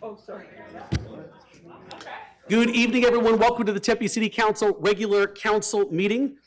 Oh, sorry. Good evening, everyone. Welcome to the Tempe City Council regular council meeting.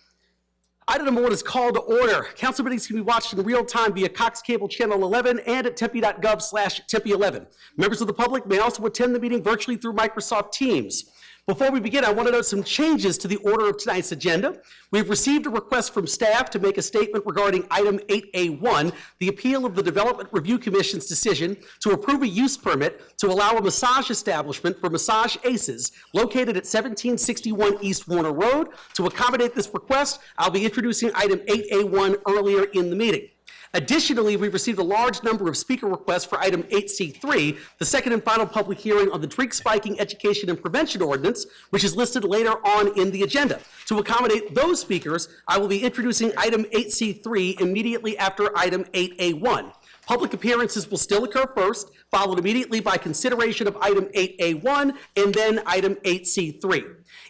Item number 1 is call to order. Council meetings can be watched in real time via Cox Cable Channel 11 and at tempe.gov/tempe11. Members of the public may also attend the meeting virtually through Microsoft Teams. Before we begin, I want to note some changes to the order of tonight's agenda. We've received a request from staff to make a statement regarding item 8A1, the appeal of the Development Review Commission's decision to approve a use permit to allow a massage establishment for Massage Aces located at 1761 East Warner Road. To accommodate this request, I'll be introducing item 8A1 earlier in the meeting. Additionally, we've received a large number of speaker requests for item 8C3, the second and final public hearing on the Drink Spiking Education and Prevention Ordinance, which is listed later on in the agenda. To accommodate those speakers, I will be introducing item 8C3 immediately after item 8A1. Public appearances will still occur first, followed immediately by consideration of item 8A1 and then item 8C3.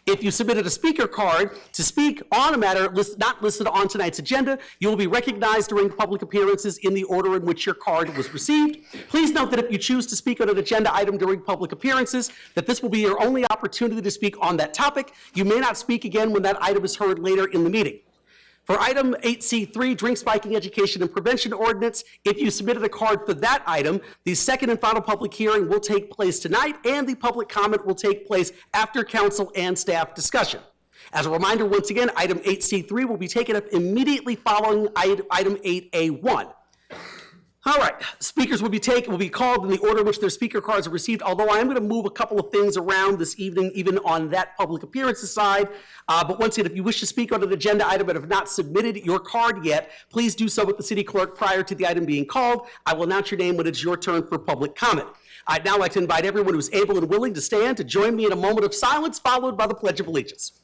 If you submitted a speaker card to speak on a matter not listed on tonight's agenda, you will be recognized during public appearances in the order in which your card was received. Please note that if you choose to speak on an agenda item during public appearances, that this will be your only opportunity to speak on that topic. You may not speak again when that item is heard later in the meeting. For item 8C3, Drink Spiking Education and Prevention Ordinance, if you submitted a card for that item, the second and final public hearing will take place tonight, and the public comment will take place after council and staff discussion. As a reminder, once again, item 8C3 will be taken up immediately following item 8A1. All right, speakers will be called in the order in which their speaker cards are received, although I am going to move a couple of things around this evening, even on that public appearances side. But once again, if you wish to speak on an agenda item but have not submitted your card yet, please do so with the city clerk prior to the item being called. I will announce your name when it's your turn for public comment. I'd now like to invite everyone who's able and willing to stand to join me in a moment of silence, followed by the Pledge of Allegiance.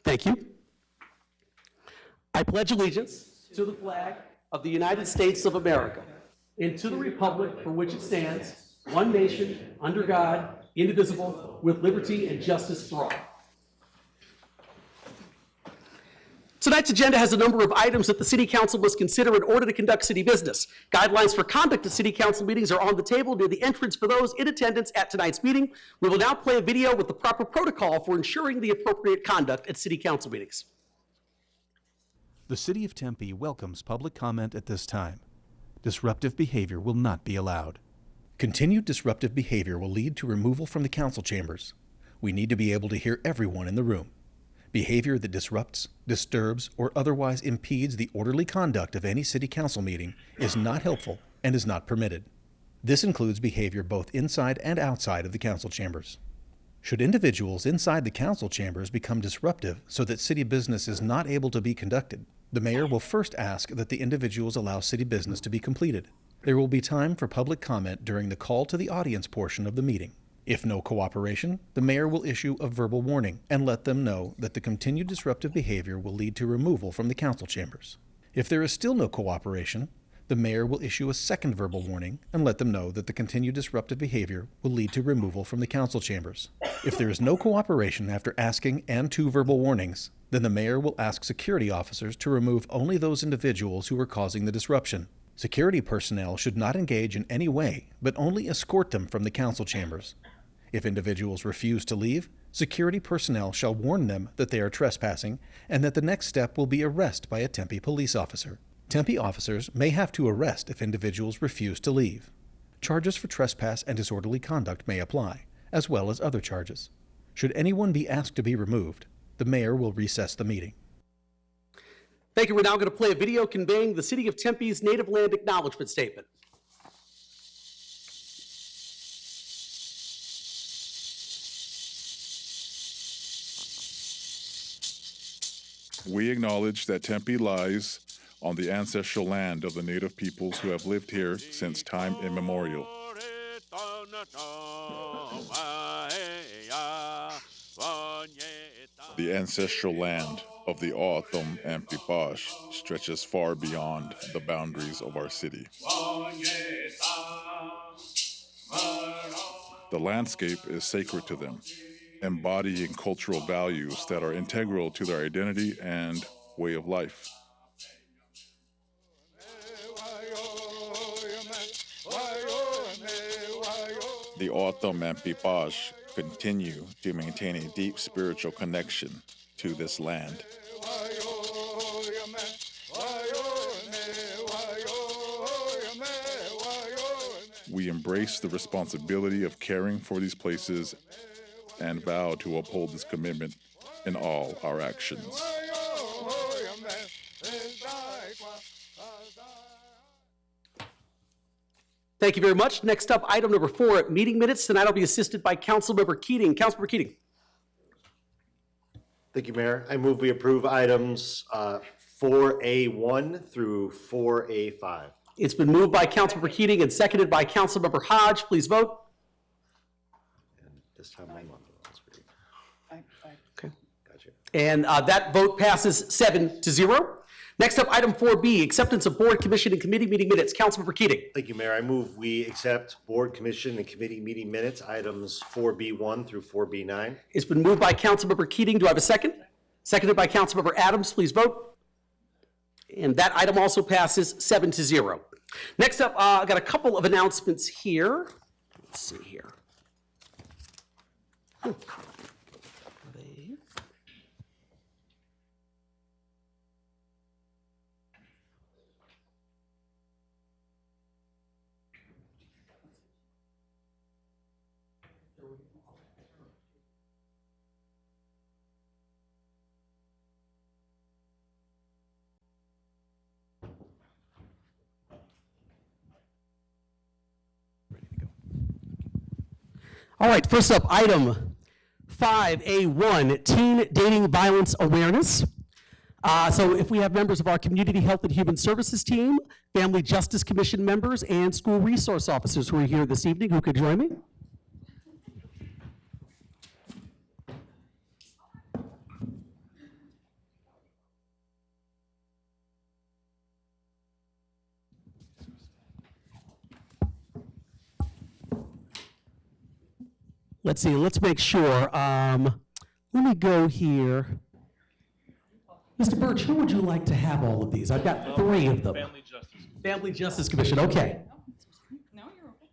Thank you. I pledge allegiance to the flag of the United States of America and to the republic for which it stands, one nation, under God, indivisible, with liberty and justice for all. Tonight's agenda has a number of items that the City Council must consider in order to conduct city business. Guidelines for conduct of City Council meetings are on the table near the entrance for those in attendance at tonight's meeting. We will now play a video with the proper protocol for ensuring the appropriate conduct at City Council meetings. The City of Tempe welcomes public comment at this time. Disruptive behavior will not be allowed. Continued disruptive behavior will lead to removal from the council chambers. We need to be able to hear everyone in the room. Behavior that disrupts, disturbs, or otherwise impedes the orderly conduct of any city council meeting is not helpful and is not permitted. This includes behavior both inside and outside of the council chambers. Should individuals inside the council chambers become disruptive so that city business is not able to be conducted, the mayor will first ask that the individuals allow city business to be completed. There will be time for public comment during the call to the audience portion of the meeting. If no cooperation, the mayor will issue a verbal warning and let them know that the continued disruptive behavior will lead to removal from the council chambers. If there is still no cooperation, the mayor will issue a second verbal warning and let them know that the continued disruptive behavior will lead to removal from the council chambers. If there is no cooperation after asking and 2 verbal warnings, then the mayor will ask security officers to remove only those individuals who are causing the disruption. Security personnel should not engage in any way, but only escort them from the council chambers. If individuals refuse to leave, security personnel shall warn them that they are trespassing and that the next step will be arrest by a Tempe police officer. Tempe officers may have to arrest if individuals refuse to leave. Charges for trespass and disorderly conduct may apply, as well as other charges. Should anyone be asked to be removed, the mayor will recess the meeting. Thank you. We're now going to play a video conveying the City of Tempe's Native Land Acknowledgement Statement. We acknowledge that Tempe lies on the ancestral land of the native peoples who have lived here since time immemorial. The ancestral land of the O'odham and Pipash stretches far beyond the boundaries of our city. The landscape is sacred to them, embodying cultural values that are integral to their identity and way of life. The autumn and pipage continue to maintain a deep spiritual connection to this land. We embrace the responsibility of caring for these places and vow to uphold this commitment in all our actions. Thank you very much. Next up, item number 4, meeting minutes. Tonight I'll be assisted by Councilmember Keating. Councilmember Keating. Thank you, Mayor. I move we approve items 4A1 through 4A5. It's been moved by Councilmember Keating and seconded by Councilmember Hodge. Please vote. And this time I'm on the screen. Okay. Gotcha. And that vote passes 7-0. Next up, item 4B, acceptance of board, commission, and committee meeting minutes. Councilmember Keating. Thank you, Mayor. I move we accept board, commission, and committee meeting minutes, items 4B1 through 4B9. It's been moved by Councilmember Keating. Do I have a second? Seconded by Councilmember Adams. Please vote. And that item also passes 7-0. Next up, I've got a couple of announcements here. Let's see here. All right, first up, item 5A1, teen dating violence awareness. So if we have members of our Community Health and Human Services team, Family Justice Commission members, and school resource officers who are here this evening, who could join me? Let's see, let's make sure. Let me go here. Mr. Birch, who would you like to have all of these? I've got 3 of them. Family Justice. Family Justice Commission, okay. No, you're okay.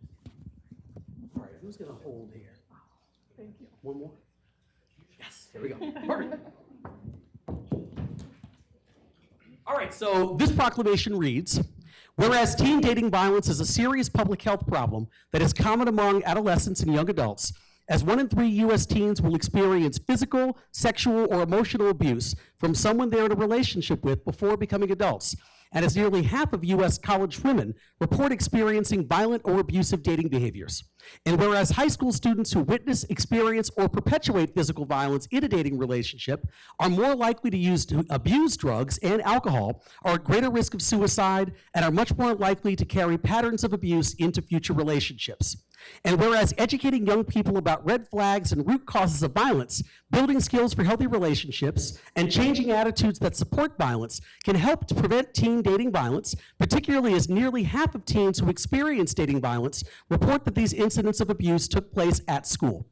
All right, who's gonna hold here? Thank you. One more? Yes, here we go. Perfect. All right, so this proclamation reads, whereas teen dating violence is a serious public health problem that is common among adolescents and young adults, as 1 in 3 U.S. teens will experience physical, sexual, or emotional abuse from someone they're in a relationship with before becoming adults, and as nearly half of U.S. college women report experiencing violent or abusive dating behaviors. And whereas high school students who witness, experience, or perpetuate physical violence in a dating relationship are more likely to abuse drugs and alcohol, are at greater risk of suicide, and are much more likely to carry patterns of abuse into future relationships. And whereas educating young people about red flags and root causes of violence, building skills for healthy relationships, and changing attitudes that support violence can help to prevent teen dating violence, particularly as nearly half of teens who experience dating violence report that these incidents of abuse took place at school.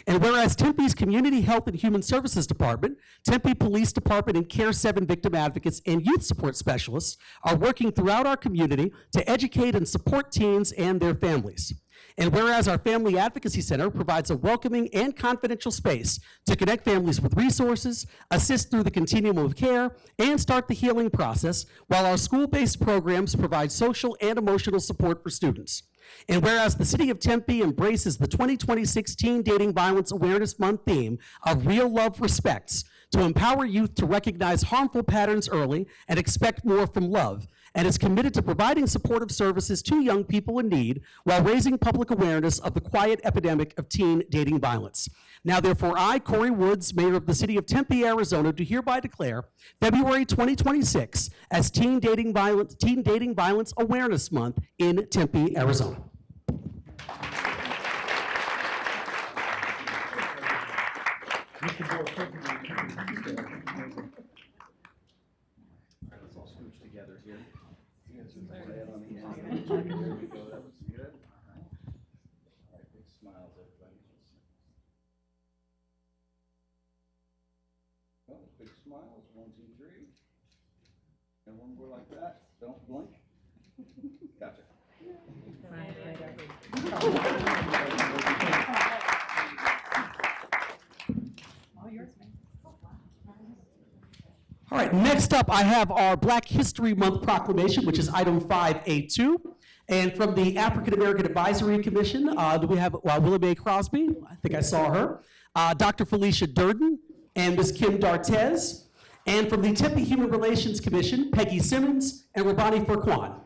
And whereas Tempe's Community Health and Human Services Department, Tempe Police Department, and Care 7 victim advocates and youth support specialists are working throughout our community to educate and support teens and their families. And whereas our Family Advocacy Center provides a welcoming and confidential space to connect families with resources, assist through the continuum of care, and start the healing process, while our school-based programs provide social and emotional support for students. And whereas the City of Tempe embraces the 2026 Teen Dating Violence Awareness Month theme of Real Love Respects to empower youth to recognize harmful patterns early and expect more from love, and is committed to providing supportive services to young people in need while raising public awareness of the quiet epidemic of teen dating violence. Now, therefore, I, Corey Woods, Mayor of the City of Tempe, Arizona, do hereby declare February 2026 as Teen Dating Violence Awareness Month in Tempe, Arizona. Let's all scooch together here. You guys just lay it on the end. There we go, that looks good. All right, big smiles there. like that. Don't blink. Gotcha. All right, next up, I have our Black History Month proclamation, which is item 5A2. And from the African American Advisory Commission, do we have Willa Mae Crosby? I think I saw her. Dr. Felicia Durden and Ms. Kim Dartez. And from the Tempe Human Relations Commission, Peggy Simmons and Rabani Furquan.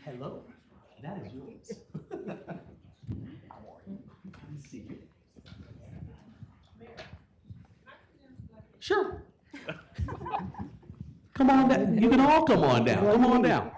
Hello, that is yours. Sure. Come on down. You can all come on down. Come on down.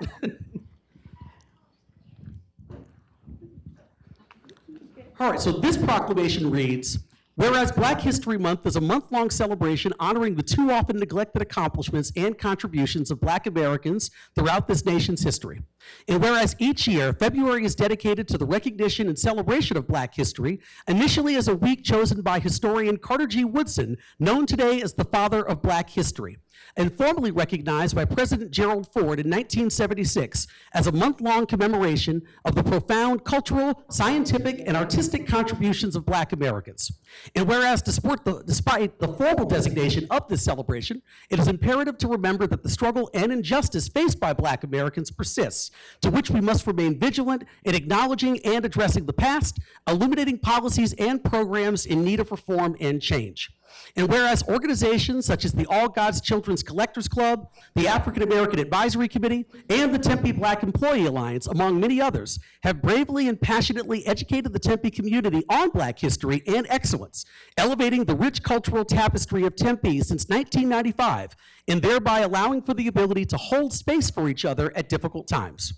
All right, so this proclamation reads, whereas Black History Month is a month-long celebration honoring the too often neglected accomplishments and contributions of Black Americans throughout this nation's history. And whereas each year, February is dedicated to the recognition and celebration of Black history, initially as a week chosen by historian Carter G. Woodson, known today as the father of Black history, and formally recognized by President Gerald Ford in 1976 as a month-long commemoration of the profound cultural, scientific, and artistic contributions of Black Americans. And whereas despite the formal designation of this celebration, it is imperative to remember that the struggle and injustice faced by Black Americans persists, to which we must remain vigilant in acknowledging and addressing the past, illuminating policies and programs in need of reform and change. And whereas organizations such as the All God's Children's Collectors Club, the African American Advisory Committee, and the Tempe Black Employee Alliance, among many others, have bravely and passionately educated the Tempe community on Black history and excellence, elevating the rich cultural tapestry of Tempe since 1995, and thereby allowing for the ability to hold space for each other at difficult times.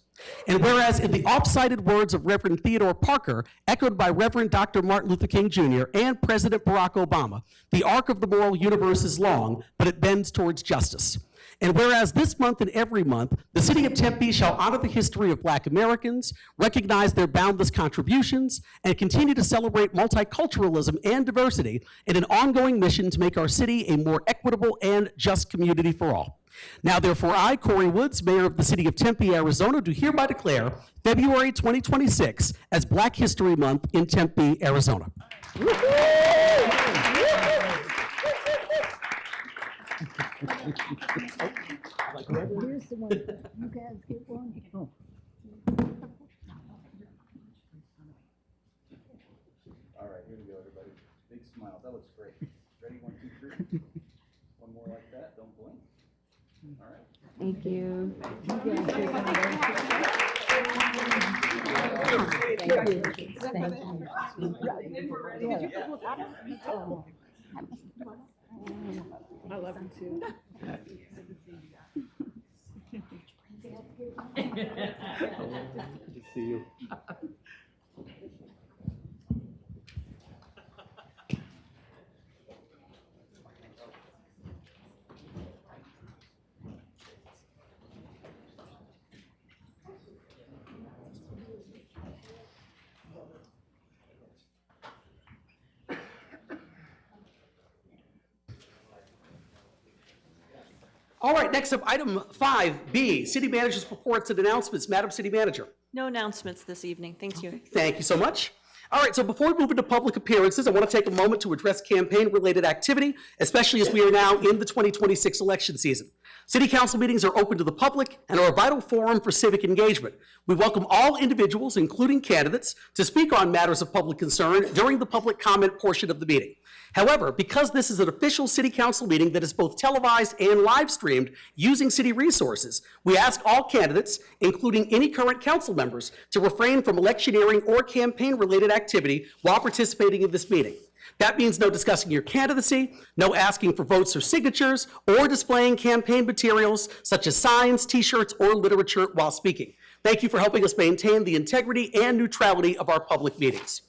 And whereas in the oft-cited words of Reverend Theodore Parker, echoed by Reverend Dr. Martin Luther King Jr. and President Barack Obama, the arc of the moral universe is long, but it bends towards justice. And whereas this month and every month, the city of Tempe shall honor the history of Black Americans, recognize their boundless contributions, and continue to celebrate multiculturalism and diversity in an ongoing mission to make our city a more equitable and just community for all. Now, therefore, I, Corey Woods, Mayor of the City of Tempe, Arizona, do hereby declare February 2026 as Black History Month in Tempe, Arizona. Here's the one. You guys get one. Oh. All right, here we go, everybody. Big smiles. That looks great. Ready? 1, 2, 3. One more like that. Don't blink. All right. Thank you. You guys get one. Thank you. I love you too. Good to see you. All right, next up, item 5B, City Manager's reports and announcements. Madam City Manager. No announcements this evening. Thank you. Thank you so much. All right, so before we move into public appearances, I want to take a moment to address campaign-related activity, especially as we are now in the 2026 election season. City council meetings are open to the public and are a vital forum for civic engagement. We welcome all individuals, including candidates, to speak on matters of public concern during the public comment portion of the meeting. However, because this is an official city council meeting that is both televised and live streamed using city resources, we ask all candidates, including any current council members, to refrain from electioneering or campaign-related activity while participating in this meeting. That means no discussing your candidacy, no asking for votes or signatures, or displaying campaign materials such as signs, t-shirts, or literature while speaking. Thank you for helping us maintain the integrity and neutrality of our public meetings.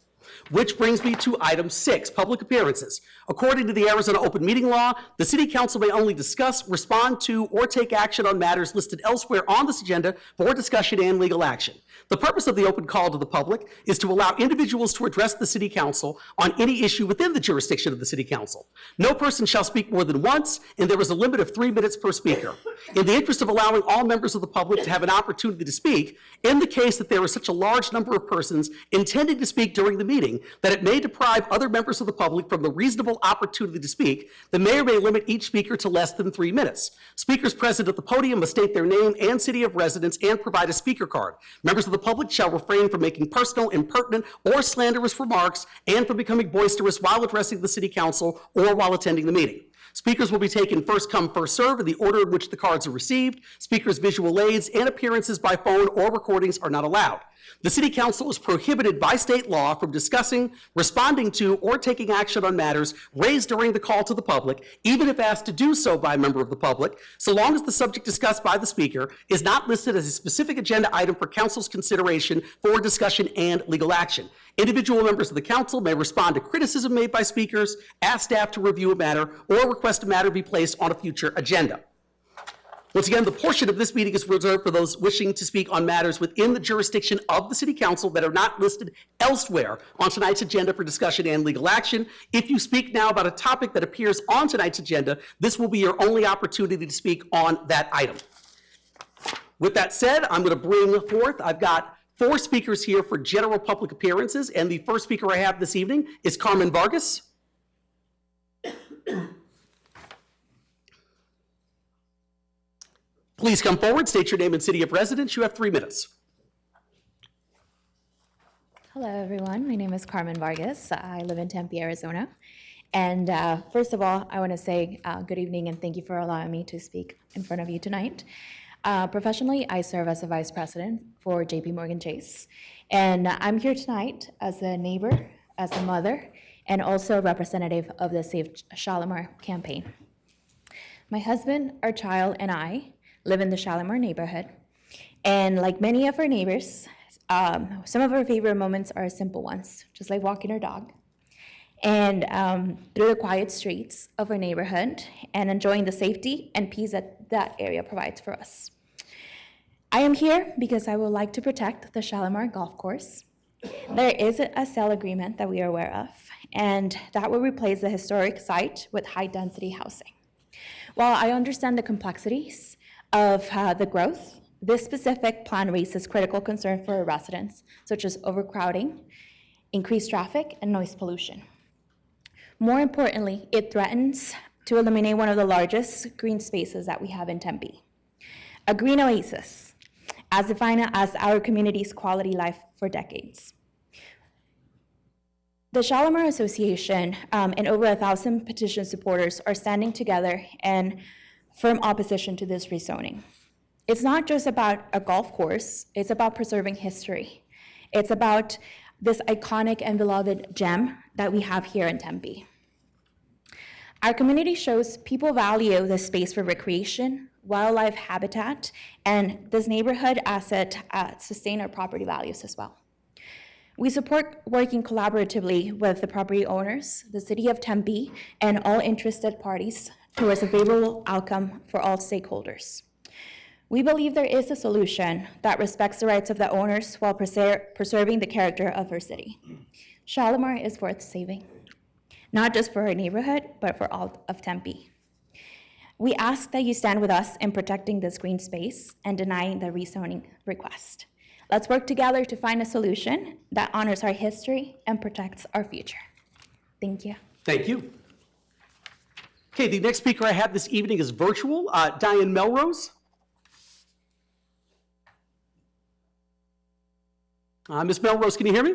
Which brings me to item 6, public appearances. According to the Arizona Open Meeting Law, the City Council may only discuss, respond to, or take action on matters listed elsewhere on this agenda for discussion and legal action. The purpose of the open call to the public is to allow individuals to address the City Council on any issue within the jurisdiction of the City Council. No person shall speak more than once, and there is a limit of 3 minutes per speaker. In the interest of allowing all members of the public to have an opportunity to speak, in the case that there is such a large number of persons intending to speak during the meeting that it may deprive other members of the public from the reasonable opportunity to speak, the mayor may limit each speaker to less than 3 minutes. Speakers present at the podium must state their name and city of residence and provide a speaker card. Members of the public shall refrain from making personal, impertinent, or slanderous remarks and from becoming boisterous while addressing the City Council or while attending the meeting. Speakers will be taken first come, first served in the order in which the cards are received. Speakers' visual aids and appearances by phone or recordings are not allowed. The City Council is prohibited by state law from discussing, responding to, or taking action on matters raised during the call to the public, even if asked to do so by a member of the public, so long as the subject discussed by the speaker is not listed as a specific agenda item for council's consideration for discussion and legal action. Individual members of the council may respond to criticism made by speakers, ask staff to review a matter, or request a matter be placed on a future agenda. Once again, the portion of this meeting is reserved for those wishing to speak on matters within the jurisdiction of the City Council that are not listed elsewhere on tonight's agenda for discussion and legal action. If you speak now about a topic that appears on tonight's agenda, this will be your only opportunity to speak on that item. With that said, I'm going to bring forth, I've got 4 speakers here for general public appearances, and the first speaker I have this evening is Carmen Vargas. Please come forward, state your name and city of residence. You have 3 minutes. Hello, everyone. My name is Carmen Vargas. I live in Tempe, Arizona. And first of all, I want to say good evening and thank you for allowing me to speak in front of you tonight. Professionally, I serve as a vice president for JP Morgan Chase. And I'm here tonight as a neighbor, as a mother, and also a representative of the Save Shalimar campaign. My husband, our child, and I live in the Shalimar neighborhood. And like many of our neighbors, some of our favorite moments are simple ones, just like walking our dog. And through the quiet streets of our neighborhood and enjoying the safety and peace that that area provides for us. I am here because I would like to protect the Shalimar Golf Course. There is a sale agreement that we are aware of, and that will replace the historic site with high-density housing. While I understand the complexities of the growth, this specific plan raises critical concern for our residents, such as overcrowding, increased traffic, and noise pollution. More importantly, it threatens to eliminate one of the largest green spaces that we have in Tempe. A green oasis, as defined as our community's quality life for decades. The Shalimar Association and over 1,000 petition supporters are standing together in firm opposition to this rezoning. It's not just about a golf course, it's about preserving history. It's about this iconic and beloved gem that we have here in Tempe. Our community shows people value the space for recreation, wildlife habitat, and this neighborhood asset sustain our property values as well. We support working collaboratively with the property owners, the City of Tempe, and all interested parties towards a favorable outcome for all stakeholders. We believe there is a solution that respects the rights of the owners while preserving the character of our city. Shalimar is worth saving, not just for our neighborhood, but for all of Tempe. We ask that you stand with us in protecting this green space and denying the rezoning request. Let's work together to find a solution that honors our history and protects our future. Thank you. Thank you. Okay, the next speaker I have this evening is virtual, Diane Melrose. Ms. Melrose, can you hear me?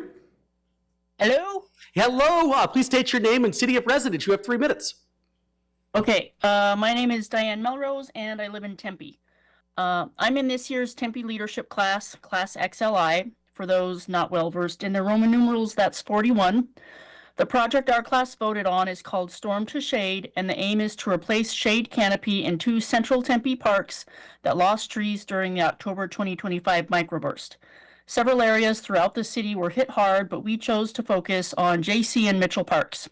Hello? Hello, please state your name and city of residence. You have 3 minutes. Okay, my name is Diane Melrose, and I live in Tempe. I'm in this year's Tempe Leadership Class, Class XLI. For those not well-versed in the Roman numerals, that's 41. The project our class voted on is called Storm to Shade, and the aim is to replace shade canopy in 2 central Tempe parks that lost trees during the October 2025 microburst. Several areas throughout the city were hit hard, but we chose to focus on JC and Mitchell Parks.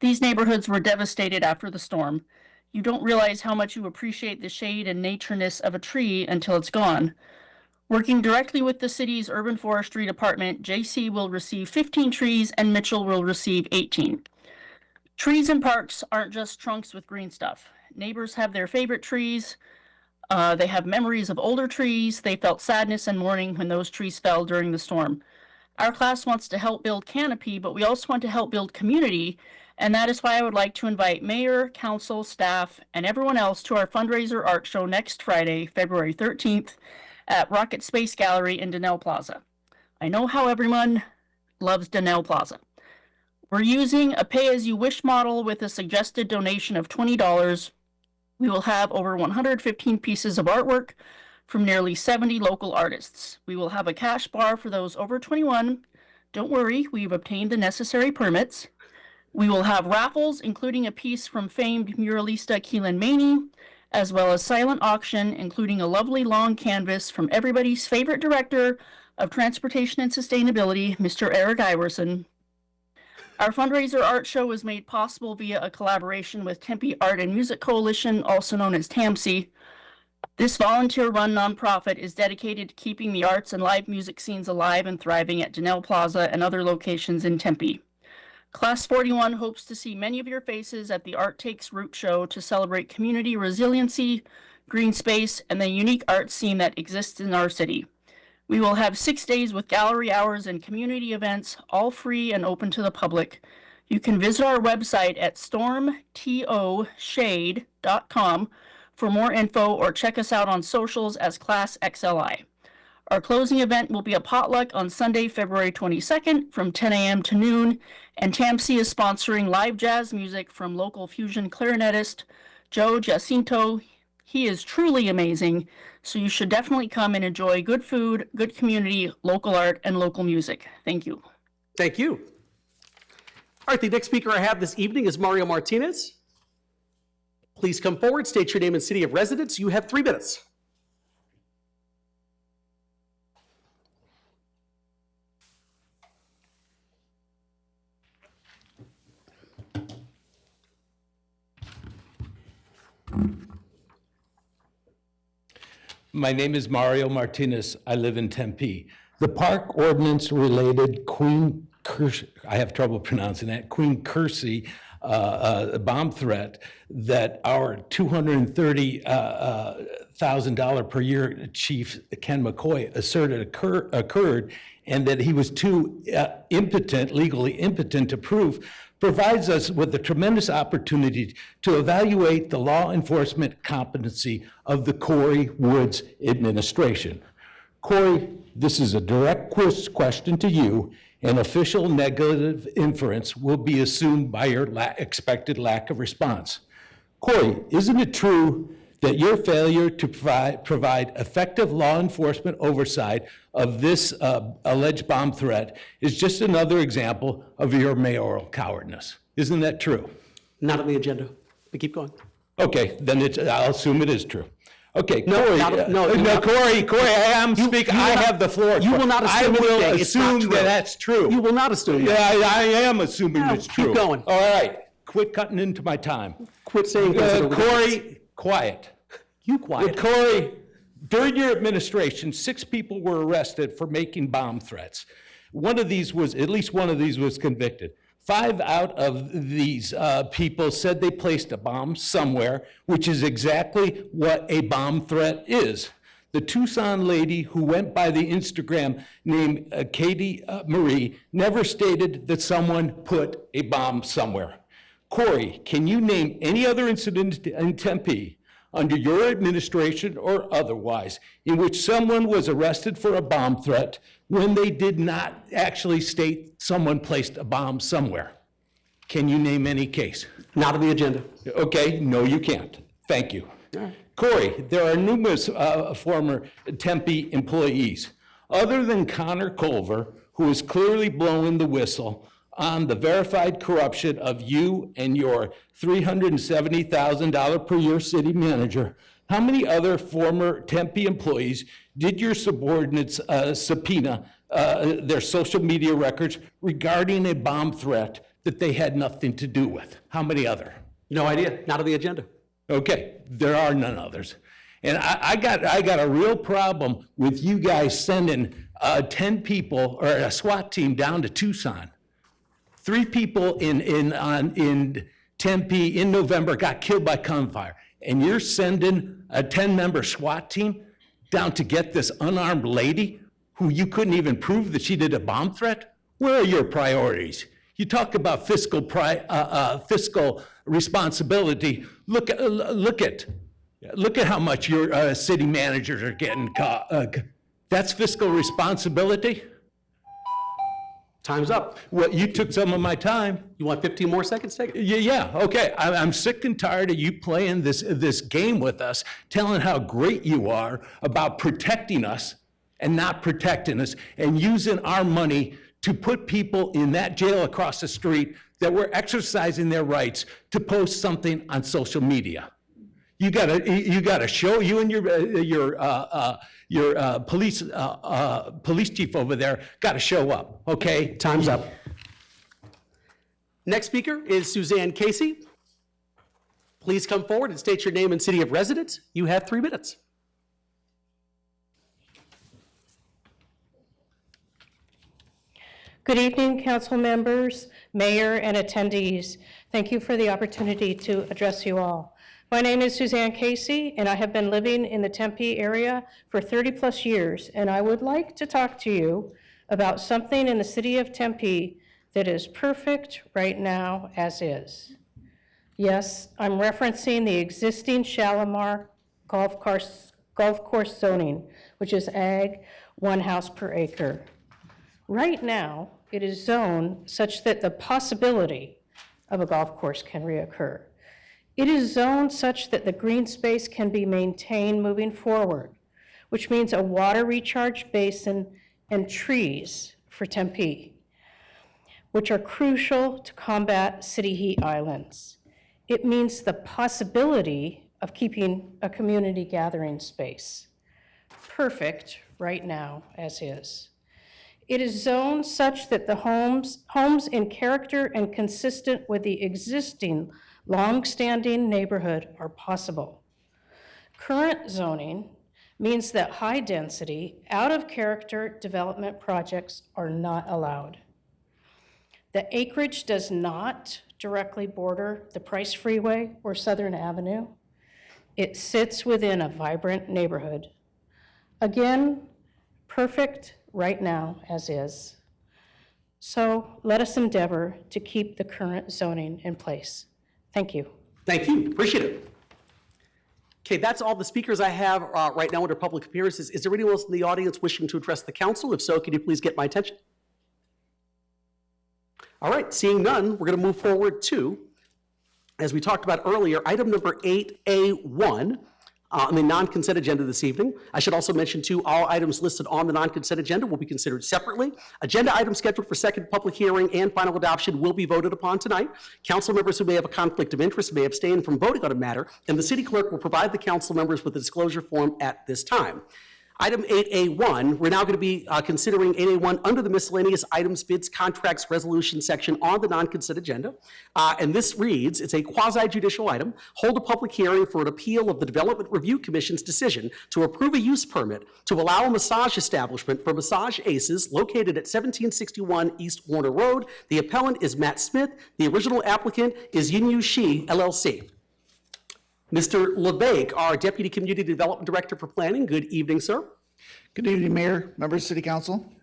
These neighborhoods were devastated after the storm. You don't realize how much you appreciate the shade and natureness of a tree until it's gone. Working directly with the city's urban forestry department, JC will receive 15 trees and Mitchell will receive 18. Trees in parks aren't just trunks with green stuff. Neighbors have their favorite trees. They have memories of older trees. They felt sadness and mourning when those trees fell during the storm. Our class wants to help build canopy, but we also want to help build community. And that is why I would like to invite mayor, council, staff, and everyone else to our fundraiser art show next Friday, February 13th at Rocket Space Gallery in Donnell Plaza. I know how everyone loves Donnell Plaza. We're using a pay-as-you-wish model with a suggested donation of $20. We will have over 115 pieces of artwork from nearly 70 local artists. We will have a cash bar for those over 21. Don't worry, we've obtained the necessary permits. We will have raffles, including a piece from famed muralista Keelan Maney, as well as silent auction, including a lovely long canvas from everybody's favorite director of transportation and sustainability, Mr. Eric Iverson. Our fundraiser art show was made possible via a collaboration with Tempe Art and Music Coalition, also known as TAMSI. This volunteer-run nonprofit is dedicated to keeping the arts and live music scenes alive and thriving at Donnell Plaza and other locations in Tempe. Class 41 hopes to see many of your faces at the Art Takes Root show to celebrate community resiliency, green space, and the unique art scene that exists in our city. We will have 6 days with gallery hours and community events, all free and open to the public. You can visit our website at stormtoshade.com for more info or check us out on socials as Class XLI. Our closing event will be a potluck on Sunday, February 22nd from 10 a.m. to noon, and TAMSI is sponsoring live jazz music from local fusion clarinetist Joe Jacinto. He is truly amazing, so you should definitely come and enjoy good food, good community, local art, and local music. Thank you. Thank you. All right, the next speaker I have this evening is Mario Martinez. Please come forward, state your name and city of residence. You have 3 minutes. My name is Mario Martinez. I live in Tempe. The park ordinance related Queen Kersey, I have trouble pronouncing that, Queen Kersey bomb threat that our $230,000 per year chief, Ken McCoy, asserted occurred, and that he was too legally impotent to prove, provides us with a tremendous opportunity to evaluate the law enforcement competency of the Corey Woods administration. Corey, this is a direct question to you, and official negative inference will be assumed by your expected lack of response. Corey, isn't it true that your failure to provide effective law enforcement oversight of this alleged bomb threat is just another example of your mayoral cowardness? Isn't that true? Not on the agenda, but keep going. Okay, then I'll assume it is true. Okay, No, Corey, Corey, I am speaking. I have the floor. You will not assume I will anything. It's not assume true. that that's true. You will not assume Yeah, that. I am assuming it's true. Keep going. All right, quit cutting into my time. Quit saying things that are ridiculous. Corey, quiet. You quiet. Corey, during your administration, 6 people were arrested for making bomb threats. At least one of these was convicted. 5 out of these people said they placed a bomb somewhere, which is exactly what a bomb threat is. The Tucson lady who went by the Instagram name Katie Marie never stated that someone put a bomb somewhere. Corey, can you name any other incident in Tempe under your administration or otherwise, in which someone was arrested for a bomb threat when they did not actually state someone placed a bomb somewhere? Can you name any case? Not on the agenda. Okay, no, you can't. Thank you. Corey, there are numerous former Tempe employees, other than Connor Culver, who is clearly blowing the whistle on the verified corruption of you and your $370,000 per year city manager. How many other former Tempe employees did your subordinates subpoena their social media records regarding a bomb threat that they had nothing to do with? How many other? No idea, not on the agenda. Okay, there are none others. And I got a real problem with you guys sending 10 people or a SWAT team down to Tucson. 3 people in Tempe in November got killed by gunfire. And you're sending a 10-member SWAT team down to get this unarmed lady who you couldn't even prove that she did a bomb threat? Where are your priorities? You talk about fiscal responsibility. Look at how much your city managers are getting caught. That's fiscal responsibility? Time's up. Well, you took some of my time. You want 15 more seconds? Take it. Yeah, okay. I'm sick and tired of you playing this game with us, telling how great you are about protecting us and not protecting us, and using our money to put people in that jail across the street that were exercising their rights to post something on social media. You gotta show, you and your police chief over there gotta show up, okay? Time's up. Next speaker is Suzanne Casey. Please come forward and state your name and city of residence. You have 3 minutes. Good evening, council members, mayor, and attendees. Thank you for the opportunity to address you all. My name is Suzanne Casey, and I have been living in the Tempe area for 30+ years, and I would like to talk to you about something in the city of Tempe that is perfect right now as is. Yes, I'm referencing the existing Shalimar golf course zoning, which is ag, 1 house per acre. Right now, it is zoned such that the possibility of a golf course can reoccur. It is zoned such that the green space can be maintained moving forward, which means a water recharge basin and trees for Tempe, which are crucial to combat city heat islands. It means the possibility of keeping a community gathering space. Perfect right now as is. It is zoned such that the homes in character and consistent with the existing long-standing neighborhood are possible. Current zoning means that high-density, out-of-character development projects are not allowed. The acreage does not directly border the Price Freeway or Southern Avenue. It sits within a vibrant neighborhood. Again, perfect right now as is. So let us endeavor to keep the current zoning in place. Thank you. Thank you, appreciate it. Okay, that's all the speakers I have right now under public appearances. Is there anyone else in the audience wishing to address the council? If so, can you please get my attention? All right, seeing none, we're gonna move forward to, as we talked about earlier, item number 8A1, on the non-consent agenda this evening. I should also mention too, all items listed on the non-consent agenda will be considered separately. Agenda items scheduled for second public hearing and final adoption will be voted upon tonight. Council members who may have a conflict of interest may abstain from voting on a matter, and the city clerk will provide the council members with a disclosure form at this time. Item 8A1, we're now going to be considering 8A1 under the miscellaneous items, bids, contracts, resolution section on the non-consent agenda. And this reads, it's a quasi-judicial item. Hold a public hearing for an appeal of the Development Review Commission's decision to approve a use permit to allow a massage establishment for Massage Aces located at 1761 East Warner Road. The appellant is Matt Smith. The original applicant is Yinyu Shi, LLC. Mr. LeBake, our Deputy Community Development Director for Planning. Good evening, sir. Good evening, Mayor, members of City Council.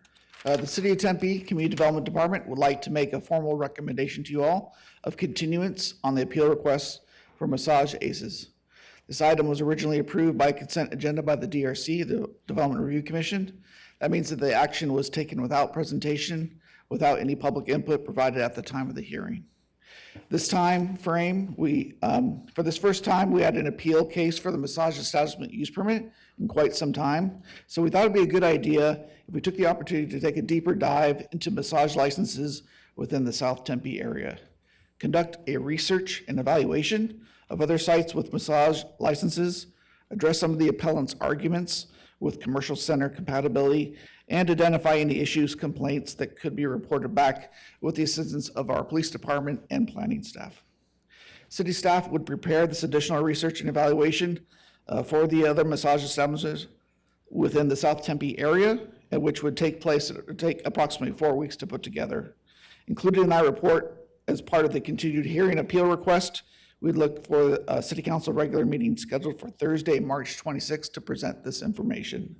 The City of Tempe Community Development Department would like to make a formal recommendation to you all of continuance on the appeal request for Massage Aces. This item was originally approved by consent agenda by the DRC, the Development Review Commission. That means that the action was taken without presentation, without any public input provided at the time of the hearing. This time frame, for this first time, we had an appeal case for the massage establishment use permit in quite some time. So we thought it'd be a good idea if we took the opportunity to take a deeper dive into massage licenses within the South Tempe area, conduct a research and evaluation of other sites with massage licenses address some of the appellant's arguments with commercial center compatibility, and identify any issues, complaints that could be reported back with the assistance of our police department and planning staff. City staff would prepare this additional research and evaluation for the other massage establishments within the South Tempe area, which would take approximately 4 weeks to put together. Included in that report, as part of the continued hearing appeal request, we'd look for a city council regular meeting scheduled for Thursday, March 26th to present this information.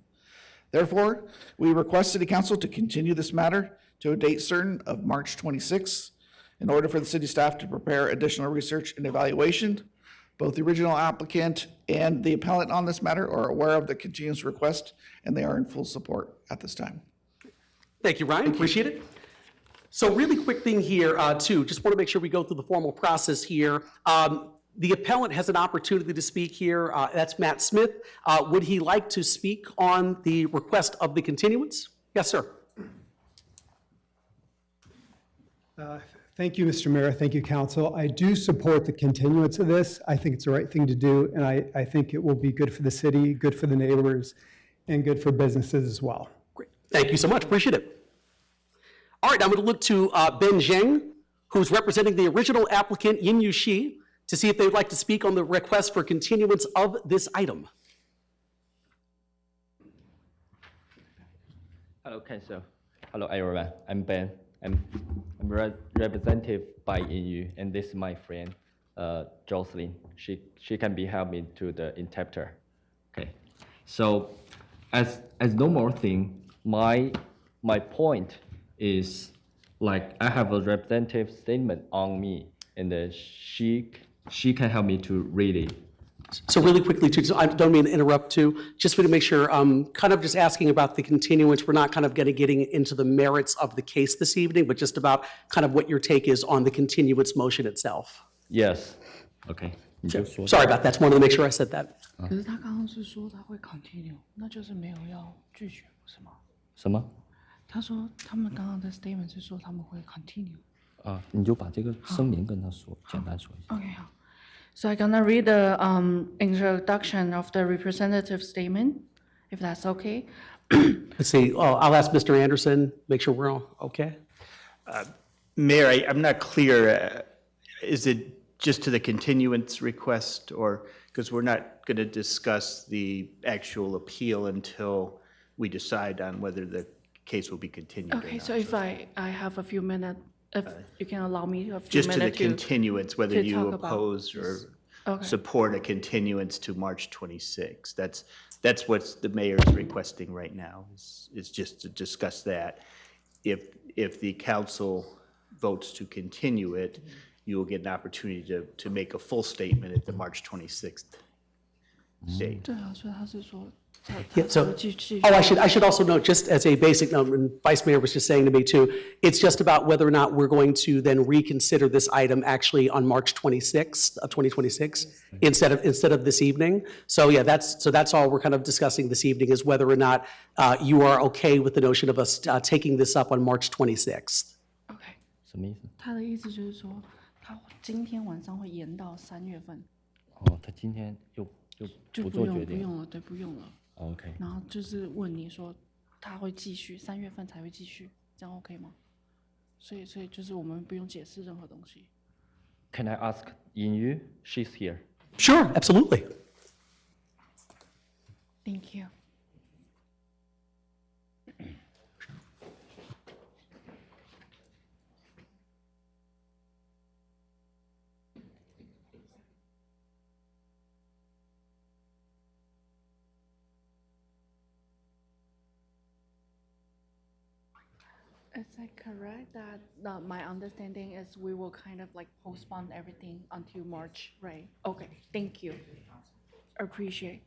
Therefore, we request city council to continue this matter to a date certain of March 26th in order for the city staff to prepare additional research and evaluation. Both the original applicant and the appellant on this matter are aware of the continuance request, and they are in full support at this time. Thank you, Ryan. Appreciate it. So really quick thing here, too, just want to make sure we go through the formal process here. The appellant has an opportunity to speak here. That's Matt Smith. Would he like to speak on the request of the continuance? Yes, sir. Thank you, Mr. Mayor. Thank you, council. I do support the continuance of this. I think it's the right thing to do, and I think it will be good for the city, good for the neighbors, and good for businesses as well. Great. Thank you so much. Appreciate it. All right, I'm going to look to Ben Zheng, who's representing the original applicant, Yin Shi, to see if they would like to speak on the request for continuance of this item. Hello, council. Hello, everyone. I'm Ben. I'm representative by Yin, and this is my friend, Jocelyn. She can be help me to the interpreter. Okay. So, as no more thing, my point is like I have a representative statement on me, and she can help me to read it. So really quickly, too, I don't mean to interrupt, too, just to make sure, kind of just asking about the continuance. We're not kind of getting into the merits of the case this evening, but just about kind of what your take is on the continuance motion itself. Yes. Okay. Sorry about that. Just wanted to make sure I said that. 可是他刚刚是说他会 continue， 那就是没有要拒绝，不是吗？什么？他说他们刚刚的 statement 是说他们会 continue。你就把这个声明跟他说，简单说一下。 Okay, 好。So I'm gonna read the introduction of the representative statement, if that's okay. Let's see. Oh, I'll ask Mr. Anderson. Make sure we're all okay. Mayor, I'm not clear. Is it just to the continuance request, or because we're not going to discuss the actual appeal until we decide on whether the case will be continued? Okay, so if I have a few minutes, if you can allow me a few just minutes to the continuance, whether you talk about oppose or Okay. support a continuance to March 26th. That's what the mayor is requesting right now, is just to discuss that. If the council votes to continue it, you will get an opportunity to make a full statement at the March 26th date. 对啊，所以他是说 Yeah, so, I should also note, just as a basic note, and Vice Mayor was just saying to me too, it's just about whether or not we're going to then reconsider this item actually on March 26th of 2026 instead of this evening. So yeah, that's all we're kind of discussing this evening, is whether or not you are okay with the notion of us taking this up on March 26th. OK， 什么意思？他的意思就是说，他今天晚上会延到3月份。哦，他今天又不做决定。不用了，对，不用了。 OK。然后就是问你说，他会继续3月份才会继续，这样 OK 吗？所以就是我们不用解释任何东西。Can I ask Yin? She's here. Sure, absolutely. Thank you. Is it correct that my understanding is we will kind of like postpone everything until March, right? Okay, thank you. Appreciate.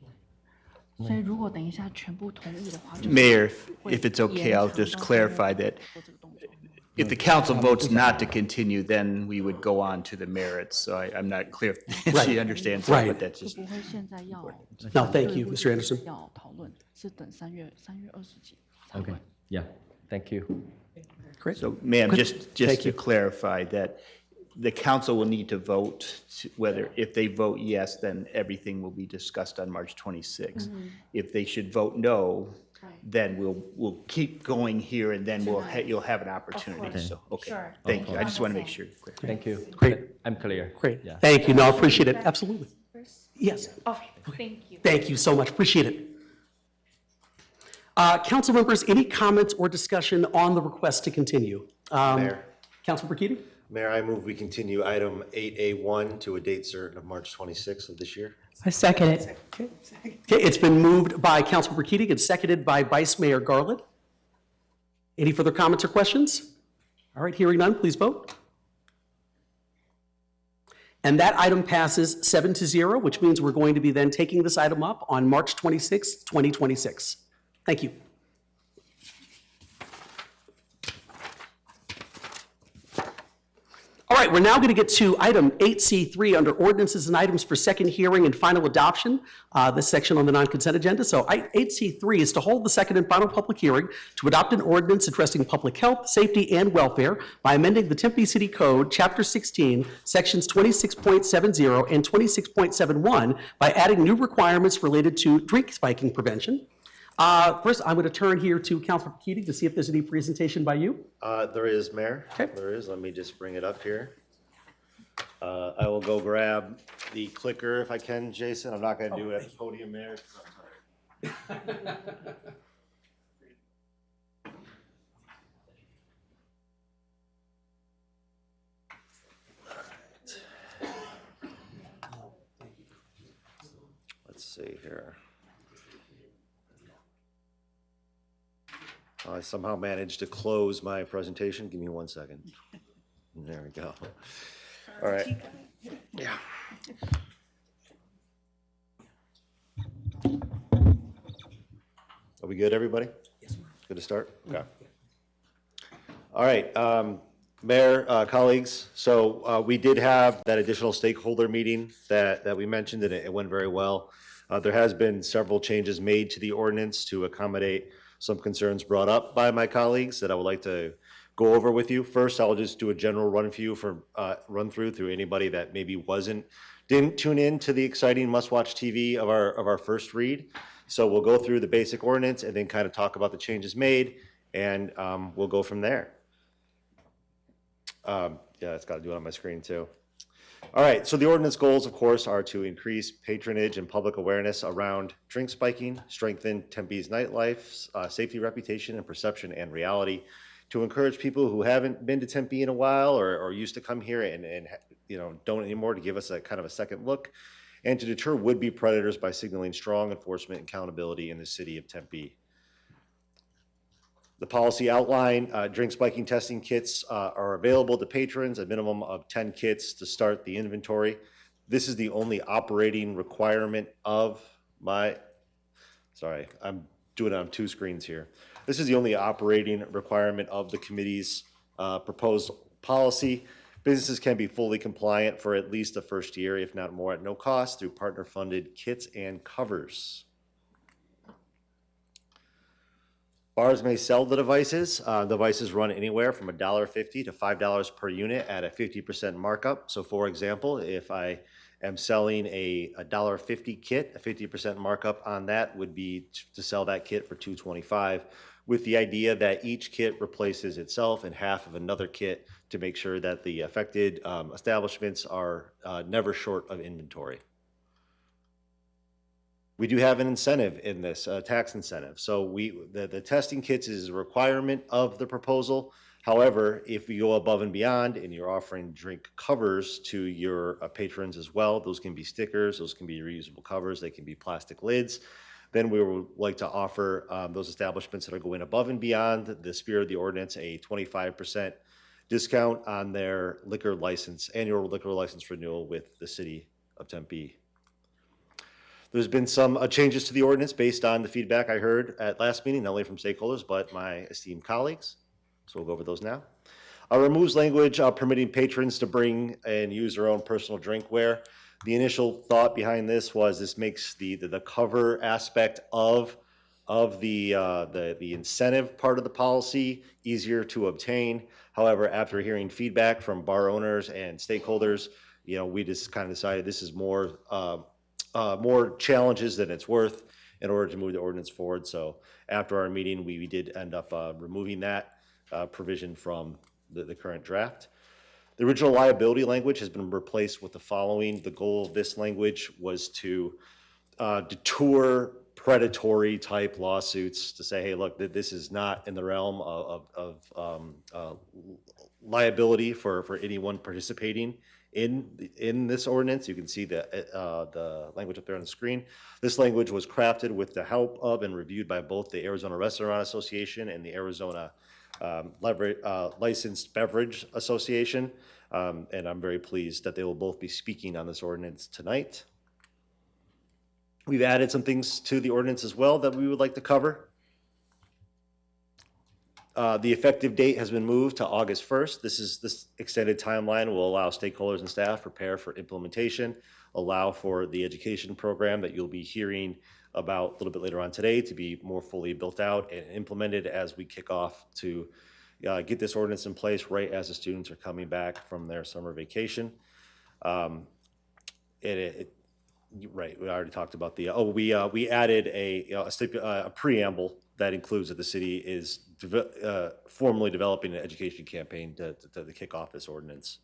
所以如果等一下全部同意的话， Mayor, if it's okay, I'll just clarify that if the council votes not to continue, then we would go on to the merits. So I'm not clear if she understands that, but that's just. 不会现在要 No, thank you, Mr. Anderson. 要讨论，是等3月20几。 Okay. Yeah. Thank you. Great. So, ma'am, Good. just Thank to you. clarify that the council will need to vote whether, if they vote yes, then everything will be discussed on March 26th. If they should vote no, then we'll keep going here, and then you'll have an opportunity. So, okay. Sure. Thank you. I just want to make sure. Thank you. Great. I'm clear. Great. Yeah. Thank you. No, I appreciate it. Absolutely. Yes. Okay, thank you. Thank you so much. Appreciate it. Council members, any comments or discussion on the request to continue? Mayor. Councilman Burkini? Mayor, I move we continue item 8A1 to a date certain of March 26th of this year. I second it. Okay, it's been moved by Councilman Burkini and seconded by Vice Mayor Garland. Any further comments or questions? All right, hearing none, please vote. And that item passes 7-0, which means we're going to be then taking this item up on March 26, 2026. Thank you. All right, we're now going to get to item 8C3 under ordinances and items for second hearing and final adoption, this section on the non-consent agenda. So 8C3 is to hold the second and final public hearing to adopt an ordinance addressing public health, safety, and welfare by amending the Tempe City Code, Chapter 16, Sections 26.70 and 26.71 by adding new requirements related to drink spiking prevention. First, I'm going to turn here to Councilor Keating to see if there's any presentation by you. There is, Mayor. Okay. There is. Let me just bring it up here. I will go grab the clicker if I can, Jason. I'm not going to do it at the podium, Mayor. Let's see here. I somehow managed to close my presentation. Give me 1 second. There we go. All right. Yeah. Are we good, everybody? Yes. Good to start? Okay. All right, Mayor, colleagues, so we did have that additional stakeholder meeting that we mentioned, and it went very well. There has been several changes made to the ordinance to accommodate some concerns brought up by my colleagues that I would like to go over with you. First, I'll just do a general run through anybody that maybe didn't tune in to the exciting must-watch TV of our first read. So we'll go through the basic ordinance and then kind of talk about the changes made, and we'll go from there. Yeah, it's got to do it on my screen too. All right, so the ordinance goals, of course, are to increase patronage and public awareness around drink spiking, strengthen Tempe's nightlife's safety reputation and perception and reality, to encourage people who haven't been to Tempe in a while or used to come here and don't anymore, to give us a kind of a second look, and to deter would-be predators by signaling strong enforcement and accountability in the city of Tempe. The policy outline, drink spiking testing kits are available to patrons, a minimum of 10 kits to start the inventory. This is the only operating requirement of sorry, I'm doing it on 2 screens here. This is the only operating requirement of the committee's proposed policy. Businesses can be fully compliant for at least the first year, if not more, at no cost through partner-funded kits and covers. Bars may sell the devices. Devices run anywhere from $1.50 to $5 per unit at a 50% markup. So for example, if I am selling a $1.50 kit, a 50% markup on that would be to sell that kit for $2.25, with the idea that each kit replaces itself and half of another kit to make sure that the affected establishments are never short of inventory. We do have an incentive in this, a tax incentive. So the testing kits is a requirement of the proposal. However, if you go above and beyond and you're offering drink covers to your patrons as well, those can be stickers, those can be reusable covers, they can be plastic lids, then we would like to offer those establishments that are going above and beyond the spirit of the ordinance a 25% discount on their liquor license, annual liquor license renewal with the city of Tempe. There's been some changes to the ordinance based on the feedback I heard at last meeting, not only from stakeholders, but my esteemed colleagues. So we'll go over those now. Removes language permitting patrons to bring and use their own personal drinkware. The initial thought behind this was this makes the cover aspect of the incentive part of the policy easier to obtain. However, after hearing feedback from bar owners and stakeholders, we just kind of decided this is more challenges than it's worth in order to move the ordinance forward. So after our meeting, we did end up removing that provision from the current draft. The original liability language has been replaced with the following. The goal of this language was to deter predatory type lawsuits, to say, hey, look, this is not in the realm of liability for anyone participating in this ordinance. You can see the language up there on the screen. This language was crafted with the help of and reviewed by both the Arizona Restaurant Association and the Arizona Licensed Beverage Association. And I'm very pleased that they will both be speaking on this ordinance tonight. We've added some things to the ordinance as well that we would like to cover. The effective date has been moved to August 1st. This extended timeline will allow stakeholders and staff prepare for implementation, allow for the education program that you'll be hearing about a little bit later on today to be more fully built out and implemented as we kick off to get this ordinance in place right as the students are coming back from their summer vacation. Right, we already talked about the, we added a preamble that includes that the city is formally developing an education campaign to kick off this ordinance.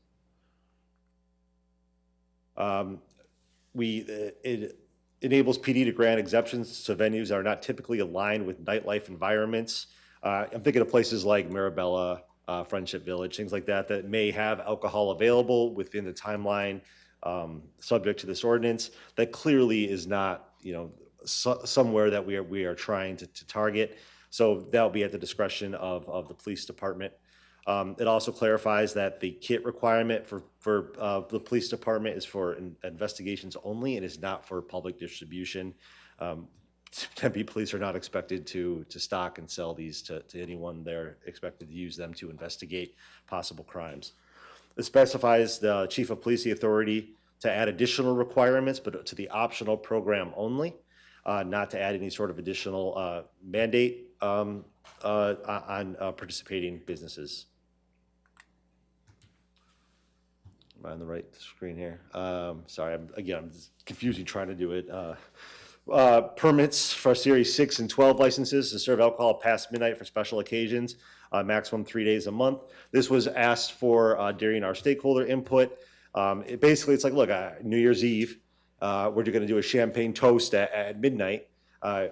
It enables PD to grant exemptions to venues that are not typically aligned with nightlife environments. I'm thinking of places like Marabella, Friendship Village, things like that, that may have alcohol available within the timeline subject to this ordinance. That clearly is not, somewhere that we are trying to target. So that'll be at the discretion of the police department. It also clarifies that the kit requirement for the police department is for investigations only and is not for public distribution. Tempe police are not expected to stock and sell these to anyone. They're expected to use them to investigate possible crimes. It specifies the chief of police the authority to add additional requirements, but to the optional program only, not to add any sort of additional mandate on participating businesses. Am I on the right screen here? Sorry, I'm just confusing trying to do it. Permits for Series 6 and 12 licenses to serve alcohol past midnight for special occasions, maximum 3 days a month. This was asked for during our stakeholder input. Basically, it's like, look, New Year's Eve, we're going to do a champagne toast at midnight.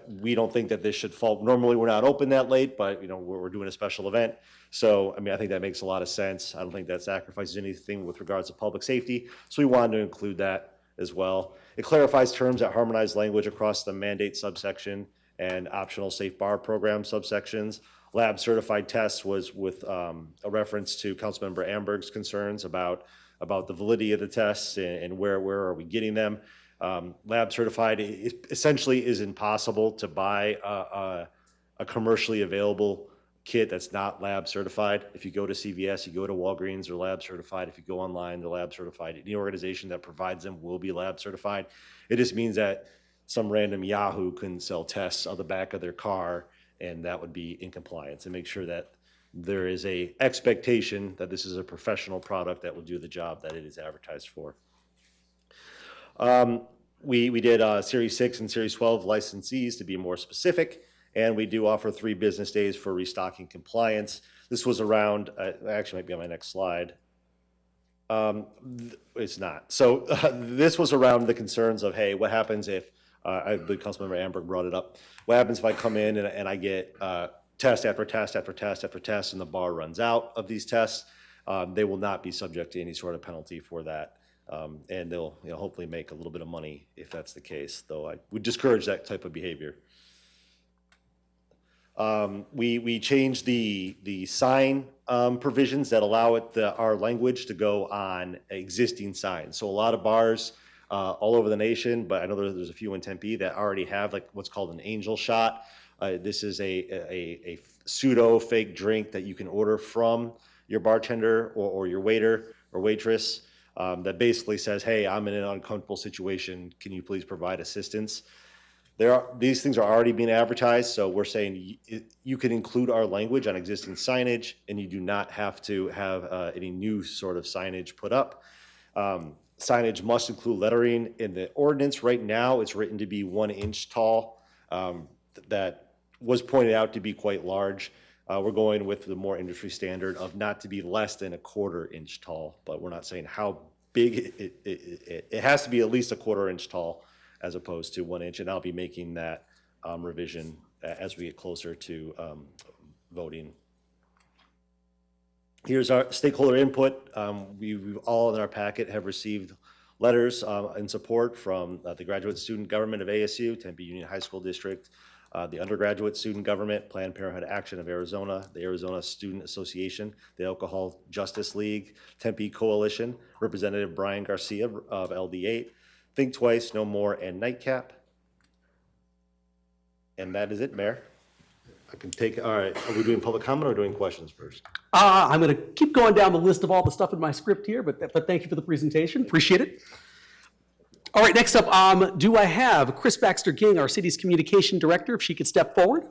We don't think that this should fall. Normally, we're not open that late, but we're doing a special event. So, I think that makes a lot of sense. I don't think that sacrifices anything with regards to public safety. So we wanted to include that as well. It clarifies terms that harmonize language across the mandate subsection and optional safe bar program subsections. Lab certified tests was with a reference to Councilmember Amberg's concerns about the validity of the tests and where are we getting them. Lab certified essentially is impossible to buy a commercially available kit that's not lab certified. If you go to CVS, you go to Walgreens, they're lab certified. If you go online, they're lab certified. Any organization that provides them will be lab certified. It just means that some random Yahoo couldn't sell tests on the back of their car, and that would be in compliance. And make sure that there is a expectation that this is a professional product that will do the job that it is advertised for. We did Series 6 and Series 12 licensees to be more specific, and we do offer 3 business days for restocking compliance. This was around, actually might be on my next slide. It's not. So this was around the concerns of, hey, what happens if, I believe Councilmember Amberg brought it up, what happens if I come in and I get test after test after test after test and the bar runs out of these tests? They will not be subject to any sort of penalty for that. And they'll hopefully make a little bit of money if that's the case, though I would discourage that type of behavior. We changed the sign provisions that allow our language to go on existing signs. So a lot of bars all over the nation, but I know there's a few in Tempe that already have like what's called an angel shot. This is a pseudo fake drink that you can order from your bartender or your waiter or waitress that basically says, hey, I'm in an uncomfortable situation. Can you please provide assistance? These things are already being advertised, so we're saying you can include our language on existing signage, and you do not have to have any new sort of signage put up. Signage must include lettering. In the ordinance right now, it's written to be 1 inch tall. That was pointed out to be quite large. We're going with the more industry standard of not to be less than 1/4 inch tall, but we're not saying how big it has to be at least 1/4 inch tall as opposed to 1 inch. And I'll be making that revision as we get closer to voting. Here's our stakeholder input. We've all in our packet have received letters in support from the graduate student government of ASU, Tempe Union High School District, the undergraduate student government, Planned Parenthood Action of Arizona, the Arizona Student Association, the Alcohol Justice League, Tempe Coalition, Representative Brian Garcia of LD8, Think Twice, No More, and Nightcap. And that is it, Mayor. I can take, all right, are we doing public comment or doing questions first? I'm going to keep going down the list of all the stuff in my script here, but thank you for the presentation. Appreciate it. All right, next up, do I have Chris Baxter King, our city's communication director, if she could step forward?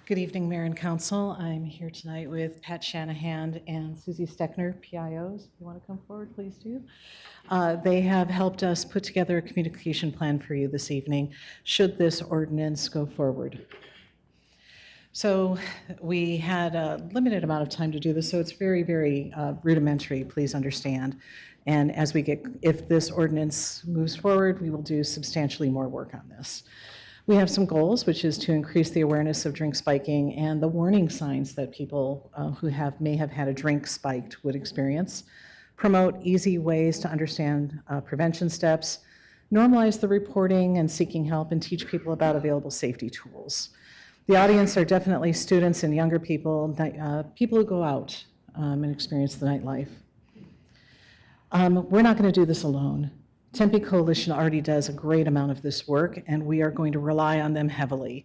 Good evening, Mayor and Council. I'm here tonight with Pat Shanahan and Susie Steckner, PIOs. If you want to come forward, please do. They have helped us put together a communication plan for you this evening, should this ordinance go forward. So we had a limited amount of time to do this, so it's very, very rudimentary, please understand. And as we get, if this ordinance moves forward, we will do substantially more work on this. We have some goals, which is to increase the awareness of drink spiking and the warning signs that people who may have had a drink spiked would experience, promote easy ways to understand prevention steps, normalize the reporting and seeking help, and teach people about available safety tools. The audience are definitely students and younger people, people who go out and experience the nightlife. We're not going to do this alone. Tempe Coalition already does a great amount of this work, and we are going to rely on them heavily.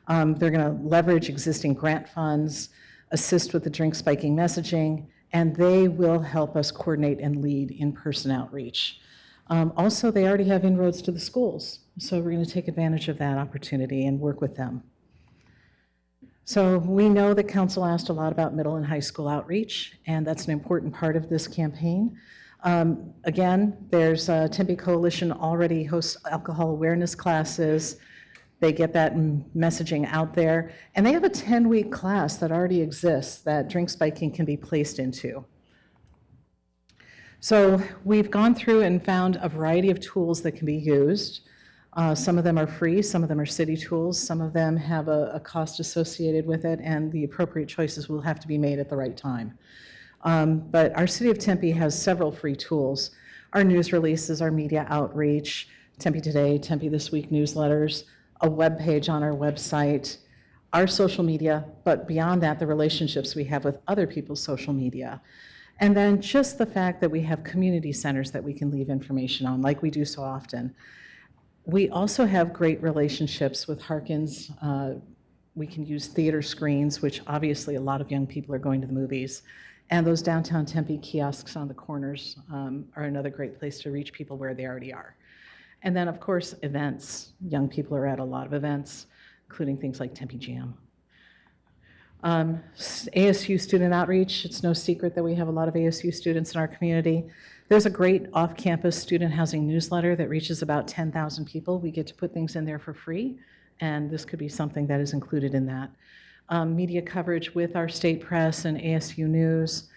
They're going to leverage existing grant funds, assist with the drink spiking messaging, and they will help us coordinate and lead in-person outreach. Also, they already have inroads to the schools, so we're going to take advantage of that opportunity and work with them. So we know that Council asked a lot about middle and high school outreach, and that's an important part of this campaign. Again, there's Tempe Coalition already hosts alcohol awareness classes. They get that messaging out there. And they have a 10-week class that already exists that drink spiking can be placed into. So we've gone through and found a variety of tools that can be used. Some of them are free, some of them are city tools, some of them have a cost associated with it, and the appropriate choices will have to be made at the right time. But our City of Tempe has several free tools. Our news releases, our media outreach, Tempe Today, Tempe This Week newsletters, a web page on our website, our social media, but beyond that, the relationships we have with other people's social media. And then just the fact that we have community centers that we can leave information on, like we do so often. We also have great relationships with Harkins. We can use theater screens, which obviously a lot of young people are going to the movies. And those downtown Tempe kiosks on the corners are another great place to reach people where they already are. And then, of course, events. Young people are at a lot of events, including things like Tempe Jam. ASU student outreach. It's no secret that we have a lot of ASU students in our community. There's a great off-campus student housing newsletter that reaches about 10,000 people. We get to put things in there for free, and this could be something that is included in that. Media coverage with our state press and ASU News.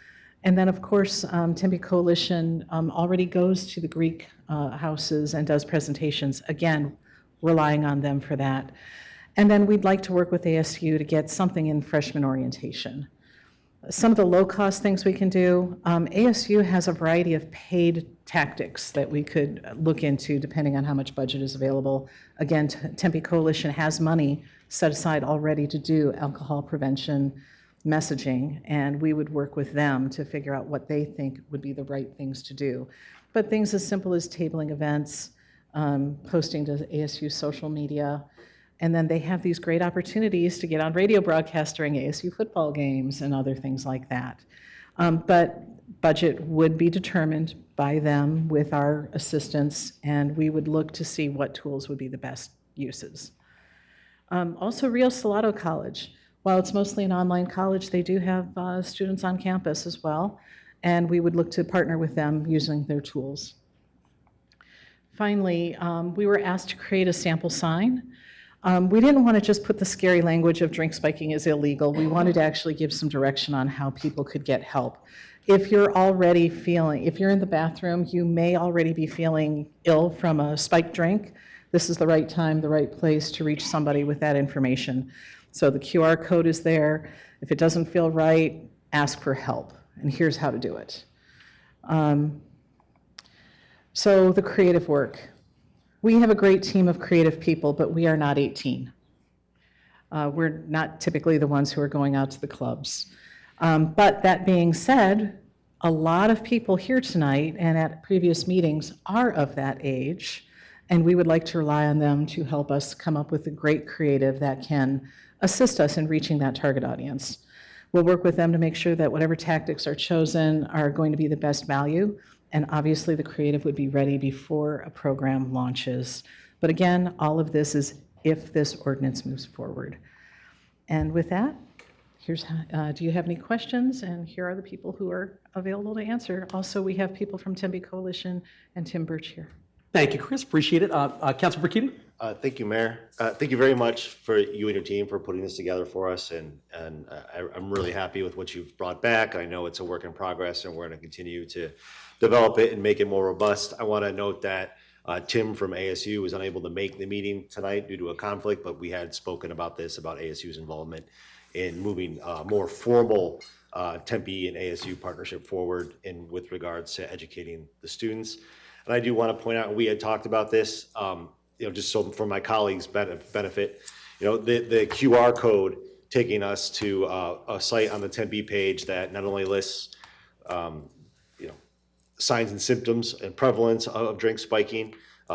And then, of course, Tempe Coalition already goes to the Greek houses and does presentations, again, relying on them for that. And then we'd like to work with ASU to get something in freshman orientation. Some of the low-cost things we can do, ASU has a variety of paid tactics that we could look into depending on how much budget is available. Again, Tempe Coalition has money set aside already to do alcohol prevention messaging, and we would work with them to figure out what they think would be the right things to do. But things as simple as tabling events, posting to ASU social media, And then they have these great opportunities to get on radio broadcasts during ASU football games and other things like that. But budget would be determined by them with our assistance, and we would look to see what tools would be the best uses. Also, Rio Salado College. While it's mostly an online college, they do have students on campus as well, and we would look to partner with them using their tools. Finally, we were asked to create a sample sign. We didn't want to just put the scary language of drink spiking is illegal. We wanted to actually give some direction on how people could get help. If you're already feeling, if you're in the bathroom, you may already be feeling ill from a spiked drink. This is the right time, the right place to reach somebody with that information. So the QR code is there. If it doesn't feel right, ask for help. And here's how to do it. So the creative work. We have a great team of creative people, but we are not 18. We're not typically the ones who are going out to the clubs. But that being said, a lot of people here tonight and at previous meetings are of that age, and we would like to rely on them to help us come up with a great creative that can assist us in reaching that target audience. We'll work with them to make sure that whatever tactics are chosen are going to be the best value, and obviously the creative would be ready before a program launches. But again, all of this is if this ordinance moves forward. And with that, here's how, do you have any questions? And here are the people who are available to answer. Also, we have people from Tempe Coalition and Tim Birch here. Thank you, Chris. Appreciate it. Councilor Keating? Thank you, Mayor. Thank you very much for you and your team for putting this together for us. And I'm really happy with what you've brought back. I know it's a work in progress, and we're going to continue to develop it and make it more robust. I want to note that Tim from ASU was unable to make the meeting tonight due to a conflict, but we had spoken about this, about ASU's involvement in moving more formal Tempe and ASU partnership forward in with regards to educating the students. And I do want to point out, we had talked about this, just so for my colleagues' benefit, the QR code taking us to a site on the Tempe page that not only lists, signs and symptoms and prevalence of drink spiking,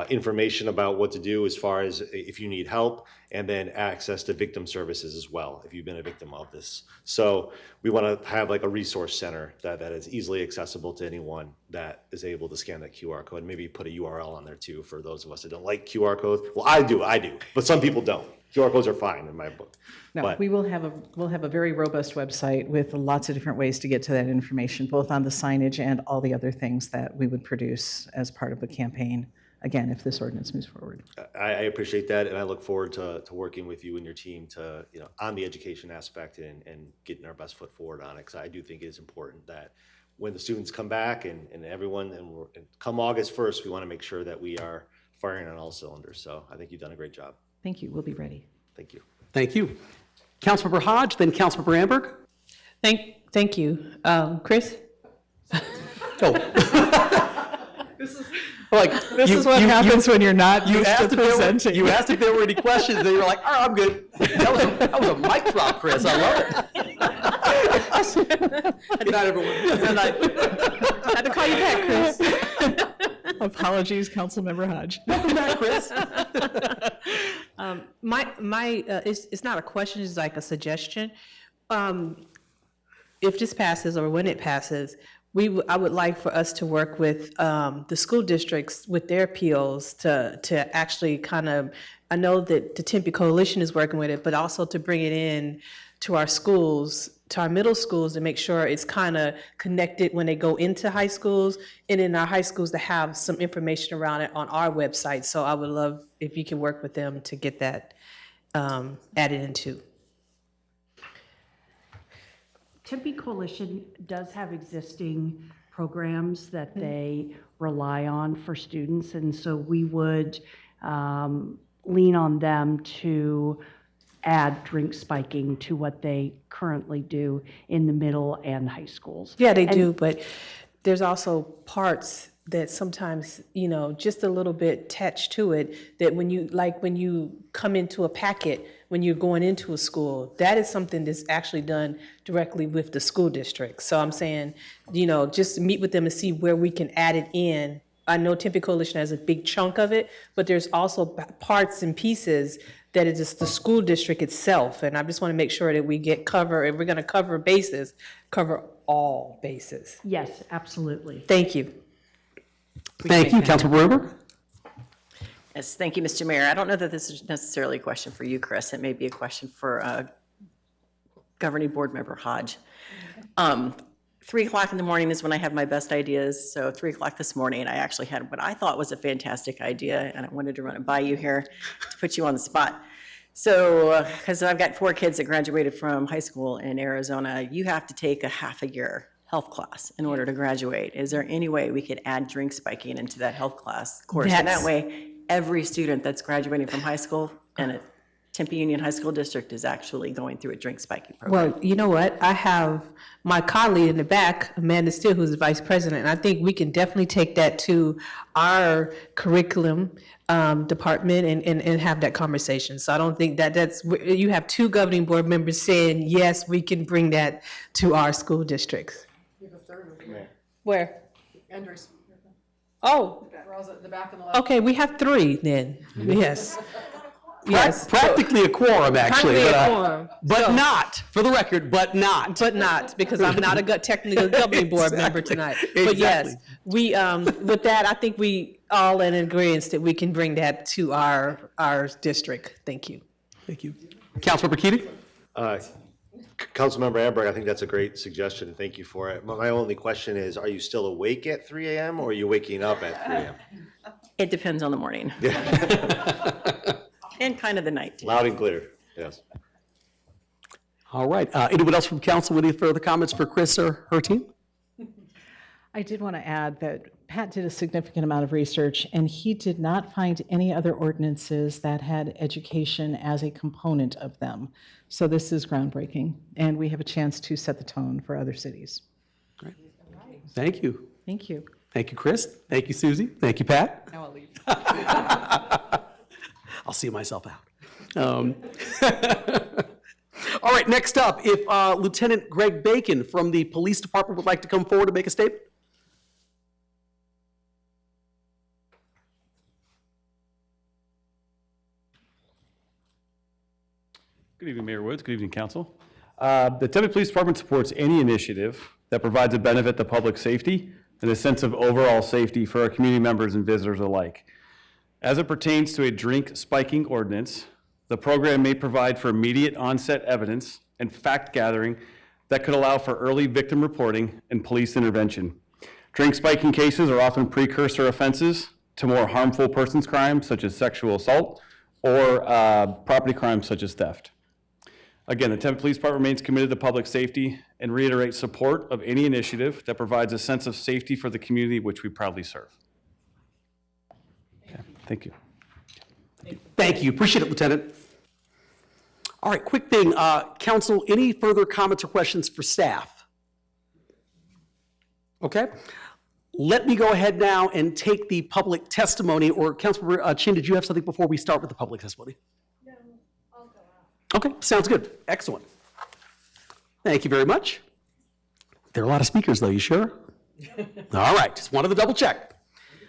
information about what to do as far as if you need help, and then access to victim services as well, if you've been a victim of this. So we want to have like a resource center that is easily accessible to anyone that is able to scan that QR code. Maybe put a URL on there too for those of us that don't like QR codes. Well, I do, but some people don't. QR codes are fine in my book. No, but we'll have a very robust website with lots of different ways to get to that information, both on the signage and all the other things that we would produce as part of the campaign. Again, if this ordinance moves forward. I appreciate that, and I look forward to working with you and your team to, on the education aspect and getting our best foot forward on it, because I do think it is important that when the students come back and everyone, and come August 1st, we want to make sure that we are firing on all cylinders. So I think you've done a great job. Thank you. We'll be ready. Thank you. Thank you. Councilmember Hodge, then Councilmember Amberg. Thank you. Chris? This is what happens when you're not used to presenting. You asked if there were any questions, and you were like, "Oh, I'm good." That was a mic drop, Chris. I love it. Good night, everyone. And I had to call you back, Chris. Apologies, Councilmember Hodge. Welcome back, Chris. It's not a question, it's like a suggestion. If this passes or when it passes, I would like for us to work with the school districts with their appeals to actually kind of, I know that the Tempe Coalition is working with it, but also to bring it in to our schools, to our middle schools, to make sure it's kind of connected when they go into high schools, and in our high schools to have some information around it on our website. So I would love if you can work with them to get that added into. Tempe Coalition does have existing programs that they rely on for students, and so we would lean on them to add drink spiking to what they currently do in the middle and high schools. Yeah, they do, but there's also parts that sometimes, just a little bit attached to it, that when you come into a packet, when you're going into a school, that is something that's actually done directly with the school district. So I'm saying, just meet with them and see where we can add it in I know Tempe Coalition has a big chunk of it, but there's also parts and pieces that is just the school district itself. And I just want to make sure that we if we're going to cover bases, cover all bases. Yes, absolutely. Thank you. Thank you, Councilor Berber. Yes, thank you, Mr. Mayor. I don't know that this is necessarily a question for you, Chris. It may be a question for Governing Board Member Hodge. 3 o'clock in the morning is when I have my best ideas. So 3 o'clock this morning, I actually had what I thought was a fantastic idea, and I wanted to run it by you here to put you on the spot. So, because I've got 4 kids that graduated from high school in Arizona, you have to take a half a year health class in order to graduate. Is there any way we could add drink spiking into that health class course? And that way, every student that's graduating from high school and a Tempe Union High School District is actually going through a drink spiking program. Well, you know what? I have my colleague in the back, Amanda Steele, who's the vice president, and I think we can definitely take that to our curriculum department and have that conversation. So I don't think that's, you have 2 governing board members saying, yes, we can bring that to our school districts. We have a third over here. Where? Andres. Oh. The back on the left. Okay, we have 3 then. Yes. Yes. Practically a quorum, actually. Practically a quorum. But So- not, for the record, but not. But not, because I'm not a technical governing board member tonight. But yes, we, with that, I think we all in agreement that we can bring that to our district. Thank you. Thank you. Councilmember Keating? Councilmember Amberg, I think that's a great suggestion. Thank you for it. My only question is, are you still awake at 3 a.m. or are you waking up at 3 a.m.? It depends on the morning. And kind of the night, too. Loud and clear, yes. All right. Anyone else from council with any further comments for Chris or her team? I did want to add that Pat did a significant amount of research, and he did not find any other ordinances that had education as a component of them. So this is groundbreaking, and we have a chance to set the tone for other cities. Great. Thank you. Thank you. Thank you, Chris. Thank you, Susie. Thank you, Pat. Now I'll leave. I'll see myself out. All right, next up, if Lieutenant Greg Bacon from the Police Department would like to come forward and make a statement. Good evening, Mayor Woods. Good evening, Council. The Tempe Police Department supports any initiative that provides a benefit to public safety and a sense of overall safety for our community members and visitors alike. As it pertains to a drink spiking ordinance, the program may provide for immediate onset evidence and fact gathering that could allow for early victim reporting and police intervention. Drink spiking cases are often precursor offenses to more harmful persons crimes such as sexual assault or property crimes such as theft. Again, the Tempe Police Department remains committed to public safety and reiterates support of any initiative that provides a sense of safety for the community which we proudly serve. Okay, thank you. Thank you. Appreciate it, Lieutenant. All right, quick thing. Council, any further comments or questions for staff? Okay. Let me go ahead now and take the public testimony, or Councilmember Chin, did you have something before we start with the public testimony? No, I'll go out. Okay, sounds good. Excellent. Thank you very much. There are a lot of speakers, though. You sure? All right, just wanted to double check.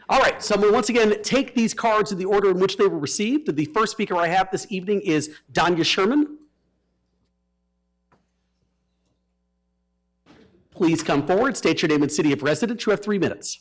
All right, so I'm going to once again take these cards in the order in which they were received. The first speaker I have this evening is Danya Sherman. Please come forward, state your name and city of residence. You have 3 minutes.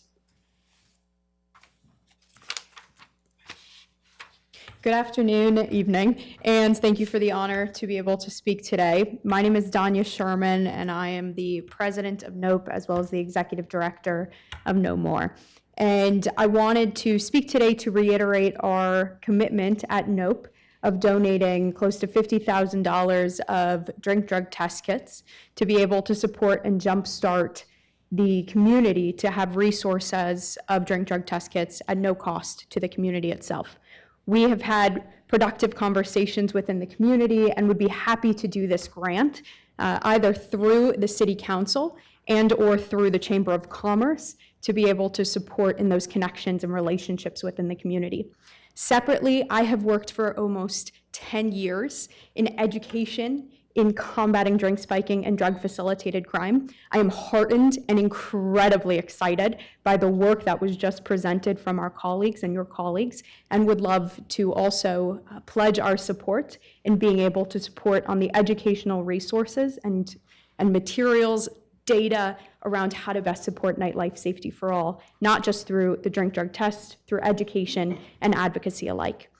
Good afternoon, evening, and thank you for the honor to be able to speak today. My name is Danya Sherman, and I am the president of NOPE as well as the executive director of No More. And I wanted to speak today to reiterate our commitment at NOPE of donating close to $50,000 of drug test kits to be able to support and jumpstart the community to have resources of drug test kits at no cost to the community itself. We have had productive conversations within the community and would be happy to do this grant either through the City Council and or through the Chamber of Commerce to be able to support in those connections and relationships within the community. Separately, I have worked for almost 10 years in education in combating drink spiking and drug facilitated crime. I am heartened and incredibly excited by the work that was just presented from our colleagues and your colleagues, and would love to also pledge our support in being able to support on the educational resources and materials, data around how to best support nightlife safety for all, not just through the drink drug test, through education and advocacy alike.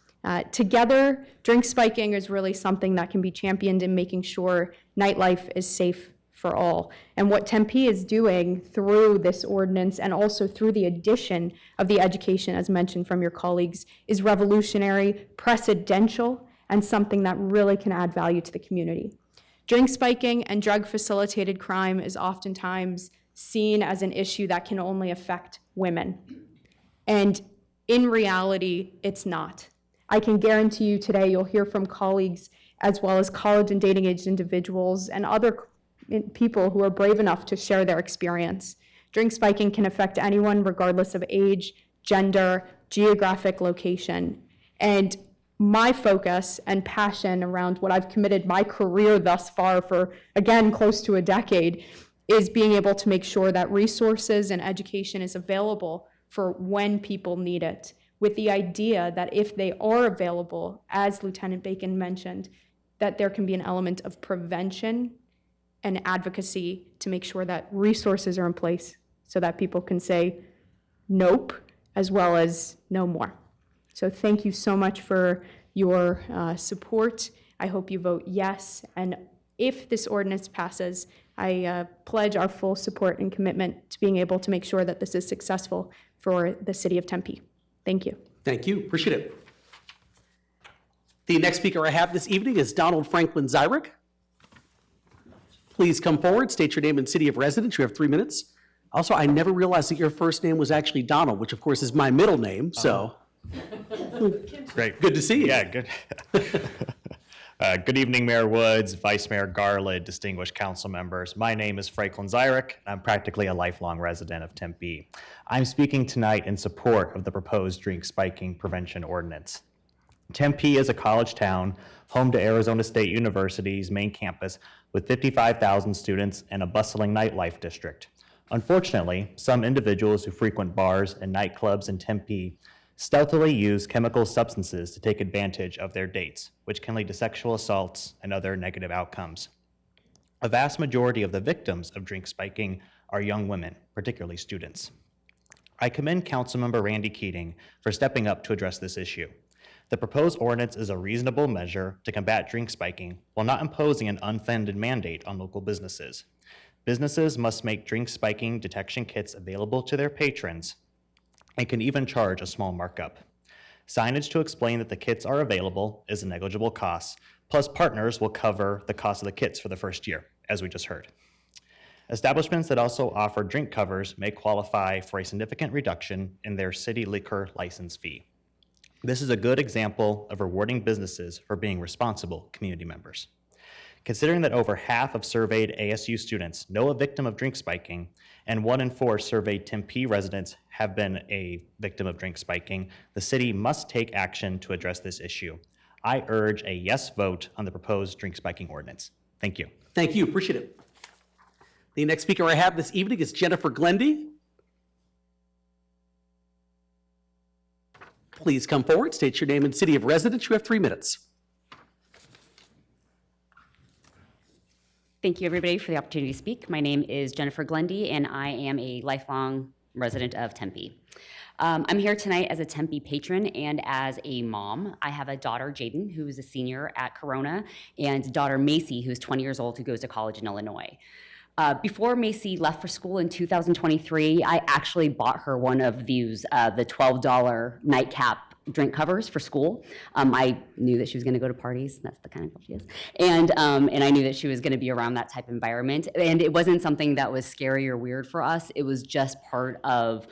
Together, drink spiking is really something that can be championed in making sure nightlife is safe for all. And what Tempe is doing through this ordinance and also through the addition of the education, as mentioned from your colleagues, is revolutionary, precedential, and something that really can add value to the community. Drink spiking and drug facilitated crime is oftentimes seen as an issue that can only affect women. And in reality, it's not. I can guarantee you today you'll hear from colleagues as well as college and dating aged individuals and other people who are brave enough to share their experience. Drink spiking can affect anyone regardless of age, gender, geographic location. And my focus and passion around what I've committed my career thus far for, again, close to a decade, is being able to make sure that resources and education is available for when people need it, with the idea that if they are available, as Lieutenant Bacon mentioned, that there can be an element of prevention and advocacy to make sure that resources are in place so that people can say nope as well as no more. So thank you so much for your support. I hope you vote yes. And if this ordinance passes, I pledge our full support and commitment to being able to make sure that this is successful for the city of Tempe. Thank you. Thank you. Appreciate it. The next speaker I have this evening is Donald Franklin Zyrick. Please come forward, state your name and city of residence. You have 3 minutes. Also, I never realized that your first name was actually Donald, which of course is my middle name, so. Great. Good to see you. Yeah, good. Good evening, Mayor Woods, Vice Mayor Garland, distinguished council members. My name is Franklin Zyrick. I'm practically a lifelong resident of Tempe. I'm speaking tonight in support of the proposed drink spiking prevention ordinance. Tempe is a college town, home to Arizona State University's main campus with 55,000 students and a bustling nightlife district. Unfortunately, some individuals who frequent bars and nightclubs in Tempe stealthily use chemical substances to take advantage of their dates, which can lead to sexual assaults and other negative outcomes. A vast majority of the victims of drink spiking are young women, particularly students. I commend Councilmember Randy Keating for stepping up to address this issue. The proposed ordinance is a reasonable measure to combat drink spiking while not imposing an unfunded mandate on local businesses. Businesses must make drink spiking detection kits available to their patrons and can even charge a small markup. Signage to explain that the kits are available is a negligible cost, plus partners will cover the cost of the kits for the first year, as we just heard. Establishments that also offer drink covers may qualify for a significant reduction in their city liquor license fee. This is a good example of rewarding businesses for being responsible community members. Considering that over half of surveyed ASU students know a victim of drink spiking, and 1 in 4 surveyed Tempe residents have been a victim of drink spiking, the city must take action to address this issue. I urge a yes vote on the proposed drink spiking ordinance. Thank you. Thank you. Appreciate it. The next speaker I have this evening is Jennifer Glendy. Please come forward, state your name and city of residence. You have 3 minutes. Thank you, everybody, for the opportunity to speak. My name is Jennifer Glendy, and I am a lifelong resident of Tempe. I'm here tonight as a Tempe patron and as a mom. I have a daughter, Jaden, who is a senior at Corona, and daughter, Macy, who's 20 years old, who goes to college in Illinois. Before Macy left for school in 2023, I actually bought her one of these, the $12 nightcap drink covers for school. I knew that she was going to go to parties. That's the kind of girl she is. And I knew that she was going to be around that type of environment. And it wasn't something that was scary or weird for us. It was just part of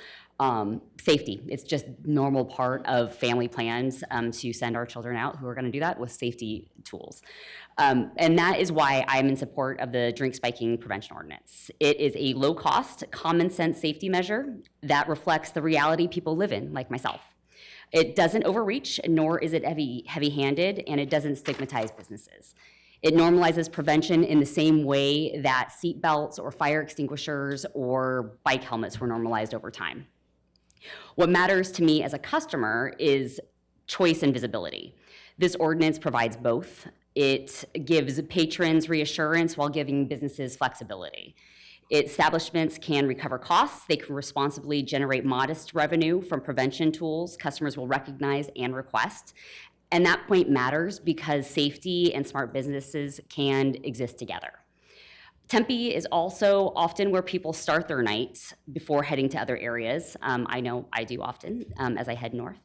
safety. It's just normal part of family plans to send our children out who are going to do that with safety tools. And that is why I'm in support of the drink spiking prevention ordinance. It is a low-cost, common-sense safety measure that reflects the reality people live in, like myself. It doesn't overreach, nor is it heavy-handed, and it doesn't stigmatize businesses. It normalizes prevention in the same way that seat belts or fire extinguishers or bike helmets were normalized over time. What matters to me as a customer is choice and visibility. This ordinance provides both. It gives patrons reassurance while giving businesses flexibility. Establishments can recover costs. They can responsibly generate modest revenue from prevention tools customers will recognize and request. And that point matters because safety and smart businesses can exist together. Tempe is also often where people start their night before heading to other areas. I know I do often as I head north.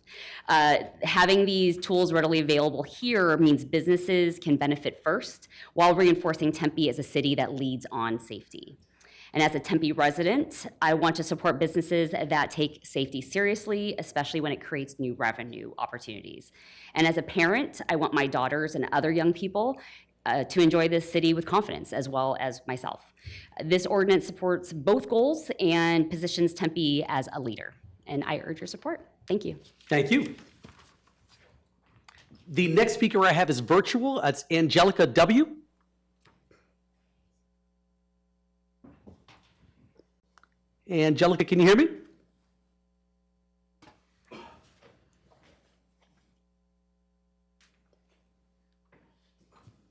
Having these tools readily available here means businesses can benefit first while reinforcing Tempe as a city that leads on safety. And as a Tempe resident, I want to support businesses that take safety seriously, especially when it creates new revenue opportunities. And as a parent, I want my daughters and other young people to enjoy this city with confidence, as well as myself. This ordinance supports both goals and positions Tempe as a leader. And I urge your support. Thank you. Thank you. The next speaker I have is virtual. That's Angelica W. Angelica, can you hear me?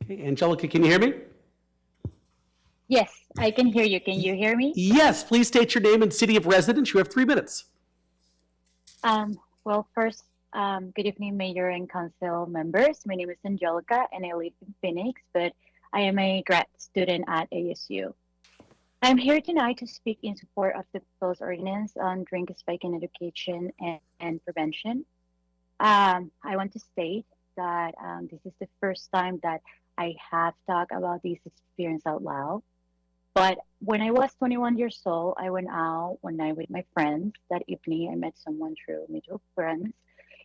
Okay, Angelica, can you hear me? Yes, I can hear you. Can you hear me? Yes, please state your name and city of residence. You have 3 minutes. Well, first, good evening, Mayor and Council members. My name is Angelica, and I live in Phoenix, but I am a grad student at ASU. I'm here tonight to speak in support of the proposed ordinance on drink spiking education and prevention. I want to state that this is the first time that I have talked about this experience out loud. But when I was 21 years old, I went out one night with my friends. That evening, I met someone through mutual friends.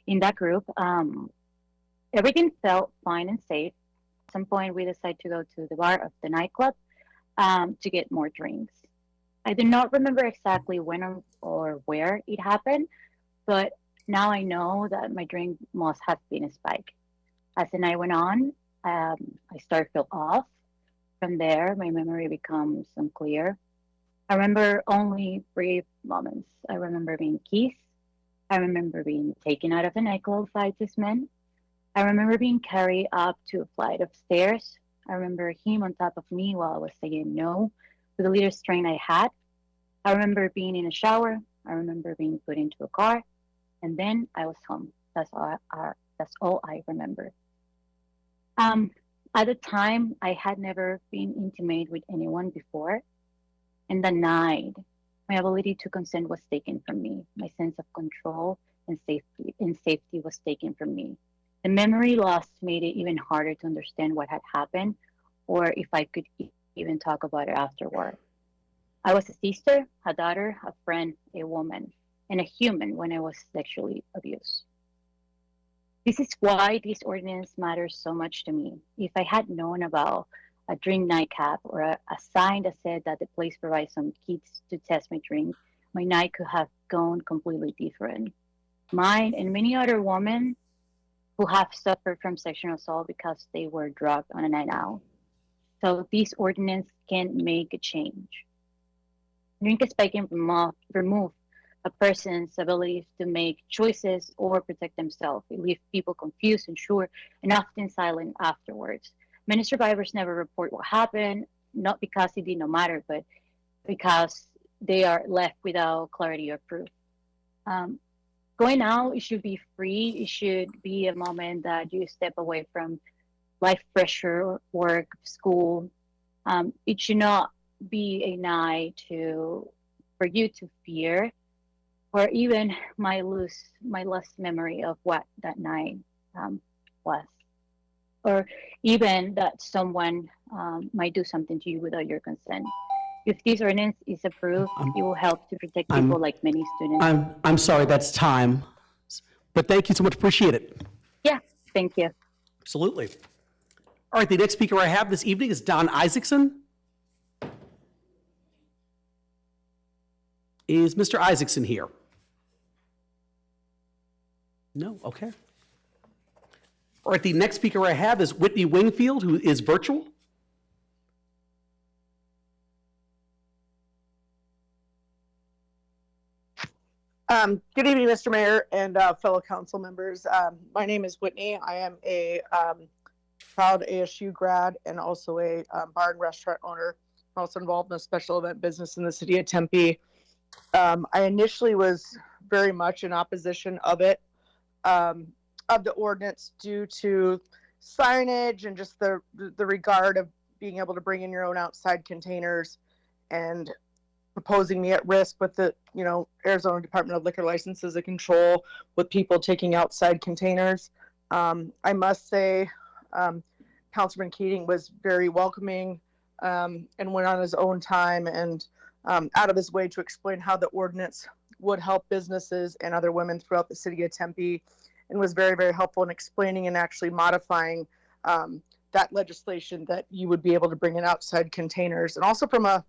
In that group, everything felt fine and safe. At some point, we decided to go to the bar of the nightclub to get more drinks. I do not remember exactly when or where it happened, but now I know that my drink must have been a spike. As the night went on, I started to feel off. From there, my memory becomes unclear. I remember only brief moments. I remember being kissed. I remember being taken out of the nightclub by this man. I remember being carried up to a flight of stairs. I remember him on top of me while I was saying no to the little strength I had. I remember being in a shower. I remember being put into a car. And then I was home. That's all I remember. At the time, I had never been intimate with anyone before. And that night, my ability to consent was taken from me. My sense of control and safety was taken from me. The memory loss made it even harder to understand what had happened or if I could even talk about it afterward. I was a sister, a daughter, a friend, a woman, and a human when I was sexually abused. This is why this ordinance matters so much to me. If I had known about a drink nightcap or a sign that said that the place provides some kits to test my drink, my night could have gone completely different. Mine and many other women who have suffered from sexual assault because they were drugged on a night out. So this ordinance can make a change. Drink spiking remove a person's ability to make choices or protect themselves. It leaves people confused, unsure, and often silent afterwards. Many survivors never report what happened, not because it did not matter, but because they are left without clarity or proof. Going out, it should be free. It should be a moment that you step away from life pressure, work, school. It should not be a night for you to fear, or even my lost memory of what that night was, or even that someone might do something to you without your consent. If this ordinance is approved, it will help to protect people like many students. I'm sorry, that's time. But thank you so much, appreciate it. Yeah, thank you. Absolutely. All right, the next speaker I have this evening is Don Isaacson. Is Mr. Isaacson here? No, okay. All right, the next speaker I have is Whitney Wingfield, who is virtual. Good evening, Mr. Mayor and fellow council members. My name is Whitney. I am a proud ASU grad and also a bar and restaurant owner. I'm also involved in a special event business in the city of Tempe. I initially was very much in opposition of it, of the ordinance, due to signage and just the regard of being able to bring in your own outside containers and proposing me at risk with the, Arizona Department of Liquor Licenses and Control with people taking outside containers. I must say, Councilman Keating was very welcoming and went on his own time and out of his way to explain how the ordinance would help businesses and other women throughout the city of Tempe, and was very, very helpful in explaining and actually modifying that legislation that you would be able to bring in outside containers. And also from a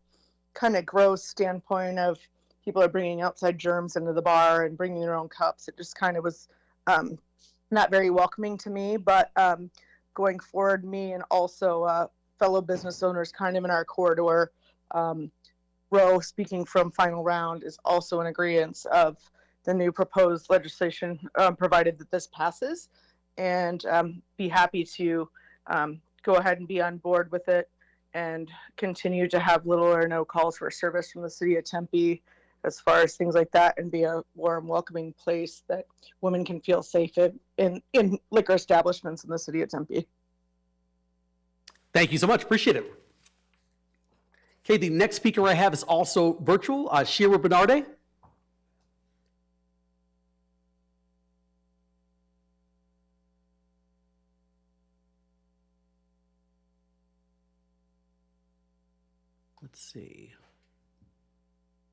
kind of gross standpoint of people are bringing outside germs into the bar and bringing their own cups. It just kind of was not very welcoming to me, but going forward, me and also fellow business owners kind of in our corridor, row speaking from final round, is also in agreement of the new proposed legislation, provided that this passes, and be happy to go ahead and be on board with it and continue to have little or no calls for service from the city of Tempe as far as things like that, and be a warm, welcoming place that women can feel safe in liquor establishments in the city of Tempe. Thank you so much. Appreciate it. Okay, the next speaker I have is also virtual, Shira Bernarde. Let's see.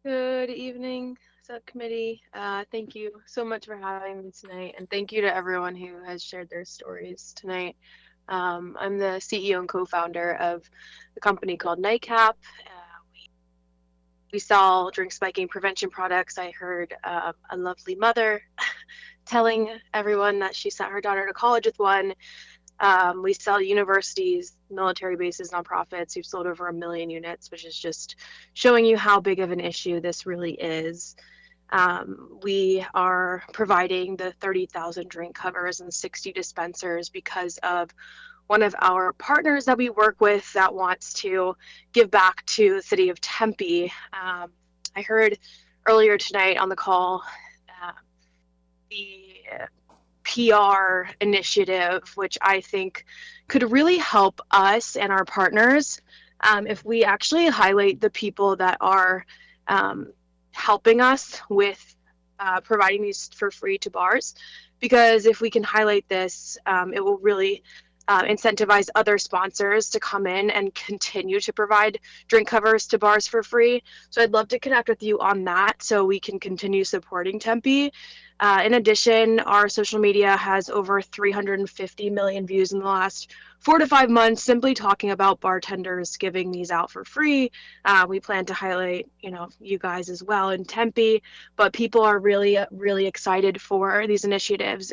Good evening, subcommittee. Thank you so much for having me tonight, and thank you to everyone who has shared their stories tonight. I'm the CEO and co-founder of a company called Nightcap. We sell drink spiking prevention products. I heard a lovely mother telling everyone that she sent her daughter to college with one. We sell to universities, military bases, nonprofits. We've sold over 1 million units, which is just showing you how big of an issue this really is. We are providing the 30,000 drink covers and 60 dispensers because of one of our partners that we work with that wants to give back to the city of Tempe. I heard earlier tonight on the call the PR initiative, which I think could really help us and our partners if we actually highlight the people that are helping us with providing these for free to bars. Because if we can highlight this, it will really incentivize other sponsors to come in and continue to provide drink covers to bars for free. So I'd love to connect with you on that so we can continue supporting Tempe. In addition, our social media has over 350 million views in the last 4 to 5 months, simply talking about bartenders giving these out for free. We plan to highlight, you guys as well in Tempe, but people are really, really excited for these initiatives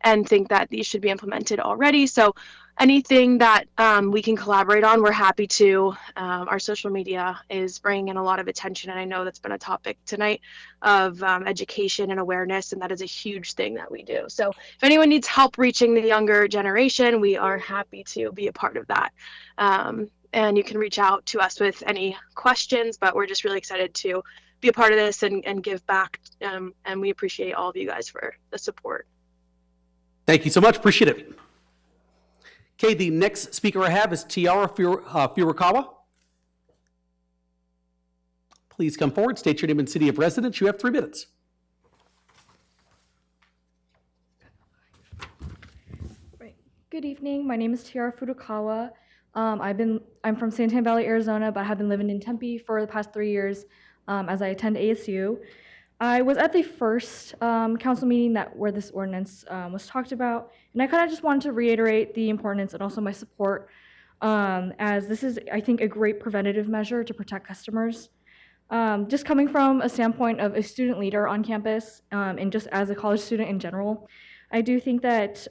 and think that these should be implemented already. So anything that we can collaborate on, we're happy to. Our social media is bringing in a lot of attention, and I know that's been a topic tonight of education and awareness, and that is a huge thing that we do. So if anyone needs help reaching the younger generation, we are happy to be a part of that. And you can reach out to us with any questions, but we're just really excited to be a part of this and give back, and we appreciate all of you guys for the support. Thank you so much. Appreciate it. Okay, the next speaker I have is Tiara Furukawa. Please come forward, state your name and city of residence. You have 3 minutes. Right. Good evening. My name is Tiara Furukawa. I'm from Santan Valley, Arizona, but have been living in Tempe for the past 3 years as I attend ASU. I was at the first council meeting where this ordinance was talked about, and I kind of just wanted to reiterate the importance and also my support, as this is, I think, a great preventative measure to protect customers. Just coming from a standpoint of a student leader on campus and just as a college student in general, I do think that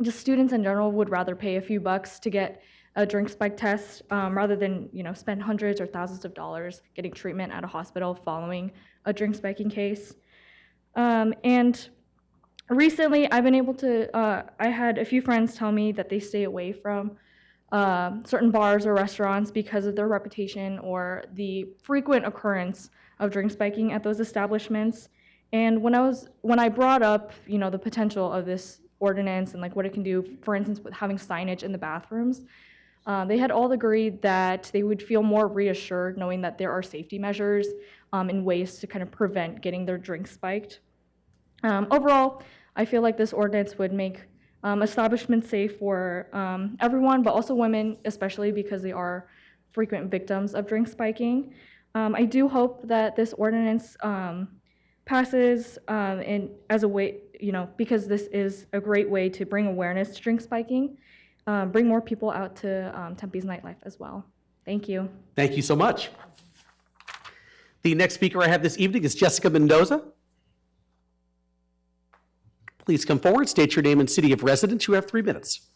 just students in general would rather pay a few bucks to get a drink spike test rather than spend hundreds or thousands of dollars getting treatment at a hospital following a drink spiking case. And recently, I've been able to. I had a few friends tell me that they stay away from certain bars or restaurants because of their reputation or the frequent occurrence of drink spiking at those establishments. And when I brought up, the potential of this ordinance and like what it can do, for instance, with having signage in the bathrooms, they had all agreed that they would feel more reassured knowing that there are safety measures and ways to kind of prevent getting their drinks spiked. Overall, I feel like this ordinance would make establishments safe for everyone, but also women, especially because they are frequent victims of drink spiking. I do hope that this ordinance passes as a way, because this is a great way to bring awareness to drink spiking, bring more people out to Tempe's nightlife as well. Thank you. Thank you so much. The next speaker I have this evening is Jessica Mendoza. Please come forward, state your name and city of residence. You have 3 minutes.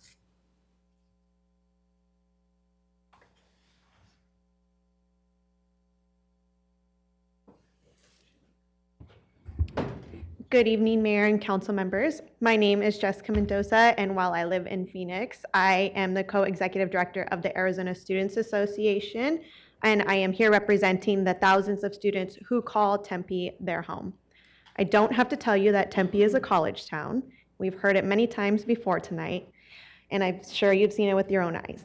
Good evening, Mayor and Council members. My name is Jessica Mendoza, and while I live in Phoenix, I am the co-executive director of the Arizona Students Association, and I am here representing the thousands of students who call Tempe their home. I don't have to tell you that Tempe is a college town. We've heard it many times before tonight, and I'm sure you've seen it with your own eyes.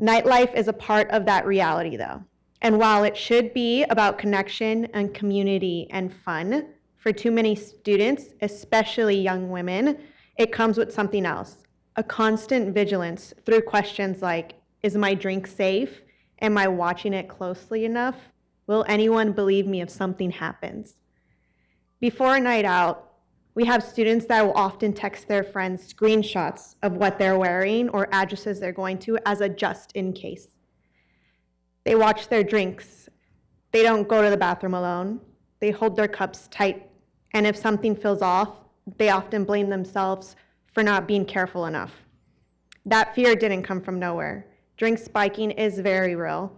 Nightlife is a part of that reality, though. And while it should be about connection and community and fun, for too many students, especially young women, it comes with something else, a constant vigilance through questions like, is my drink safe? Am I watching it closely enough? Will anyone believe me if something happens? Before a night out, we have students that will often text their friends screenshots of what they're wearing or addresses they're going to as a just in case. They watch their drinks. They don't go to the bathroom alone. They hold their cups tight. And if something feels off, they often blame themselves for not being careful enough. That fear didn't come from nowhere. Drink spiking is very real.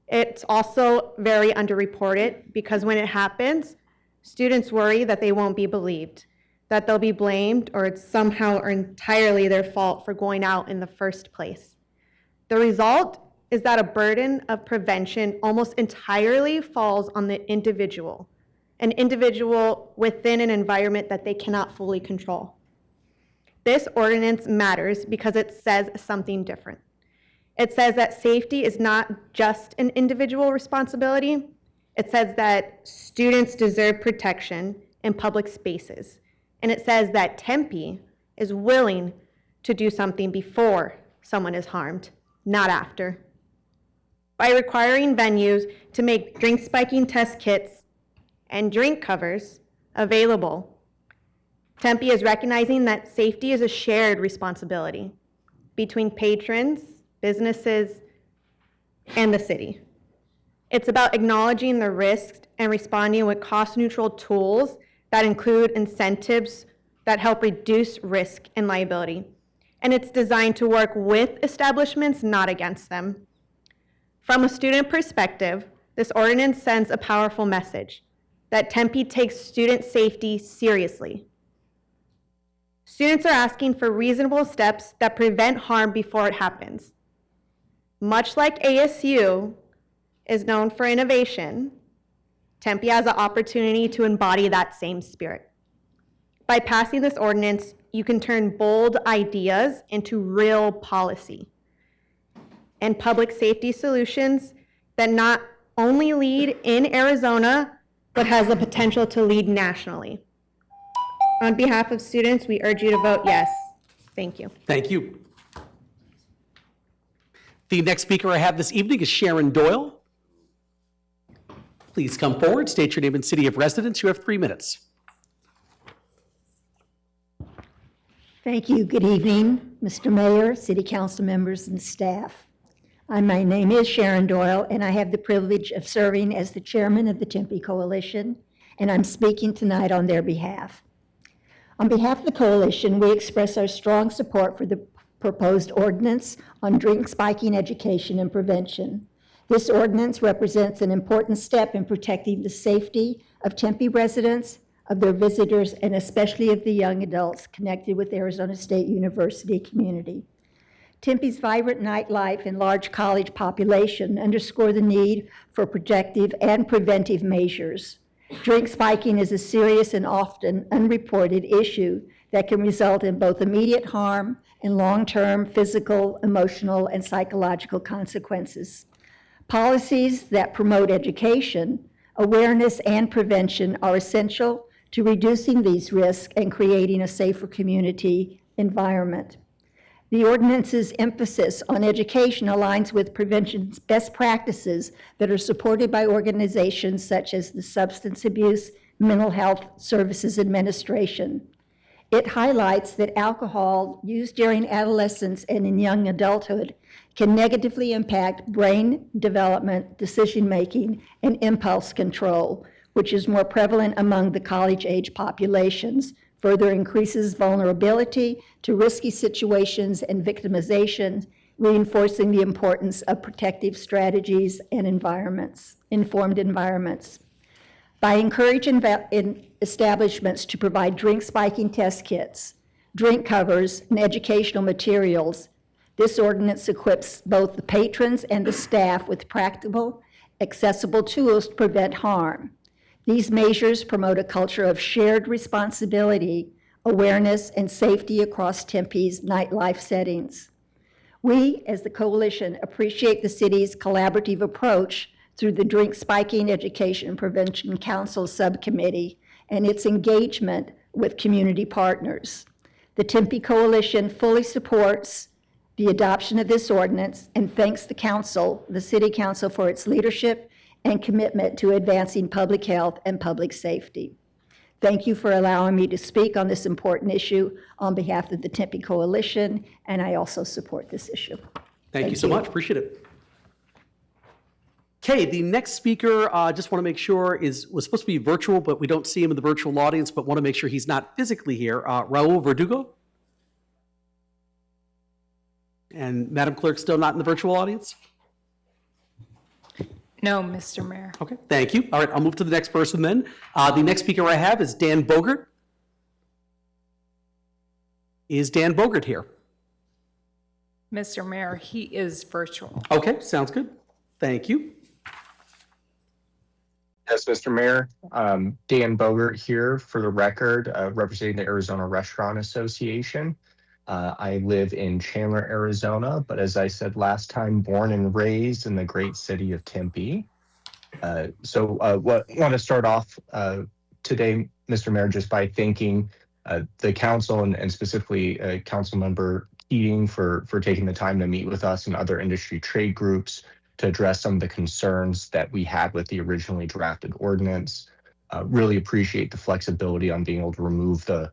It's also very underreported because when it happens, students worry that they won't be believed, that they'll be blamed, or it's somehow or entirely their fault for going out in the first place. The result is that a burden of prevention almost entirely falls on the individual, an individual within an environment that they cannot fully control. This ordinance matters because it says something different. It says that safety is not just an individual responsibility. It says that students deserve protection in public spaces. And it says that Tempe is willing to do something before someone is harmed, not after. By requiring venues to make drink spiking test kits and drink covers available, Tempe is recognizing that safety is a shared responsibility between patrons, businesses, and the city. It's about acknowledging the risks and responding with cost-neutral tools that include incentives that help reduce risk and liability. And it's designed to work with establishments, not against them. From a student perspective, this ordinance sends a powerful message that Tempe takes student safety seriously. Students are asking for reasonable steps that prevent harm before it happens. Much like ASU is known for innovation, Tempe has an opportunity to embody that same spirit. By passing this ordinance, you can turn bold ideas into real policy and public safety solutions that not only lead in Arizona, but has the potential to lead nationally. On behalf of students, we urge you to vote yes. Thank you. Thank you. The next speaker I have this evening is Sharon Doyle. Please come forward, state your name and city of residence. You have 3 minutes. Thank you. Good evening, Mr. Mayor, City Council members, and staff. My name is Sharon Doyle, and I have the privilege of serving as the chairman of the Tempe Coalition, and I'm speaking tonight on their behalf. On behalf of the coalition, we express our strong support for the proposed ordinance on drink spiking education and prevention. This ordinance represents an important step in protecting the safety of Tempe residents, of their visitors, and especially of the young adults connected with Arizona State University community. Tempe's vibrant nightlife and large college population underscore the need for protective and preventive measures. Drink spiking is a serious and often unreported issue that can result in both immediate harm and long-term physical, emotional, and psychological consequences. Policies that promote education, awareness, and prevention are essential to reducing these risks and creating a safer community environment. The ordinance's emphasis on education aligns with prevention's best practices that are supported by organizations such as the Substance Abuse Mental Health Services Administration. It highlights that alcohol used during adolescence and in young adulthood can negatively impact brain development, decision-making, and impulse control, which is more prevalent among the college-age populations, further increases vulnerability to risky situations and victimization, reinforcing the importance of protective strategies and informed environments. By encouraging establishments to provide drink spiking test kits, drink covers, and educational materials, this ordinance equips both the patrons and the staff with practical, accessible tools to prevent harm. These measures promote a culture of shared responsibility, awareness, and safety across Tempe's nightlife settings. We, as the coalition, appreciate the city's collaborative approach through the Drink Spiking Education and Prevention Council Subcommittee and its engagement with community partners. The Tempe Coalition fully supports the adoption of this ordinance and thanks the council, the City Council, for its leadership and commitment to advancing public health and public safety. Thank you for allowing me to speak on this important issue on behalf of the Tempe Coalition, and I also support this issue. Thank you so much, appreciate it. Okay, the next speaker, just want to make sure was supposed to be virtual, but we don't see him in the virtual audience, but want to make sure he's not physically here. Raul Verdugo? And Madam Clerk, still not in the virtual audience? No, Mr. Mayor. Okay, thank you. All right, I'll move to the next person then. The next speaker I have is Dan Bogert. Is Dan Bogert here? Mr. Mayor, he is virtual. Okay, sounds good. Thank you. Yes, Mr. Mayor. Dan Bogert here for the record, representing the Arizona Restaurant Association. I live in Chandler, Arizona, but as I said last time, born and raised in the great city of Tempe. Want to start off today, Mr. Mayor, just by thanking the council and specifically Councilmember Keating for taking the time to meet with us and other industry trade groups to address some of the concerns that we had with the originally drafted ordinance. Really appreciate the flexibility on being able to remove the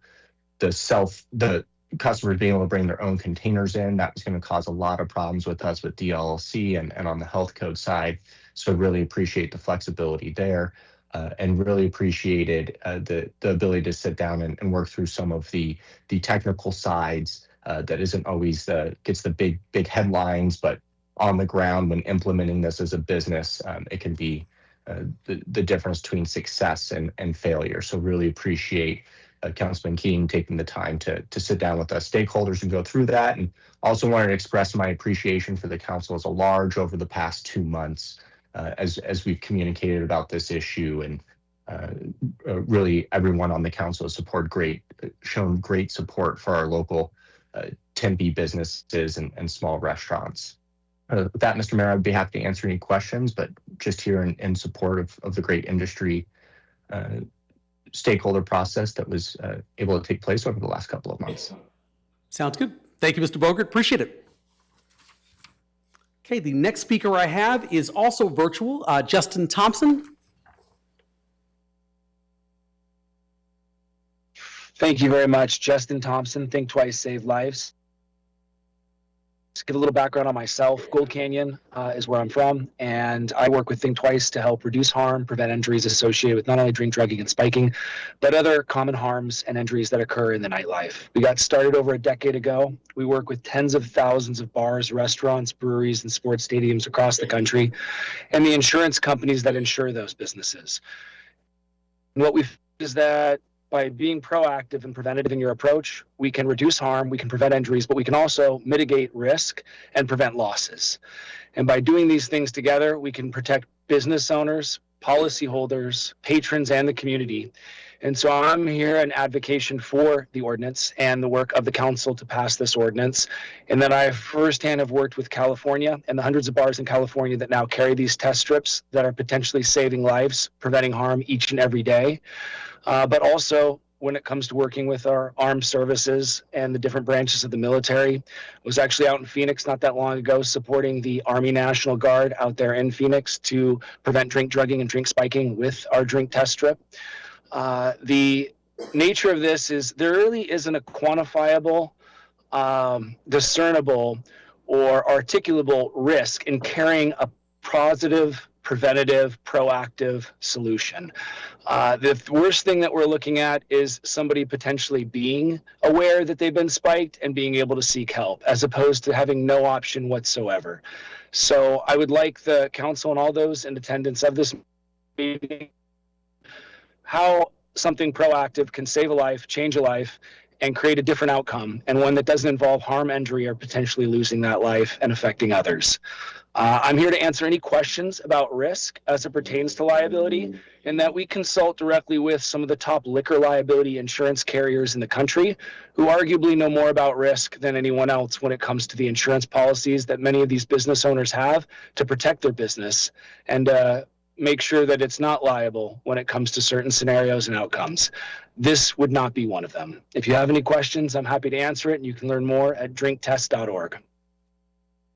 customers being able to bring their own containers in. That was going to cause a lot of problems with us with DLLC and on the health code side. So really appreciate the flexibility there and really appreciated the ability to sit down and work through some of the technical sides that isn't always gets the big headlines, but on the ground when implementing this as a business, it can be the difference between success and failure. So really appreciate Councilman Keating taking the time to sit down with us stakeholders and go through that. And also wanted to express my appreciation for the council as a large over the past 2 months as we've communicated about this issue. And really everyone on the council has shown great support for our local Tempe businesses and small restaurants. With that, Mr. Mayor, I'd be happy to answer any questions, but just here in support of the great industry stakeholder process that was able to take place over the last couple of months. Sounds good. Thank you, Mr. Bogert. Appreciate it. Okay, the next speaker I have is also virtual, Justin Thompson. Thank you very much. Justin Thompson, Think Twice, Save Lives. To give a little background on myself, Gold Canyon is where I'm from, and I work with Think Twice to help reduce harm, prevent injuries associated with not only drink drugging and spiking, but other common harms and injuries that occur in the nightlife. We got started over a decade ago. We work with tens of thousands of bars, restaurants, breweries, and sports stadiums across the country, and the insurance companies that insure those businesses. And what we found is that by being proactive and preventative in your approach, we can reduce harm, we can prevent injuries, but we can also mitigate risk and prevent losses. And by doing these things together, we can protect business owners, policyholders, patrons, and the community. And so I'm here in advocation for the ordinance and the work of the council to pass this ordinance. And that I firsthand have worked with California and the hundreds of bars in California that now carry these test strips that are potentially saving lives, preventing harm each and every day. But also when it comes to working with our armed services and the different branches of the military. I was actually out in Phoenix not that long ago supporting the Army National Guard out there in Phoenix to prevent drink drugging and drink spiking with our drink test strip. The nature of this is there really isn't a quantifiable, discernible, or articulable risk in carrying a positive, preventative, proactive solution. The worst thing that we're looking at is somebody potentially being aware that they've been spiked and being able to seek help, as opposed to having no option whatsoever. So I would like the council and all those in attendance of this meeting, how something proactive can save a life, change a life, and create a different outcome, and one that doesn't involve harm, injury, or potentially losing that life and affecting others. I'm here to answer any questions about risk as it pertains to liability, and that we consult directly with some of the top liquor liability insurance carriers in the country, who arguably know more about risk than anyone else when it comes to the insurance policies that many of these business owners have to protect their business and make sure that it's not liable when it comes to certain scenarios and outcomes. This would not be one of them. If you have any questions, I'm happy to answer it, and you can learn more at drinktest.org.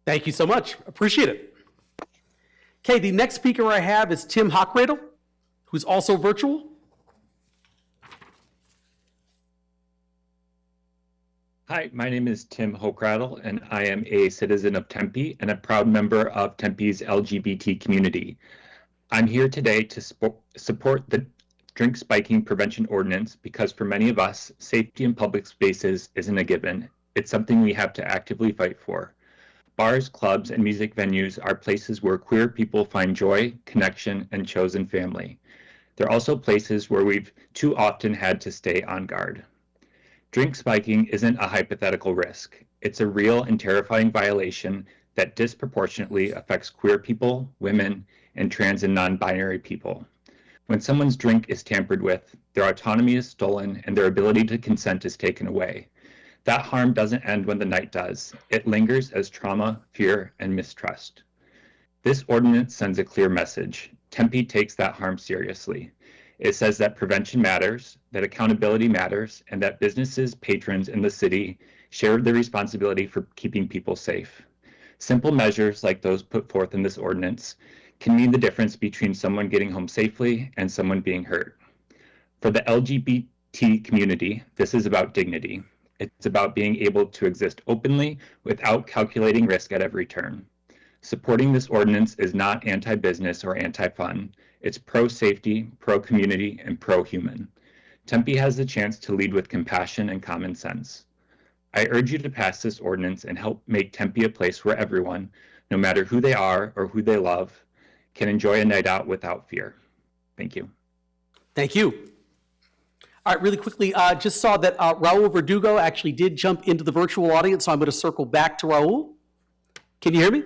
Thank you so much. Appreciate it. Okay, the next speaker I have is Tim Hockradle, who's also virtual. Hi, my name is Tim Hockradle, and I am a citizen of Tempe and a proud member of Tempe's LGBT community. I'm here today to support the drink spiking prevention ordinance because for many of us, safety in public spaces isn't a given. It's something we have to actively fight for. Bars, clubs, and music venues are places where queer people find joy, connection, and chosen family. They're also places where we've too often had to stay on guard. Drink spiking isn't a hypothetical risk. It's a real and terrifying violation that disproportionately affects queer people, women, and trans and non-binary people. When someone's drink is tampered with, their autonomy is stolen and their ability to consent is taken away. That harm doesn't end when the night does. It lingers as trauma, fear, and mistrust. This ordinance sends a clear message. Tempe takes that harm seriously. It says that prevention matters, that accountability matters, and that businesses, patrons, and the city share the responsibility for keeping people safe. Simple measures like those put forth in this ordinance can mean the difference between someone getting home safely and someone being hurt. For the LGBT community, this is about dignity. It's about being able to exist openly without calculating risk at every turn. Supporting this ordinance is not anti-business or anti-fun. It's pro-safety, pro-community, and pro-human. Tempe has the chance to lead with compassion and common sense. I urge you to pass this ordinance and help make Tempe a place where everyone, no matter who they are or who they love, can enjoy a night out without fear. Thank you. Thank you. All right, really quickly, just saw that Raul Verdugo actually did jump into the virtual audience, so I'm going to circle back to Raul. Can you hear me?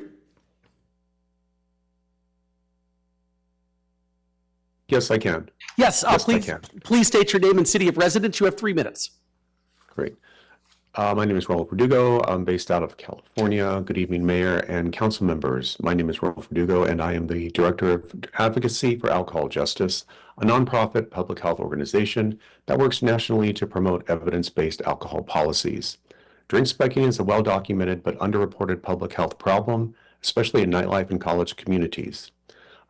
Yes, I can. Yes, Yes, please, I can. please state your name and city of residence. You have 3 minutes. Great. My name is Raul Verdugo. I'm based out of California. Good evening, Mayor and council members. My name is Raul Verdugo, and I am the Director of Advocacy for Alcohol Justice, a nonprofit public health organization that works nationally to promote evidence-based alcohol policies. Drink spiking is a well-documented but underreported public health problem, especially in nightlife and college communities.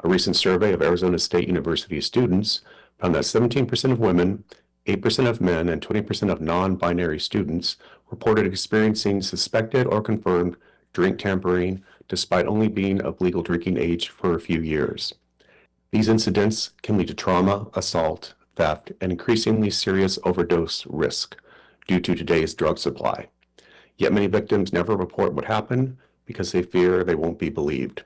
A recent survey of Arizona State University students found that 17% of women, 8% of men, and 20% of non-binary students reported experiencing suspected or confirmed drink tampering, despite only being of legal drinking age for a few years. These incidents can lead to trauma, assault, theft, and increasingly serious overdose risk due to today's drug supply. Yet many victims never report what happened because they fear they won't be believed.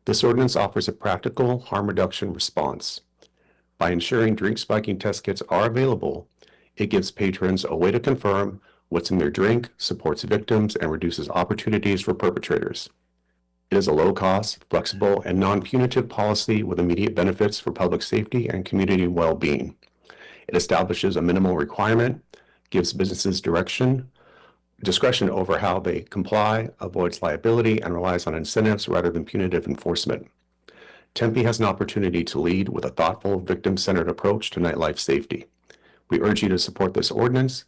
This ordinance offers a practical harm reduction response. By ensuring drink spiking test kits are available, it gives patrons a way to confirm what's in their drink, supports victims, and reduces opportunities for perpetrators. It is a low-cost, flexible, and non-punitive policy with immediate benefits for public safety and community well-being. It establishes a minimal requirement, gives businesses discretion over how they comply, avoids liability, and relies on incentives rather than punitive enforcement. Tempe has an opportunity to lead with a thoughtful, victim-centered approach to nightlife safety. We urge you to support this ordinance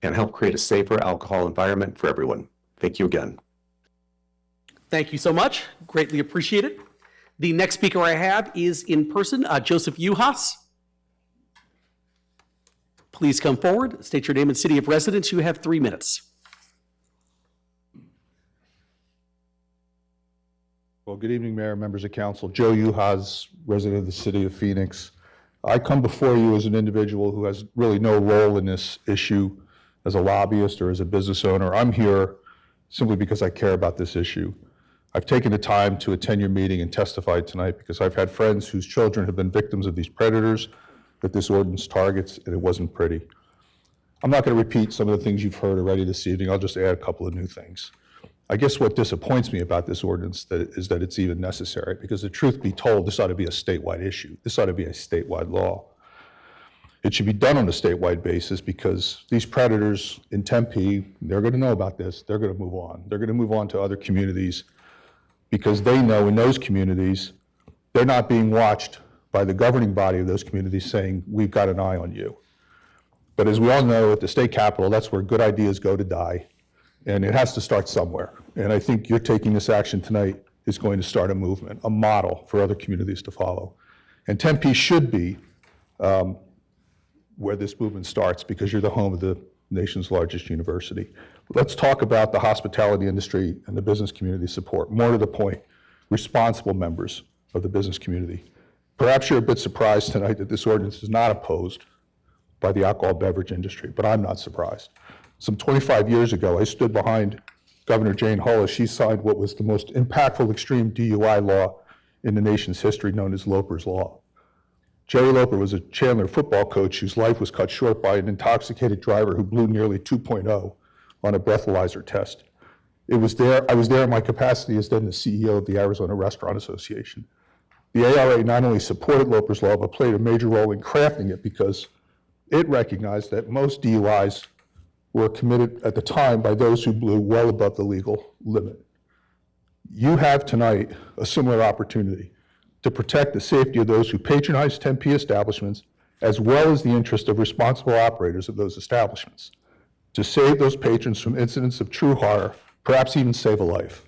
and help create a safer alcohol environment for everyone. Thank you again. Thank you so much. Greatly appreciated. The next speaker I have is in person, Joseph Uhas. Please come forward, state your name and city of residence. You have 3 minutes. Well, good evening, Mayor, members of council. Joe Uhas, resident of the city of Phoenix. I come before you as an individual who has really no role in this issue as a lobbyist or as a business owner. I'm here simply because I care about this issue. I've taken the time to attend your meeting and testify tonight because I've had friends whose children have been victims of these predators that this ordinance targets, and it wasn't pretty. I'm not going to repeat some of the things you've heard already this evening. I'll just add a couple of new things. I guess what disappoints me about this ordinance is that it's even necessary, because the truth be told, this ought to be a statewide issue. This ought to be a statewide law. It should be done on a statewide basis because these predators in Tempe, they're going to know about this. They're going to move on. They're going to move on to other communities because they know in those communities, they're not being watched by the governing body of those communities saying, we've got an eye on you. But as we all know, at the state capitol, that's where good ideas go to die. And it has to start somewhere. And I think you're taking this action tonight is going to start a movement, a model for other communities to follow. And Tempe should be where this movement starts because you're the home of the nation's largest university. Let's talk about the hospitality industry and the business community support. More to the point, responsible members of the business community. Perhaps you're a bit surprised tonight that this ordinance is not opposed by the alcohol beverage industry, but I'm not surprised. Some 25 years ago, I stood behind Governor Jane Hull as she signed what was the most impactful extreme DUI law in the nation's history, known as Loper's Law. Jerry Loper was a Chandler football coach whose life was cut short by an intoxicated driver who blew nearly 2.0 on a breathalyzer test. I was there in my capacity as then the CEO of the Arizona Restaurant Association. The ARA not only supported Loper's Law, but played a major role in crafting it because it recognized that most DUIs were committed at the time by those who blew well above the legal limit. You have tonight a similar opportunity to protect the safety of those who patronize Tempe establishments, as well as the interest of responsible operators of those establishments, to save those patrons from incidents of true horror, perhaps even save a life.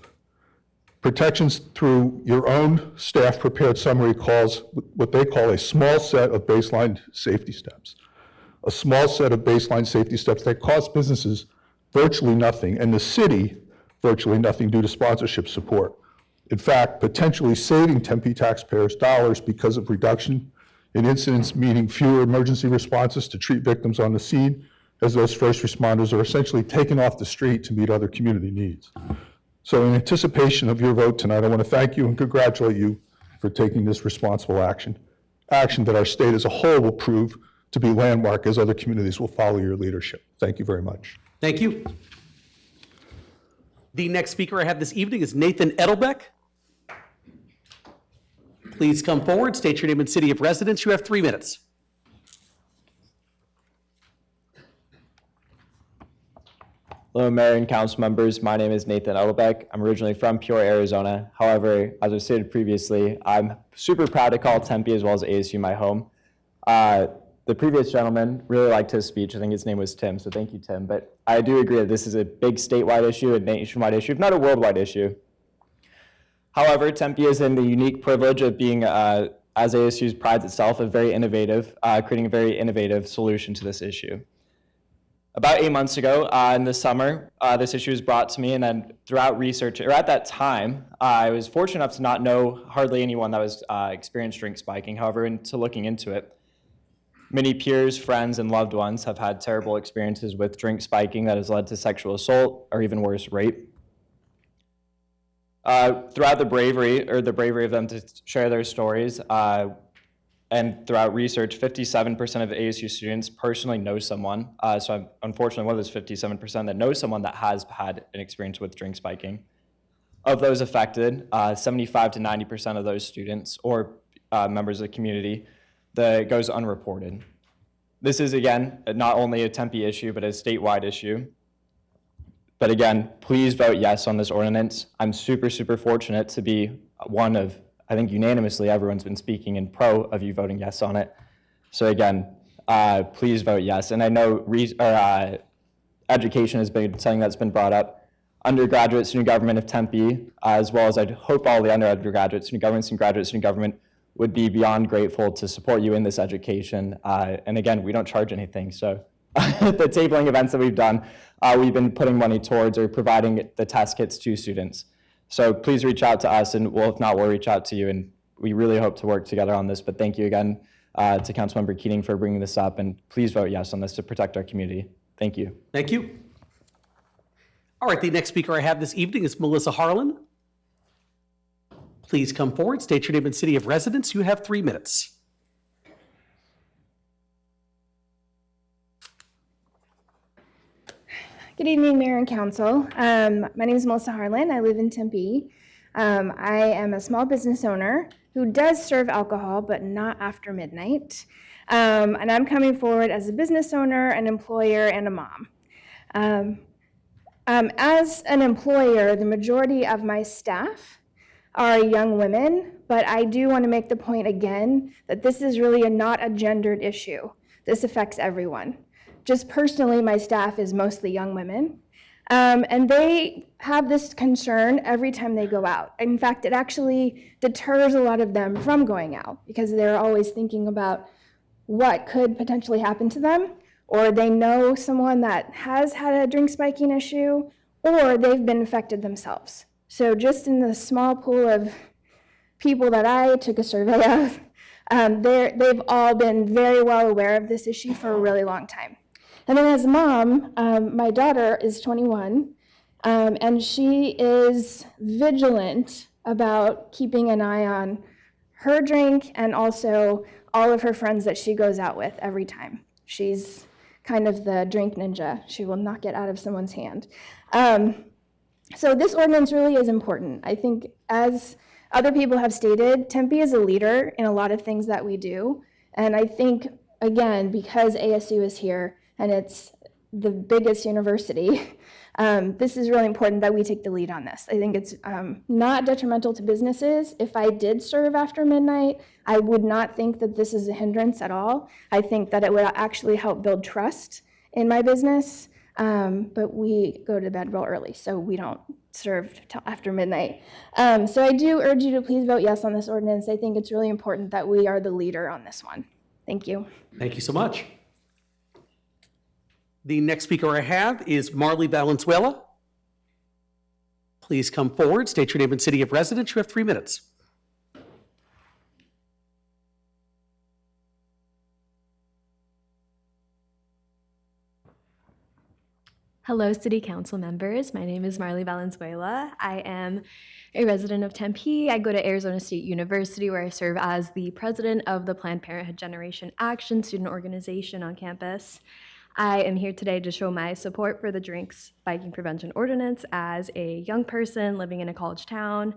Protections through your own staff-prepared summary calls what they call a small set of baseline safety steps. A small set of baseline safety steps that cost businesses virtually nothing, and the city virtually nothing due to sponsorship support. In fact, potentially saving Tempe taxpayers dollars because of reduction in incidents, meaning fewer emergency responses to treat victims on the scene, as those first responders are essentially taken off the street to meet other community needs. So in anticipation of your vote tonight, I want to thank you and congratulate you for taking this responsible action that our state as a whole will prove to be landmark as other communities will follow your leadership. Thank you very much. Thank you. The next speaker I have this evening is Nathan Edelbeck. Please come forward, state your name and city of residence. You have 3 minutes. Hello, Mayor and Council members. My name is Nathan Edelbeck. I'm originally from Peoria, Arizona. However, as I stated previously, I'm super proud to call Tempe as well as ASU my home. The previous gentleman really liked his speech. I think his name was Tim, so thank you, Tim. But I do agree that this is a big statewide issue, a nationwide issue, if not a worldwide issue. However, Tempe is in the unique privilege of being, as ASU prides itself, creating a very innovative solution to this issue. About 8 months ago in the summer, this issue was brought to me, and then throughout research, or at that time, I was fortunate enough to not know hardly anyone that was experienced drink spiking. However, into looking into it, many peers, friends, and loved ones have had terrible experiences with drink spiking that has led to sexual assault or even worse, rape. Throughout the bravery of them to share their stories, and throughout research, 57% of ASU students personally know someone. So I'm unfortunately one of those 57% that knows someone that has had an experience with drink spiking. Of those affected, 75 to 90% of those students or members of the community, that goes unreported. This is, again, not only a Tempe issue, but a statewide issue. But again, please vote yes on this ordinance. I'm super, super fortunate to be one of, I think unanimously, everyone's been speaking in pro of you voting yes on it. So again, please vote yes. And I know education has been something that's been brought up. Undergraduate student government of Tempe, as well as I hope all the undergraduate student governments and graduate student government would be beyond grateful to support you in this education. And again, we don't charge anything. So the tabling events that we've done, we've been putting money towards or providing the test kits to students. So please reach out to us, and if not, we'll reach out to you. And we really hope to work together on this. But thank you again to Councilmember Keating for bringing this up. And please vote yes on this to protect our community. Thank you. Thank you. All right, the next speaker I have this evening is Melissa Harlan. Please come forward, state your name and city of residence. You have 3 minutes. Good evening, Mayor and Council. My name is Melissa Harlan. I live in Tempe. I am a small business owner who does serve alcohol, but not after midnight. And I'm coming forward as a business owner, an employer, and a mom. As an employer, the majority of my staff are young women, but I do want to make the point again that this is really not a gendered issue. This affects everyone. Just personally, my staff is mostly young women, and they have this concern every time they go out. In fact, it actually deters a lot of them from going out because they're always thinking about what could potentially happen to them, or they know someone that has had a drink spiking issue, or they've been affected themselves. So just in the small pool of people that I took a survey of, they've all been very well aware of this issue for a really long time. And then as a mom, my daughter is 21, and she is vigilant about keeping an eye on her drink and also all of her friends that she goes out with every time. She's kind of the drink ninja. She will not get out of someone's hand. So this ordinance really is important. I think as other people have stated, Tempe is a leader in a lot of things that we do. And I think, again, because ASU is here and it's the biggest university, this is really important that we take the lead on this. I think it's not detrimental to businesses. If I did serve after midnight, I would not think that this is a hindrance at all. I think that it would actually help build trust in my business. But we go to bed real early, so we don't serve till after midnight. So I do urge you to please vote yes on this ordinance. I think it's really important that we are the leader on this one. Thank you. Thank you so much. The next speaker I have is Marley Valenzuela. Please come forward, state your name and city of residence. You have 3 minutes. Hello, City Council members. My name is Marley Valenzuela. I am a resident of Tempe. I go to Arizona State University, where I serve as the president of the Planned Parenthood Generation Action student organization on campus. I am here today to show my support for the drink spiking prevention ordinance as a young person living in a college town,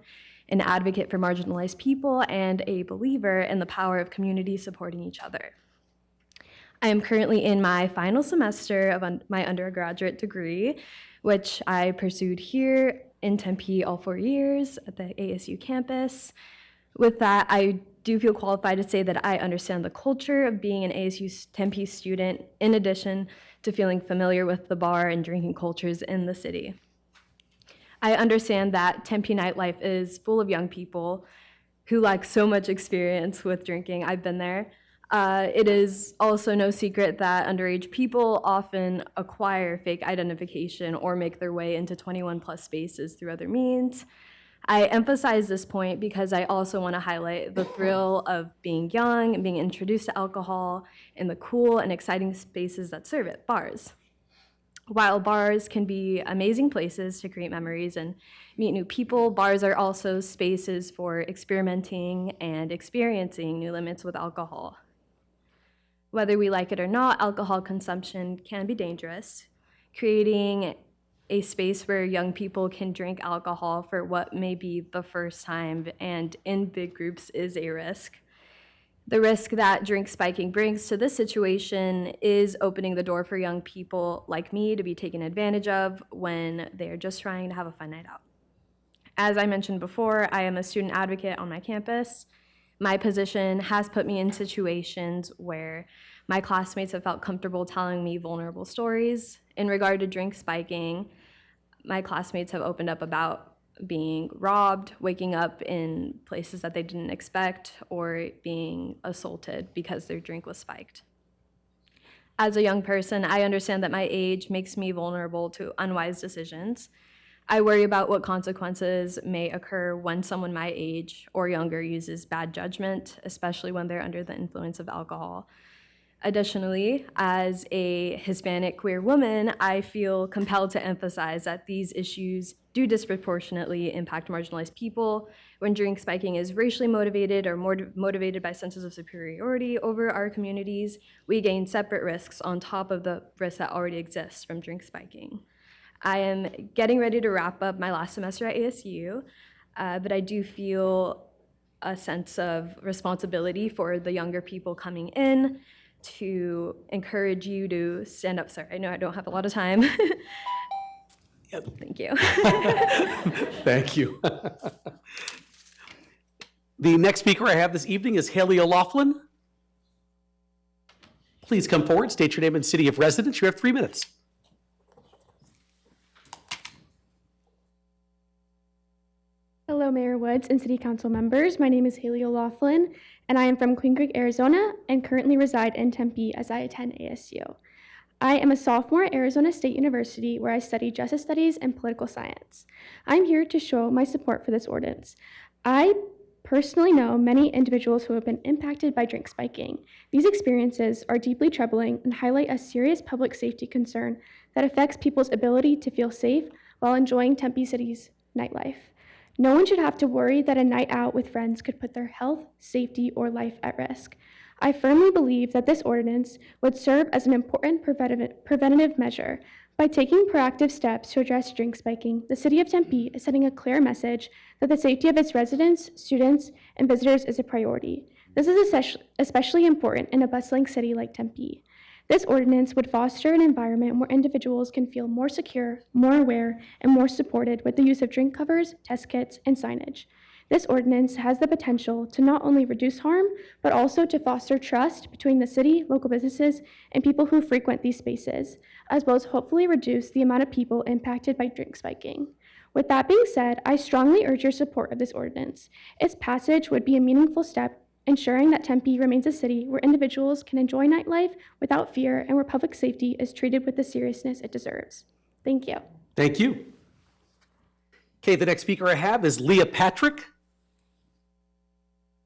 an advocate for marginalized people, and a believer in the power of community supporting each other. I am currently in my final semester of my undergraduate degree, which I pursued here in Tempe all 4 years at the ASU campus. With that, I do feel qualified to say that I understand the culture of being an ASU Tempe student, in addition to feeling familiar with the bar and drinking cultures in the city. I understand that Tempe nightlife is full of young people who lack so much experience with drinking. I've been there. It is also no secret that underage people often acquire fake identification or make their way into 21 plus spaces through other means. I emphasize this point because I also want to highlight the thrill of being young and being introduced to alcohol in the cool and exciting spaces that serve it, bars. While bars can be amazing places to create memories and meet new people, bars are also spaces for experimenting and experiencing new limits with alcohol. Whether we like it or not, alcohol consumption can be dangerous. Creating a space where young people can drink alcohol for what may be the first time and in big groups is a risk. The risk that drink spiking brings to this situation is opening the door for young people like me to be taken advantage of when they're just trying to have a fun night out. As I mentioned before, I am a student advocate on my campus. My position has put me in situations where my classmates have felt comfortable telling me vulnerable stories. In regard to drink spiking, my classmates have opened up about being robbed, waking up in places that they didn't expect, or being assaulted because their drink was spiked. As a young person, I understand that my age makes me vulnerable to unwise decisions. I worry about what consequences may occur when someone my age or younger uses bad judgment, especially when they're under the influence of alcohol. Additionally, as a Hispanic queer woman, I feel compelled to emphasize that these issues do disproportionately impact marginalized people. When drink spiking is racially motivated or more motivated by senses of superiority over our communities, we gain separate risks on top of the risks that already exist from drink spiking. I am getting ready to wrap up my last semester at ASU, but I do feel a sense of responsibility for the younger people coming in to encourage you to stand up. Sorry, I know I don't have a lot of time. Thank you. Thank you. The next speaker I have this evening is Haley O'Loughlin. Please come forward, state your name and city of residence. You have 3 minutes. Hello, Mayor Woods and City Council members. My name is Haley O'Loughlin, and I am from Queen Creek, Arizona, and currently reside in Tempe as I attend ASU. I am a sophomore at Arizona State University, where I study justice studies and political science. I'm here to show my support for this ordinance. I personally know many individuals who have been impacted by drink spiking. These experiences are deeply troubling and highlight a serious public safety concern that affects people's ability to feel safe while enjoying Tempe City's nightlife. No one should have to worry that a night out with friends could put their health, safety, or life at risk. I firmly believe that this ordinance would serve as an important preventative measure. By taking proactive steps to address drink spiking, the City of Tempe is sending a clear message that the safety of its residents, students, and visitors is a priority. This is especially important in a bustling city like Tempe. This ordinance would foster an environment where individuals can feel more secure, more aware, and more supported with the use of drink covers, test kits, and signage. This ordinance has the potential to not only reduce harm, but also to foster trust between the city, local businesses, and people who frequent these spaces, as well as hopefully reduce the amount of people impacted by drink spiking. With that being said, I strongly urge your support of this ordinance. Its passage would be a meaningful step ensuring that Tempe remains a city where individuals can enjoy nightlife without fear and where public safety is treated with the seriousness it deserves. Thank you. Thank you. Okay, the next speaker I have is Leah Patrick.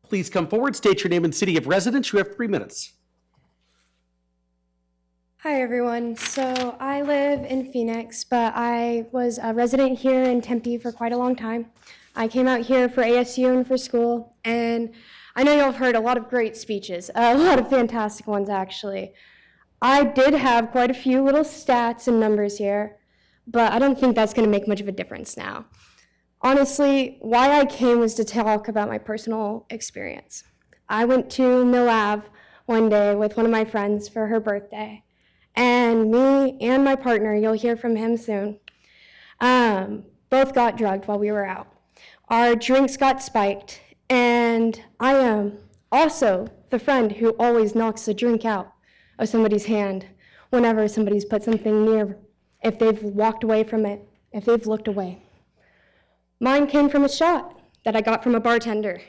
Please come forward, state your name and city of residence. You have 3 minutes. Hi, everyone. So I live in Phoenix, but I was a resident here in Tempe for quite a long time. I came out here for ASU and for school, and I know you'll have heard a lot of great speeches, a lot of fantastic ones, actually. I did have quite a few little stats and numbers here, but I don't think that's going to make much of a difference now. Honestly, why I came was to talk about my personal experience. I went to Mill Ave one day with one of my friends for her birthday, and me and my partner, you'll hear from him soon, both got drugged while we were out. Our drinks got spiked, and I am also the friend who always knocks the drink out of somebody's hand whenever somebody's put something near, if they've walked away from it, if they've looked away. Mine came from a shot that I got from a bartender,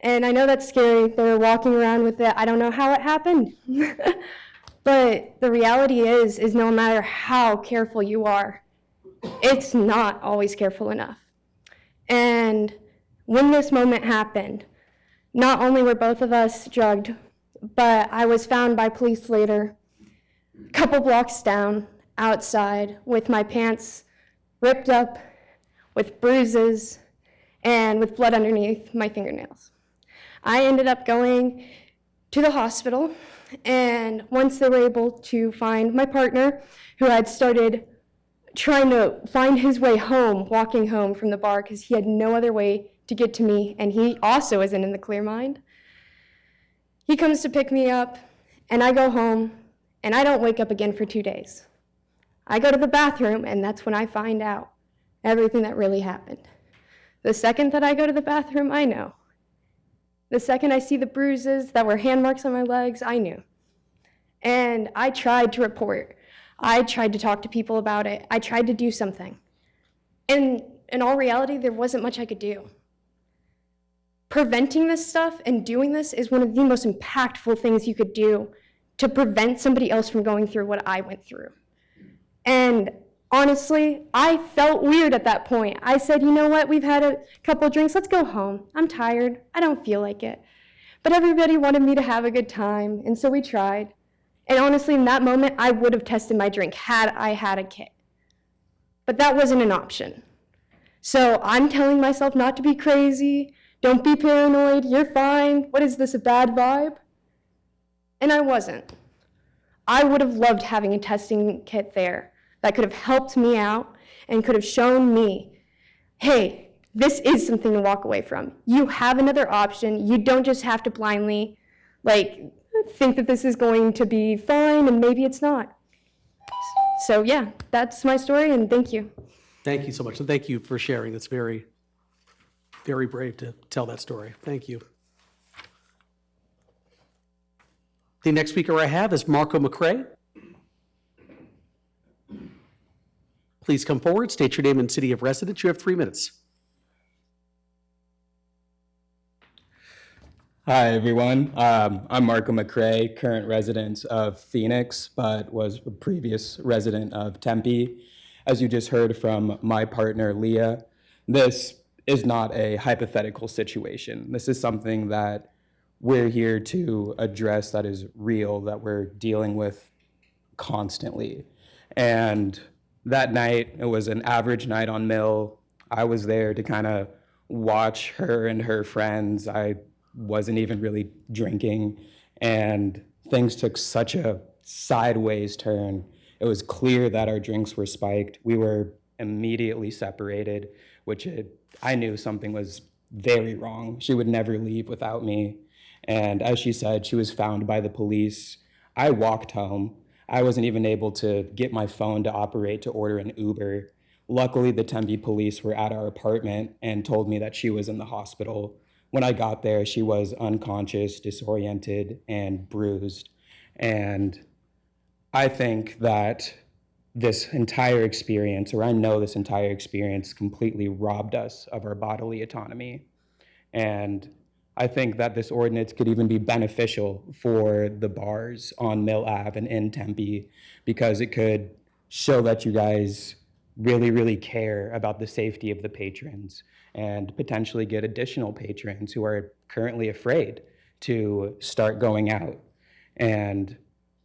And I know that's scary. They're walking around with it. I don't know how it happened. But the reality is no matter how careful you are, it's not always careful enough. And when this moment happened, not only were both of us drugged, but I was found by police later, a couple blocks down, outside, with my pants ripped up, with bruises, and with blood underneath my fingernails. I ended up going to the hospital, and once they were able to find my partner, who had started trying to find his way home, walking home from the bar, because he had no other way to get to me, and he also isn't in the clear mind. He comes to pick me up, and I go home, and I don't wake up again for 2 days. I go to the bathroom, and that's when I find out everything that really happened. The second that I go to the bathroom, I know. The second I see the bruises that were hand marks on my legs, I knew. And I tried to report. I tried to talk to people about it. I tried to do something. And in all reality, there wasn't much I could do. Preventing this stuff and doing this is one of the most impactful things you could do to prevent somebody else from going through what I went through. And honestly, I felt weird at that point. I said, you know what, we've had a couple of drinks, let's go home. I'm tired, I don't feel like it. But everybody wanted me to have a good time, and so we tried. And honestly, in that moment, I would have tested my drink had I had a kit. But that wasn't an option. So I'm telling myself not to be crazy, don't be paranoid, you're fine, what is this, a bad vibe? And I wasn't. I would have loved having a testing kit there that could have helped me out and could have shown me, hey, this is something to walk away from. You have another option. You don't just have to blindly, think that this is going to be fine and maybe it's not. So yeah, that's my story, and thank you. Thank you so much, and thank you for sharing. It's very, very brave to tell that story. Thank you. The next speaker I have is Marco McCrae. Please come forward, state your name and city of residence. You have 3 minutes. Hi, everyone. I'm Marco McCrae, current resident of Phoenix, but was a previous resident of Tempe. As you just heard from my partner, Leah, this is not a hypothetical situation. This is something that we're here to address that is real, that we're dealing with constantly. And that night, it was an average night on Mill. I was there to kind of watch her and her friends. I wasn't even really drinking, and things took such a sideways turn. It was clear that our drinks were spiked. We were immediately separated, which I knew something was very wrong. She would never leave without me. And as she said, she was found by the police. I walked home. I wasn't even able to get my phone to operate to order an Uber. Luckily, the Tempe police were at our apartment and told me that she was in the hospital. When I got there, she was unconscious, disoriented, and bruised. And I think that this entire experience, or I know this entire experience, completely robbed us of our bodily autonomy. And I think that this ordinance could even be beneficial for the bars on Mill Ave and in Tempe, because it could show that you guys really, really care about the safety of the patrons and potentially get additional patrons who are currently afraid to start going out. And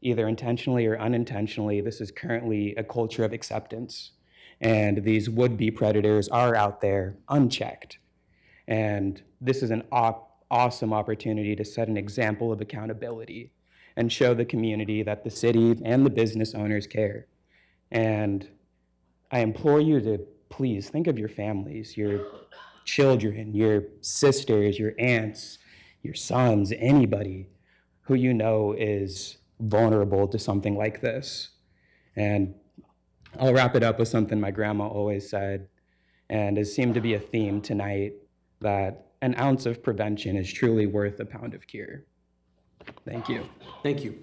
either intentionally or unintentionally, this is currently a culture of acceptance. And these would-be predators are out there unchecked. And this is an awesome opportunity to set an example of accountability and show the community that the city and the business owners care. And I implore you to please think of your families, your children, your sisters, your aunts, your sons, anybody who you know is vulnerable to something like this. And I'll wrap it up with something my grandma always said, and it seemed to be a theme tonight, that an ounce of prevention is truly worth a pound of cure. Thank you. Thank you.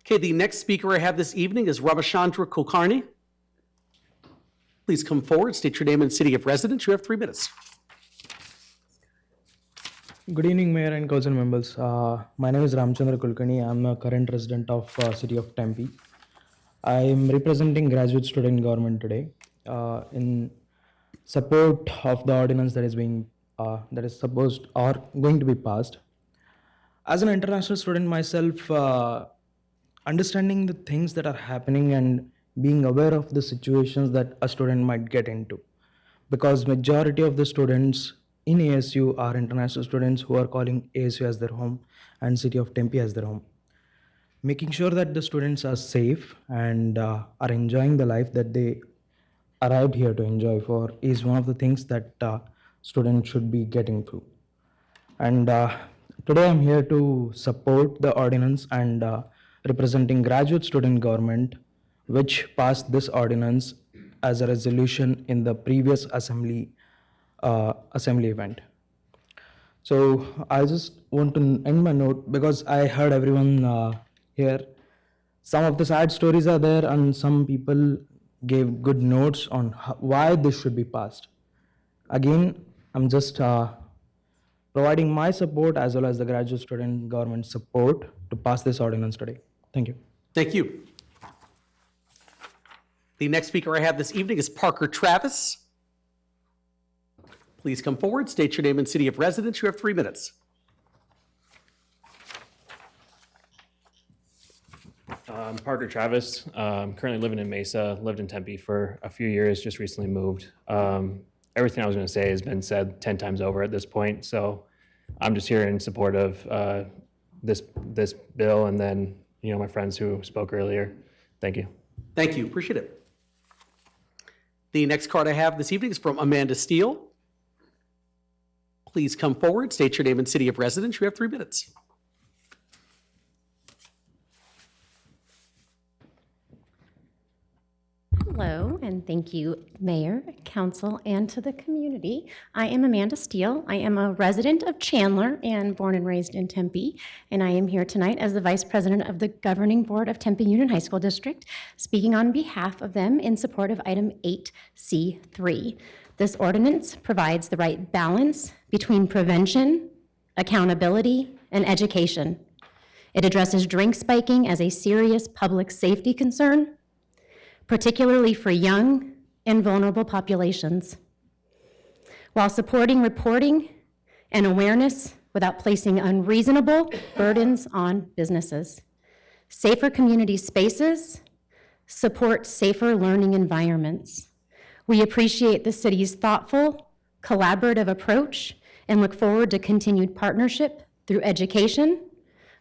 Okay, the next speaker I have this evening is Ramachandra Kulkarni. Please come forward, state your name and city of residence. You have 3 minutes. Good evening, Mayor and Council members. My name is Ramchandra Kulkarni. I'm a current resident of City of Tempe. I am representing graduate student government today in support of the ordinance that is supposed or going to be passed. As an international student myself, understanding the things that are happening and being aware of the situations that a student might get into, because majority of the students in ASU are international students who are calling ASU as their home and City of Tempe as their home. Making sure that the students are safe and are enjoying the life that they arrived here to enjoy for is one of the things that students should be getting through. And today I'm here to support the ordinance and representing graduate student government, which passed this ordinance as a resolution in the previous assembly event. So I just want to end my note because I heard everyone here. Some of the sad stories are there, and some people gave good notes on why this should be passed. Again, I'm just providing my support as well as the graduate student government support to pass this ordinance today. Thank you. Thank you. The next speaker I have this evening is Parker Travis. Please come forward, state your name and city of residence. You have 3 minutes. I'm Parker Travis. Currently living in Mesa, lived in Tempe for a few years, just recently moved. Everything I was going to say has been said 10 times over at this point, so I'm just here in support of this bill and then my friends who spoke earlier. Thank you. Thank you. Appreciate it. The next card I have this evening is from Amanda Steele. Please come forward, state your name and city of residence. You have 3 minutes. Hello, and thank you, Mayor, Council, and to the community. I am Amanda Steele. I am a resident of Chandler and born and raised in Tempe, and I am here tonight as the Vice President of the Governing Board of Tempe Union High School District, speaking on behalf of them in support of item 8C3. This ordinance provides the right balance between prevention, accountability, and education. It addresses drink spiking as a serious public safety concern, particularly for young and vulnerable populations, while supporting reporting and awareness without placing unreasonable burdens on businesses. Safer community spaces support safer learning environments. We appreciate the city's thoughtful, collaborative approach and look forward to continued partnership through education,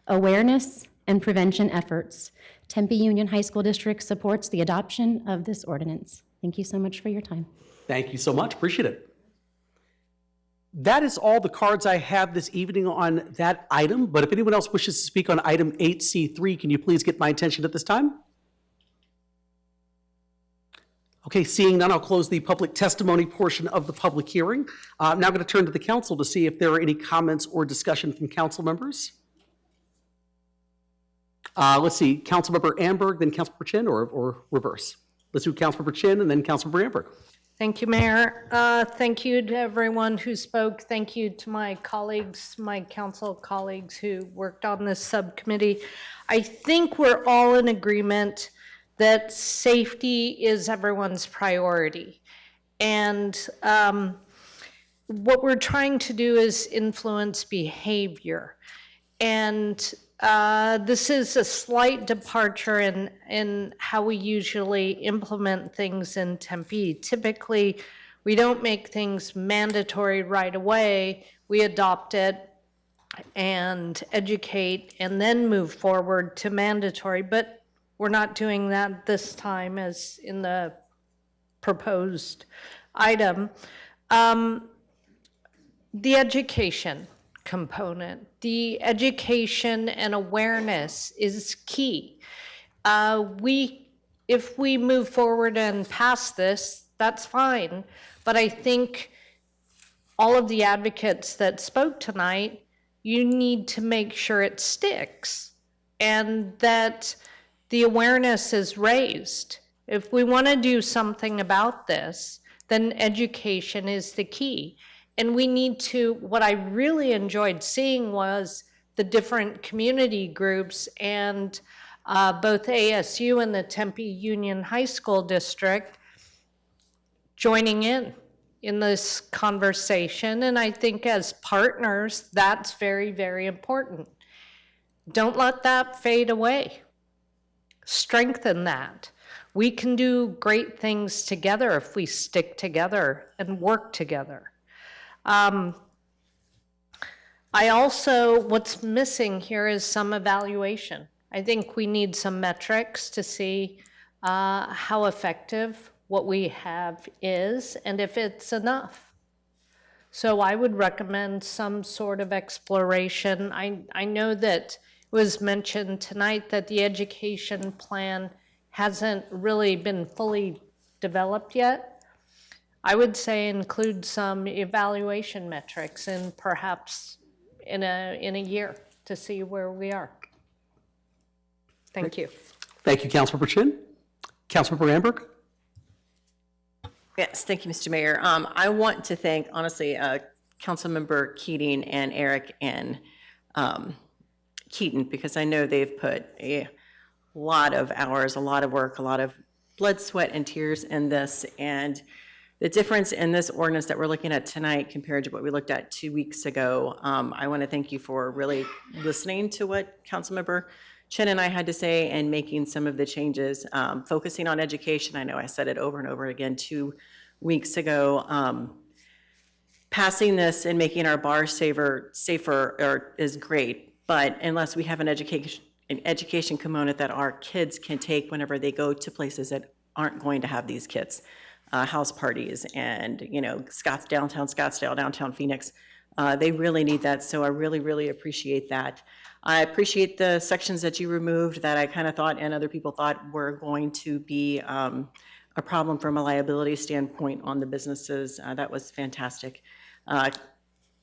awareness, and prevention efforts. Tempe Union High School District supports the adoption of this ordinance. Thank you so much for your time. Thank you so much. Appreciate it. That is all the cards I have this evening on that item, but if anyone else wishes to speak on item 8C3, can you please get my attention at this time? Okay, seeing none, I'll close the public testimony portion of the public hearing. I'm now going to turn to the council to see if there are any comments or discussion from council members. Let's see, Councilmember Amberg, then Councilmember Chin, or reverse. Let's do Councilmember Chin and then Councilmember Amberg. Thank you, Mayor. Thank you to everyone who spoke. Thank you to my colleagues, my council colleagues who worked on this subcommittee. I think we're all in agreement that safety is everyone's priority. And what we're trying to do is influence behavior. And this is a slight departure in how we usually implement things in Tempe. Typically, we don't make things mandatory right away. We adopt it and educate and then move forward to mandatory, but we're not doing that this time as in the proposed item. The education component. The education and awareness is key. If we move forward and pass this, that's fine. But I think all of the advocates that spoke tonight, you need to make sure it sticks and that the awareness is raised. If we want to do something about this, then education is the key. And we need to, what I really enjoyed seeing was the different community groups and both ASU and the Tempe Union High School District joining in this conversation. And I think as partners, that's very, very important. Don't let that fade away. Strengthen that. We can do great things together if we stick together and work together. I also, what's missing here is some evaluation. I think we need some metrics to see how effective what we have is and if it's enough. So I would recommend some sort of exploration. I know that it was mentioned tonight that the education plan hasn't really been fully developed yet. I would say include some evaluation metrics and perhaps in a year to see where we are. Thank you. Thank you, Councilmember Chin. Councilmember Amberg? Yes, thank you, Mr. Mayor. I want to thank, honestly, Councilmember Keating and Eric and Keaton, because I know they've put a lot of hours, a lot of work, a lot of blood, sweat, and tears in this. And the difference in this ordinance that we're looking at tonight compared to what we looked at 2 weeks ago, I want to thank you for really listening to what Councilmember Chin and I had to say and making some of the changes, focusing on education. I know I said it over and over again 2 weeks ago. Passing this and making our bar safer is great, but unless we have an education component that our kids can take whenever they go to places that aren't going to have these kids, house parties and, downtown Scottsdale, downtown Phoenix, they really need that. So I really, really appreciate that. I appreciate the sections that you removed that I kind of thought and other people thought were going to be a problem from a liability standpoint on the businesses. That was fantastic.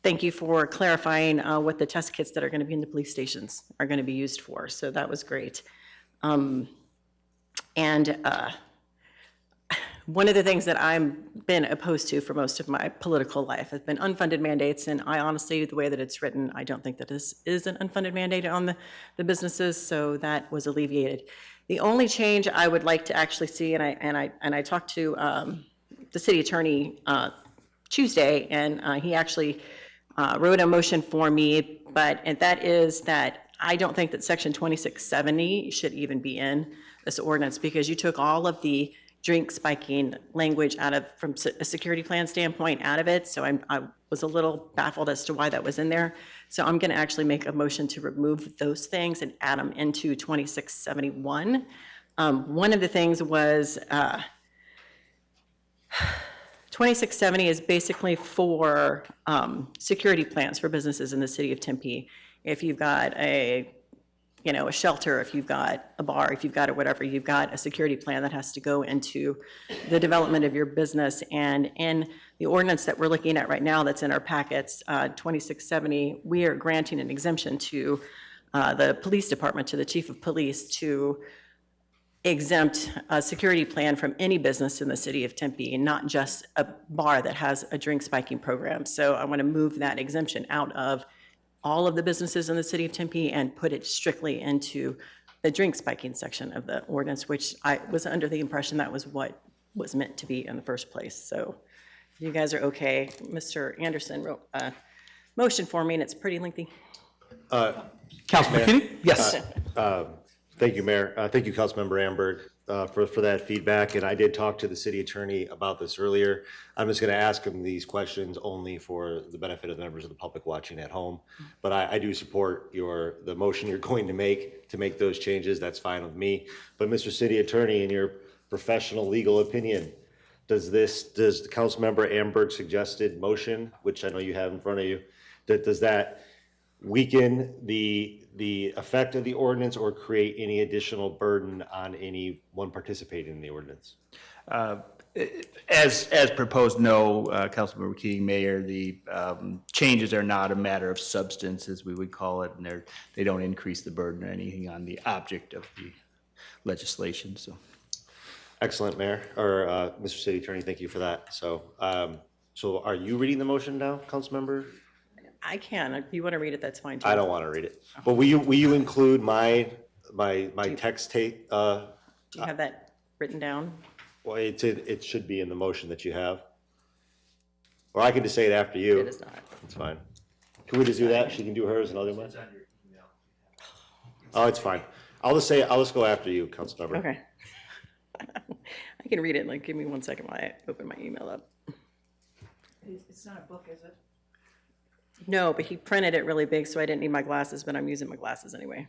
Thank you for clarifying what the test kits that are going to be in the police stations are going to be used for. So that was great. One of the things that I've been opposed to for most of my political life has been unfunded mandates, and I honestly, the way that it's written, I don't think that this is an unfunded mandate on the businesses, so that was alleviated. The only change I would like to actually see, and I talked to the city attorney Tuesday, and he actually wrote a motion for me, and that is that I don't think that section 2670 should even be in this ordinance, because you took all of the drink spiking language from a security plan standpoint out of it. So I was a little baffled as to why that was in there. So I'm going to actually make a motion to remove those things and add them into 2671. One of the things was 2670 is basically for security plans for businesses in the city of Tempe. If you've got a shelter, if you've got a bar, if you've got whatever, you've got a security plan that has to go into the development of your business. And in the ordinance that we're looking at right now that's in our packets, 2670, we are granting an exemption to the police department, to the chief of police, to exempt a security plan from any business in the city of Tempe, and not just a bar that has a drink spiking program. So I want to move that exemption out of all of the businesses in the city of Tempe and put it strictly into the drink spiking section of the ordinance, which I was under the impression that was what was meant to be in the first place. So if you guys are okay, Mr. Anderson wrote a motion for me, and it's pretty lengthy. Councilman McKinney? Yes. Thank you, Mayor. Thank you, Councilmember Amberg, for that feedback. And I did talk to the city attorney about this earlier. I'm just going to ask him these questions only for the benefit of the members of the public watching at home. But I do support the motion you're going to make those changes. That's fine with me. But Mr. City Attorney, in your professional legal opinion, does Councilmember Amberg's suggested motion, which I know you have in front of you, does that weaken the effect of the ordinance or create any additional burden on anyone participating in the ordinance? As proposed, no, Councilmember Keating, Mayor. The changes are not a matter of substance, as we would call it, and they don't increase the burden or anything on the object of the legislation. So, excellent, Mayor, or Mr. City Attorney. Thank you for that. So, So are you reading the motion now, Councilmember? I can. If you want to read it, that's fine too. I don't want to read it. But will you include my text tape? Do you have that written down? Well, it should be in the motion that you have. Or I can just say it after you. It is not. It's fine. Can we just do that? She can do hers and I'll do mine? Oh, it's fine. I'll just go after you, Councilmember. Okay. I can read it. Like, give me 1 second while I open my email up. It's not a book, is it? No, but he printed it really big, so I didn't need my glasses, but I'm using my glasses anyway.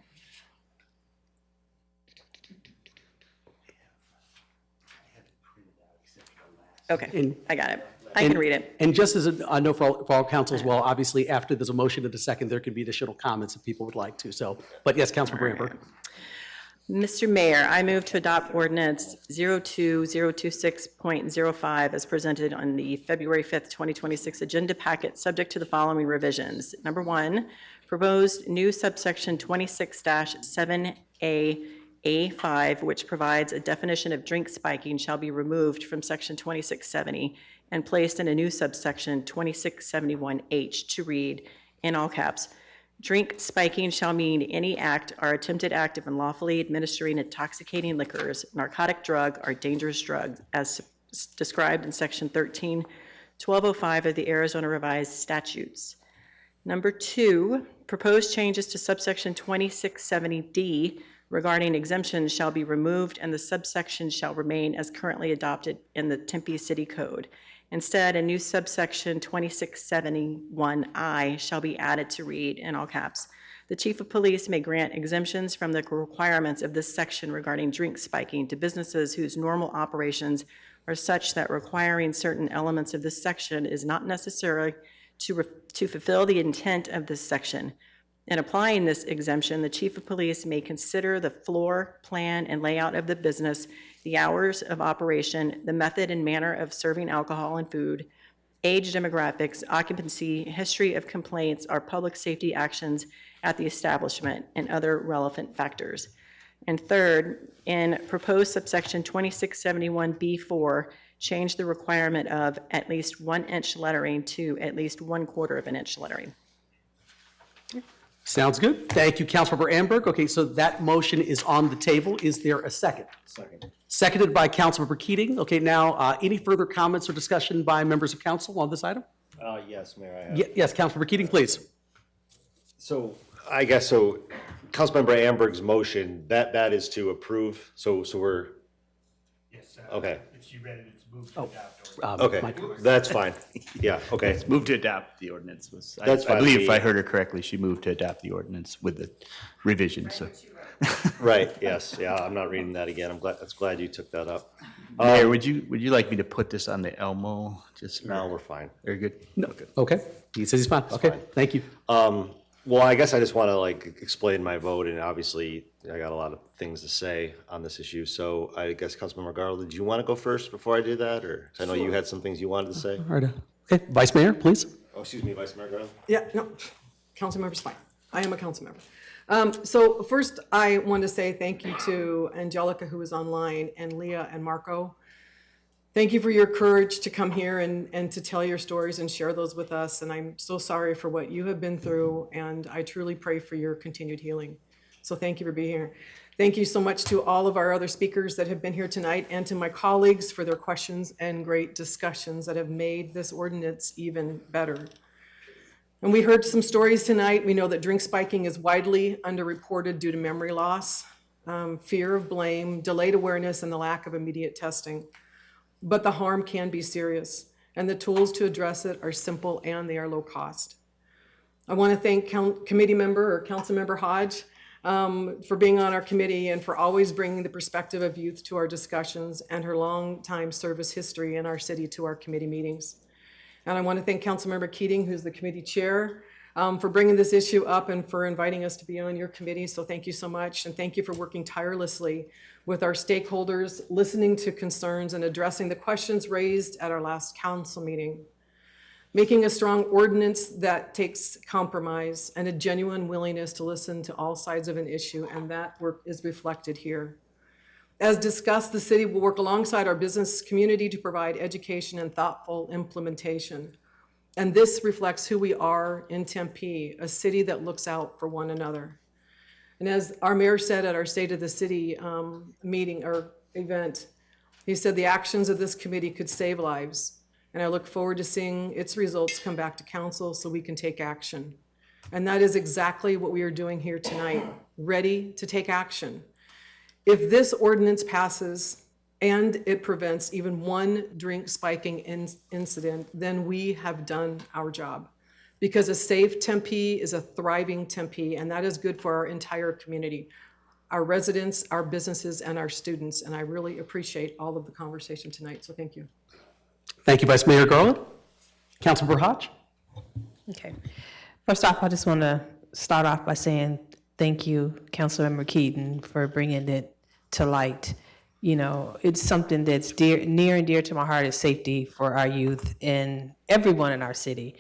Okay, I got it. I can read it. And just as a note for all council as well, obviously, after there's a motion and a second, there can be additional comments if people would like to. So, but yes, Councilmember Amber. Mr. Mayor, I move to adopt ordinance 02026.05 as presented on the February 5th, 2026 agenda packet, subject to the following revisions. Number 1, proposed new subsection 26-7A(a)(5), which provides a definition of drink spiking, shall be removed from section 2670 and placed in a new subsection 2671H to read, in all caps, drink spiking shall mean any act or attempted act of unlawfully administering intoxicating liquors, narcotic drug, or dangerous drug as described in section 13-1205 of the Arizona Revised Statutes. Number 2, proposed changes to subsection 2670D regarding exemptions shall be removed and the subsection shall remain as currently adopted in the Tempe City Code. Instead, a new subsection 2671I shall be added to read, in all caps, the chief of police may grant exemptions from the requirements of this section regarding drink spiking to businesses whose normal operations are such that requiring certain elements of this section is not necessary to fulfill the intent of this section. In applying this exemption, the chief of police may consider the floor, plan, and layout of the business, the hours of operation, the method and manner of serving alcohol and food, age demographics, occupancy, history of complaints, or public safety actions at the establishment, and other relevant factors. And third, in proposed subsection 2671B4, change the requirement of at least 1-inch lettering to at least 1/4 of an inch lettering. Sounds good. Thank you, Councilmember Amberg. Okay, so that motion is on the table. Is there a second? Second. Seconded by Councilmember Keating. Okay, now, any further comments or discussion by members of council on this item? Yes, Mayor, I have. Yes, Councilmember Keating, please. So I guess, so Councilmember Amberg's motion, that is to approve, so we're. Yes. Okay. If she read it, it's moved to adopt. Okay, that's fine. Yeah, okay. Yes, moved to adopt the ordinance was, That's I fine. believe if I heard her correctly, she moved to adopt the ordinance with the revision, so. Right, yes, yeah, I'm not reading that again. I'm glad you took that up. Mayor, would you like me to put this on the Elmo? Just No, we're fine. Very good. No. Okay, he says he's fine. Okay, thank you. Well, I guess I just want to explain my vote, and obviously I got a lot of things to say on this issue. So I guess Councilmember Garland, did you want to go first before I do that, or 'cause I know you had some things you wanted to say? All right. Okay, Vice Mayor, please. Oh, excuse me, Vice Mayor Garland. Yeah, no, council member's fine. I am a council member. So first, I want to say thank you to Angelica, who is online, and Leah and Marco. Thank you for your courage to come here and to tell your stories and share those with us. And I'm so sorry for what you have been through, and I truly pray for your continued healing. So thank you for being here. Thank you so much to all of our other speakers that have been here tonight, and to my colleagues for their questions and great discussions that have made this ordinance even better. And we heard some stories tonight. We know that drink spiking is widely underreported due to memory loss, fear of blame, delayed awareness, and the lack of immediate testing. But the harm can be serious, and the tools to address it are simple and they are low cost. I want to thank committee member or council member Hodge for being on our committee and for always bringing the perspective of youth to our discussions, and her long time service history in our city to our committee meetings. And I want to thank Councilmember Keating, who's the committee chair, for bringing this issue up and for inviting us to be on your committee. So thank you so much. And thank you for working tirelessly with our stakeholders, listening to concerns and addressing the questions raised at our last council meeting. Making a strong ordinance that takes compromise and a genuine willingness to listen to all sides of an issue, and that work is reflected here. As discussed, the city will work alongside our business community to provide education and thoughtful implementation. And this reflects who we are in Tempe, a city that looks out for one another. And as our mayor said at our State of the City meeting or event, he said the actions of this committee could save lives. And I look forward to seeing its results come back to council so we can take action. And that is exactly what we are doing here tonight, ready to take action. If this ordinance passes and it prevents even one drink spiking incident, then we have done our job. Because a safe Tempe is a thriving Tempe, and that is good for our entire community, our residents, our businesses, and our students. And I really appreciate all of the conversation tonight, so thank you. Thank you, Vice Mayor Garland. Councilmember Hodge. Okay. First off, I just want to start off by saying thank you, Councilmember Keaton, for bringing it to light. You know, it's something that's near and dear to my heart is safety for our youth and everyone in our city.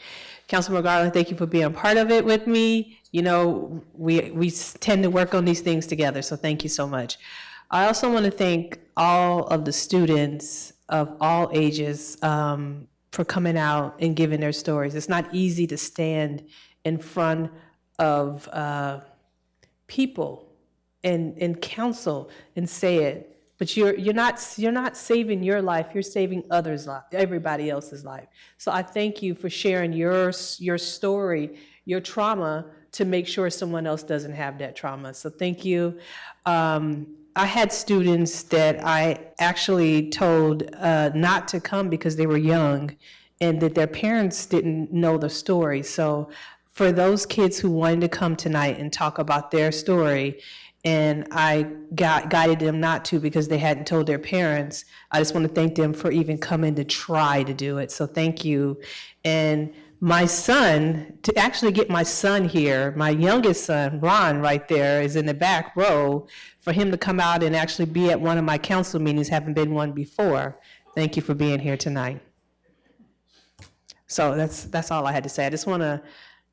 Councilmember Garland, thank you for being a part of it with me. You know, we tend to work on these things together, so thank you so much. I also want to thank all of the students of all ages for coming out and giving their stories. It's not easy to stand in front of people and counsel and say it. But you're not saving your life. You're saving others' life, everybody else's life. So I thank you for sharing your story, your trauma, to make sure someone else doesn't have that trauma. So thank you. I had students that I actually told not to come because they were young, and that their parents didn't know the story. So for those kids who wanted to come tonight and talk about their story, and I guided them not to because they hadn't told their parents, I just want to thank them for even coming to try to do it. So thank you. And my son, to actually get my son here, my youngest son, Ron, right there, is in the back row, for him to come out and actually be at one of my council meetings, having been one before. Thank you for being here tonight. So that's all I had to say. I just want to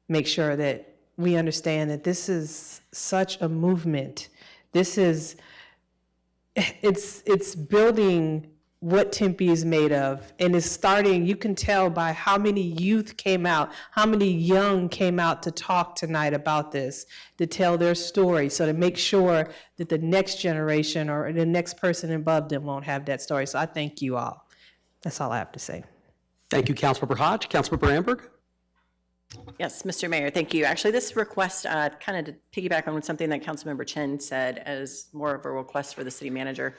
make sure that we understand that this is such a movement. This is, it's building what Tempe is made of, and it's starting, you can tell by how many youth came out, how many young came out to talk tonight about this, to tell their story, so to make sure that the next generation or the next person above them won't have that story. So I thank you all. That's all I have to say. Thank you, Councilmember Hodge. Councilmember Amberg. Yes, Mr. Mayor, thank you. Actually, this request, kind of to piggyback on something that Councilmember Chen said as more of a request for the city manager.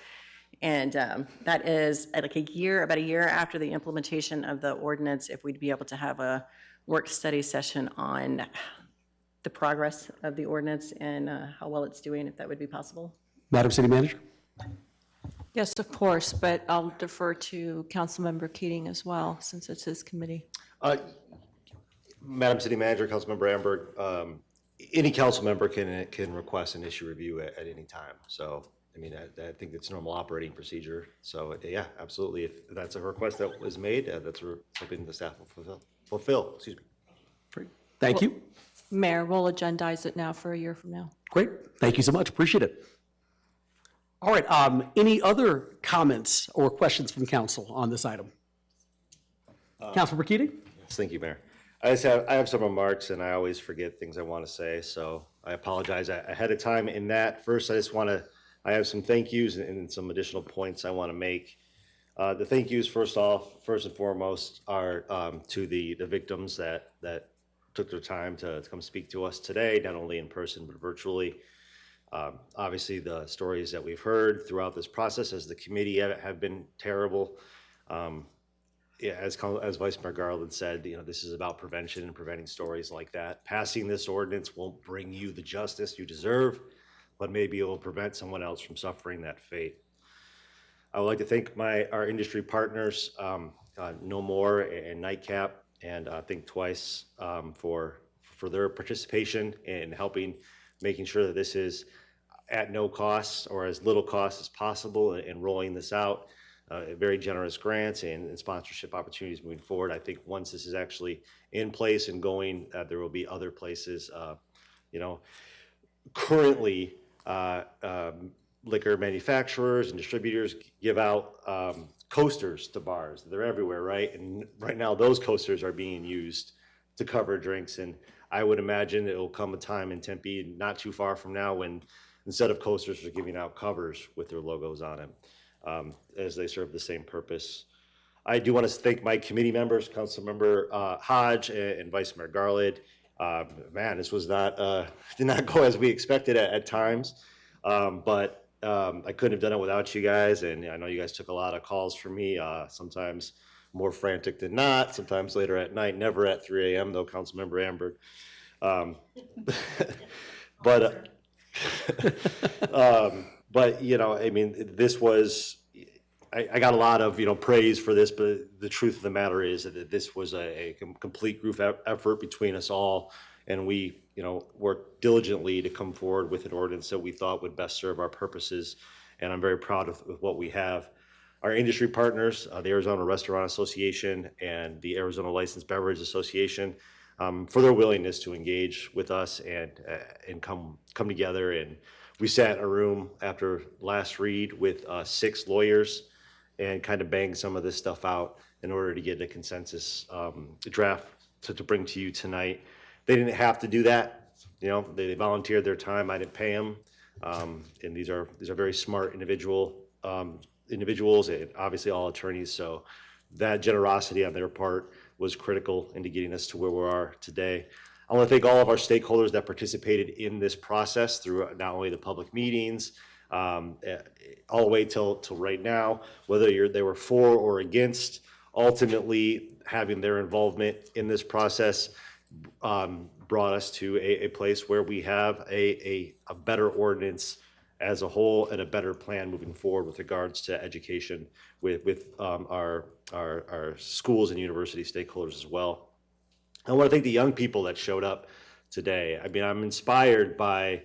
And that is like about a year after the implementation of the ordinance, if we'd be able to have a work study session on the progress of the ordinance and how well it's doing, if that would be possible. Madam City Manager. Yes, of course, but I'll defer to Councilmember Keating as well, since it's his committee. Madam City Manager, Councilmember Amberg, any council member can request an issue review at any time. So, I mean, I think it's normal operating procedure. So, yeah, absolutely. If that's a request that was made, that's something the staff will fulfill. Excuse me. Great. Thank you. Mayor, we'll agendize it now for a year from now. Great. Thank you so much. Appreciate it. All right. Any other comments or questions from council on this item? Councilmember Keating? Yes, thank you, Mayor. I have some remarks, and I always forget things I want to say, so I apologize ahead of time in that. First, I have some thank yous and some additional points I want to make. The thank yous, first and foremost, are to the victims that took their time to come speak to us today, not only in person but virtually. Obviously, the stories that we've heard throughout this process as the committee have been terrible. Yeah, as Vice Mayor Garland said, this is about prevention and preventing stories like that. Passing this ordinance won't bring you the justice you deserve, but maybe it will prevent someone else from suffering that fate. I would like to thank our industry partners, No More and Nightcap, and Think Twice for their participation in making sure that this is at no cost or as little cost as possible and rolling this out. Very generous grants and sponsorship opportunities moving forward. I think once this is actually in place and going, there will be other places. Currently, liquor manufacturers and distributors give out coasters to bars. They're everywhere, right? And right now, those coasters are being used to cover drinks. And I would imagine it will come a time in Tempe, not too far from now, when instead of coasters, they're giving out covers with their logos on them, as they serve the same purpose. I do want to thank my committee members, Councilmember Hodge and Vice Mayor Garland. Man, this was not did not go as we expected at times, but I couldn't have done it without you guys. And I know you guys took a lot of calls from me, sometimes more frantic than not, sometimes later at night, never at 3 a.m. though, Councilmember Amberg. But you know, I mean, this was. I got a lot of praise for this, but the truth of the matter is that this was a complete group effort between us all, and we worked diligently to come forward with an ordinance that we thought would best serve our purposes, and I'm very proud of what we have. Our industry partners, the Arizona Restaurant Association and the Arizona Licensed Beverage Association, for their willingness to engage with us and come together. And we sat in a room after last read with 6 lawyers and kind of bang some of this stuff out in order to get a consensus draft to bring to you tonight. They didn't have to do that. They volunteered their time. I didn't pay them. And these are very smart individuals and obviously all attorneys. So that generosity on their part was critical into getting us to where we are today. I want to thank all of our stakeholders that participated in this process through not only the public meetings, all the way till right now, whether they were for or against, ultimately having their involvement in this process brought us to a place where we have a better ordinance as a whole and a better plan moving forward with regards to education with our schools and university stakeholders as well. I want to thank the young people that showed up today. I mean, I'm inspired by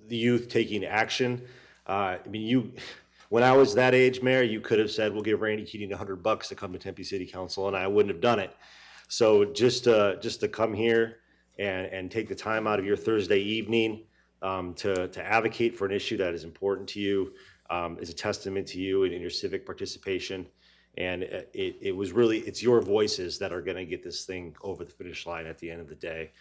the youth taking action. I mean, when I was that age, Mayor, you could have said, we'll give Randy Keating $100 to come to Tempe City Council, and I wouldn't have done it. So just to come here and take the time out of your Thursday evening to advocate for an issue that is important to you is a testament to you and your civic participation. And it's your voices that are going to get this thing over the finish line at the end of the day.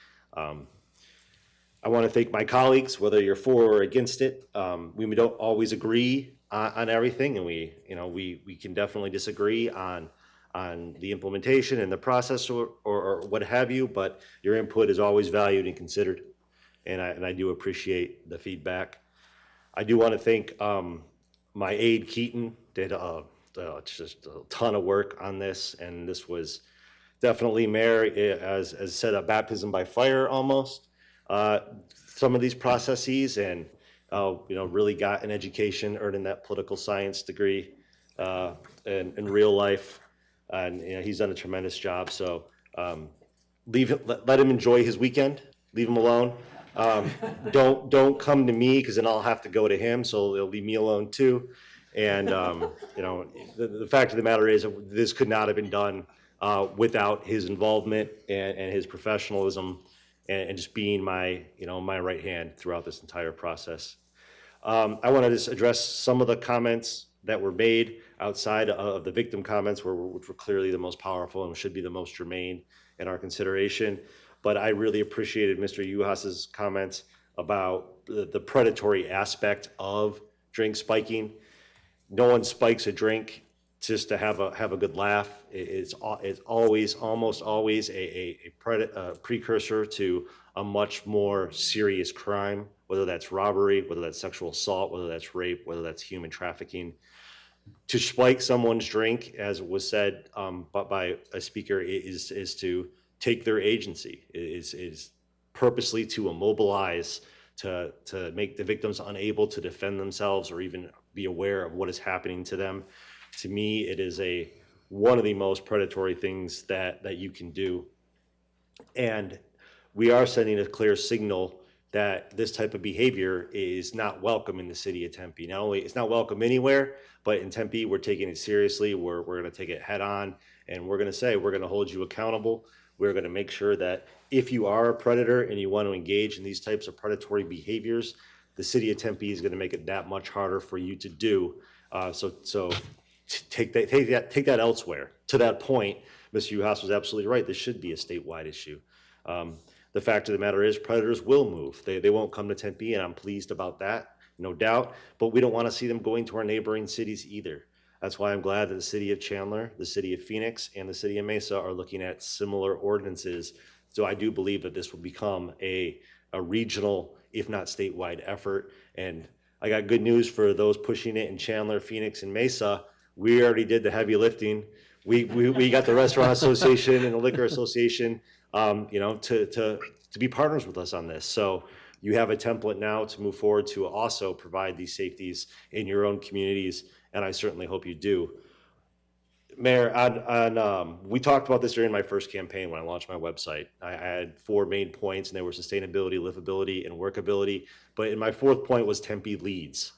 I want to thank my colleagues, whether you're for or against it. We don't always agree on everything, and we can definitely disagree on the implementation and the process or what have you, but your input is always valued and considered, and I do appreciate the feedback. I do want to thank my aide Keaton, did just a ton of work on this, and this was definitely, Mayor, as said, a baptism by fire almost. Some of these processes, and really got an education, earning that political science degree in real life, and he's done a tremendous job. So let him enjoy his weekend. Leave him alone. Don't come to me, because then I'll have to go to him. So they'll leave me alone too. And the fact of the matter is, this could not have been done without his involvement and his professionalism and just being my right hand throughout this entire process. I want to just address some of the comments that were made outside of the victim comments, which were clearly the most powerful and should be the most germane in our consideration. But I really appreciated Mr. Uhas's comments about the predatory aspect of drink spiking. No one spikes a drink just to have a good laugh. It's always, almost always a precursor to a much more serious crime, whether that's robbery, whether that's sexual assault, whether that's rape, whether that's human trafficking. To spike someone's drink, as was said by a speaker, is to take their agency, is purposely to immobilize, to make the victims unable to defend themselves or even be aware of what is happening to them. To me, it is one of the most predatory things that you can do. And we are sending a clear signal that this type of behavior is not welcome in the city of Tempe. Not only it's not welcome anywhere, but in Tempe, we're taking it seriously. We're going to take it head on, and we're going to say we're going to hold you accountable. We're going to make sure that if you are a predator and you want to engage in these types of predatory behaviors, The city of Tempe is going to make it that much harder for you to do. So take that elsewhere. To that point, Mr. Uhas was absolutely right. This should be a statewide issue. The fact of the matter is predators will move. They won't come to Tempe, and I'm pleased about that, no doubt. But we don't want to see them going to our neighboring cities either. That's why I'm glad that the city of Chandler, the city of Phoenix, and the city of Mesa are looking at similar ordinances. So I do believe that this will become a regional, if not statewide effort. And I got good news for those pushing it in Chandler, Phoenix, and Mesa. We already did the heavy lifting. We got the Restaurant Association and the Liquor Association, to be partners with us on this. So you have a template now to move forward to also provide these safeties in your own communities, and I certainly hope you do. Mayor, we talked about this during my first campaign when I launched my website. I had 4 main points, and they were sustainability, livability, and workability. But in my 4th point was Tempe leads.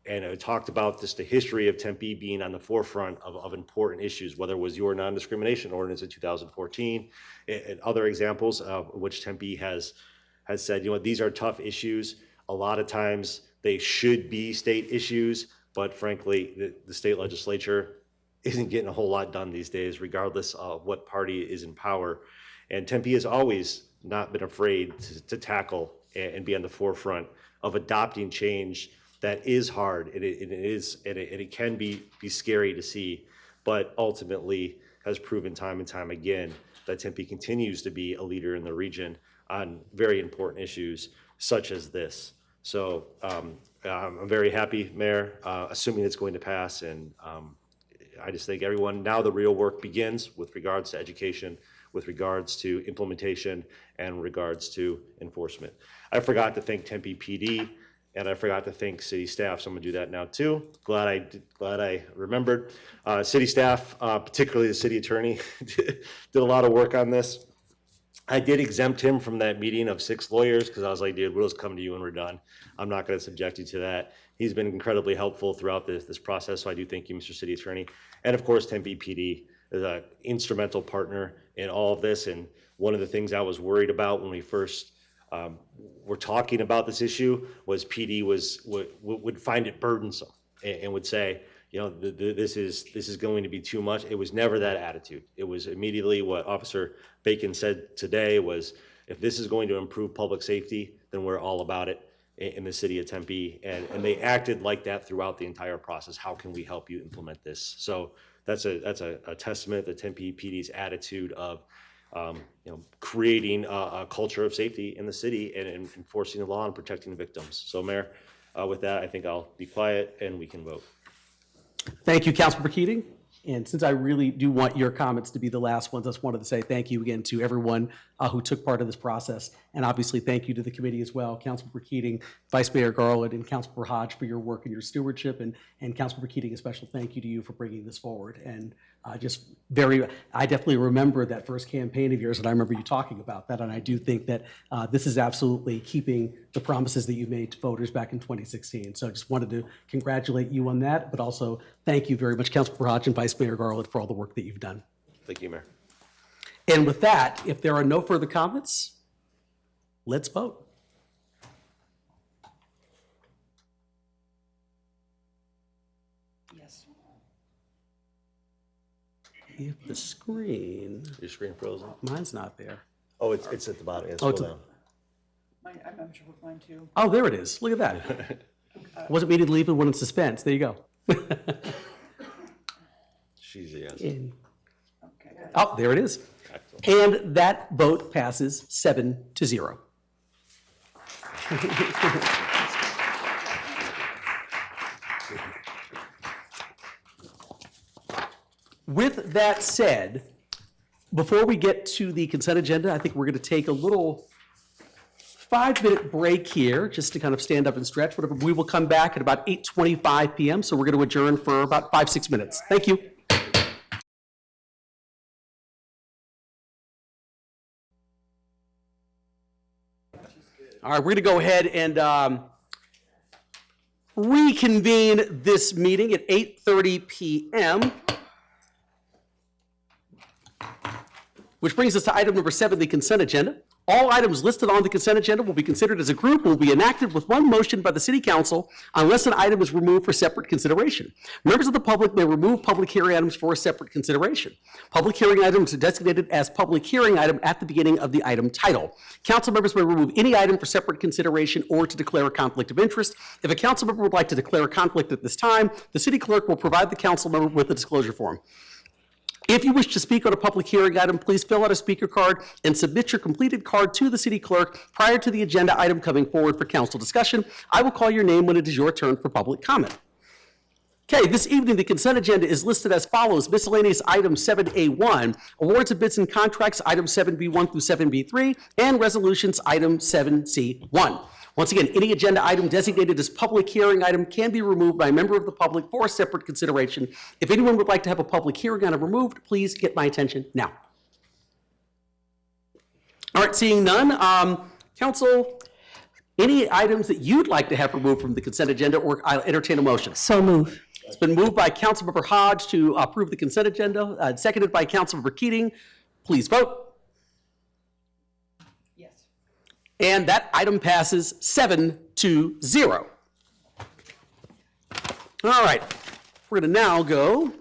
And I talked about just the history of Tempe being on the forefront of important issues, whether it was your non-discrimination ordinance in 2014 and other examples of which Tempe has said, these are tough issues. A lot of times they should be state issues, but frankly, the state legislature isn't getting a whole lot done these days, regardless of what party is in power. And Tempe has always not been afraid to tackle and be on the forefront of adopting change that is hard, and it can be scary to see, but ultimately has proven time and time again that Tempe continues to be a leader in the region on very important issues such as this. So I'm very happy, Mayor, assuming it's going to pass, and I just think everyone, now the real work begins with regards to education, with regards to implementation, and regards to enforcement. I forgot to thank Tempe PD, and I forgot to thank city staff, so I'm gonna do that now too. Glad I remembered. City staff, particularly the city attorney, did a lot of work on this. I did exempt him from that meeting of 6 lawyers because I was like, dude, we'll just come to you when we're done. I'm not going to subject you to that. He's been incredibly helpful throughout this process, so I do thank you, Mr. City Attorney. And of course, Tempe PD is an instrumental partner in all of this. And one of the things I was worried about when we first were talking about this issue was PD would find it burdensome and would say, this is going to be too much. It was never that attitude. It was immediately what Officer Bacon said today was, if this is going to improve public safety, then we're all about it in the city of Tempe. And they acted like that throughout the entire process. How can we help you implement this? So that's a testament to Tempe PD's attitude of creating a culture of safety in the city and enforcing the law and protecting the victims. So Mayor, with that, I think I'll be quiet and we can vote. Thank you, Councilmember Keating. And since I really do want your comments to be the last ones, I just wanted to say thank you again to everyone who took part of this process. And obviously, thank you to the committee as well, Councilmember Keating, Vice Mayor Garland, and Councilmember Hodge for your work and your stewardship. And Councilmember Keating, a special thank you to you for bringing this forward. And I definitely remember that first campaign of yours, and I remember you talking about that. And I do think that this is absolutely keeping the promises that you made to voters back in 2016. So I just wanted to congratulate you on that, but also thank you very much, Councilmember Hodge and Vice Mayor Garland, for all the work that you've done. Thank you, Mayor. And with that, if there are no further comments, let's vote. Yes. If the screen. Your screen frozen? Mine's not there. Oh, it's at the bottom. Yeah, Oh, scroll down. I'm not sure with mine too. Oh, there it is. Look at that. Wasn't meaning to leave it when in suspense. There you go. She's a yes. Oh, there it is. And that vote passes 7-0. With that said, before we get to the consent agenda, I think we're going to take a little 5-minute break here just to kind of stand up and stretch. Whatever. We will come back at about 8:25 p.m. So we're going to adjourn for about 5-6 minutes. Thank you. All right, we're going to go ahead and reconvene this meeting at 8:30 p.m. Which brings us to item number 7, the consent agenda. All items listed on the consent agenda will be considered as a group and will be enacted with one motion by the City Council unless an item is removed for separate consideration. Members of the public may remove public hearing items for separate consideration. Public hearing items are designated as public hearing item at the beginning of the item title. Council members may remove any item for separate consideration or to declare a conflict of interest. If a council member would like to declare a conflict at this time, the city clerk will provide the council member with a disclosure form. If you wish to speak on a public hearing item, please fill out a speaker card and submit your completed card to the city clerk prior to the agenda item coming forward for council discussion. I will call your name when it is your turn for public comment. Okay, this evening, the consent agenda is listed as follows. Miscellaneous item 7A1, awards of bids and contracts, item 7B1 through 7B3, and resolutions, item 7C1. Once again, any agenda item designated as public hearing item can be removed by a member of the public for separate consideration. If anyone would like to have a public hearing item removed, please get my attention now. All right, seeing none, council, any items that you'd like to have removed from the consent agenda, or I'll entertain a motion. So move. It's been moved by Councilmember Hodge to approve the consent agenda, seconded by Councilmember Keating. Please vote. And that item passes 7-0. All right, we're going to now go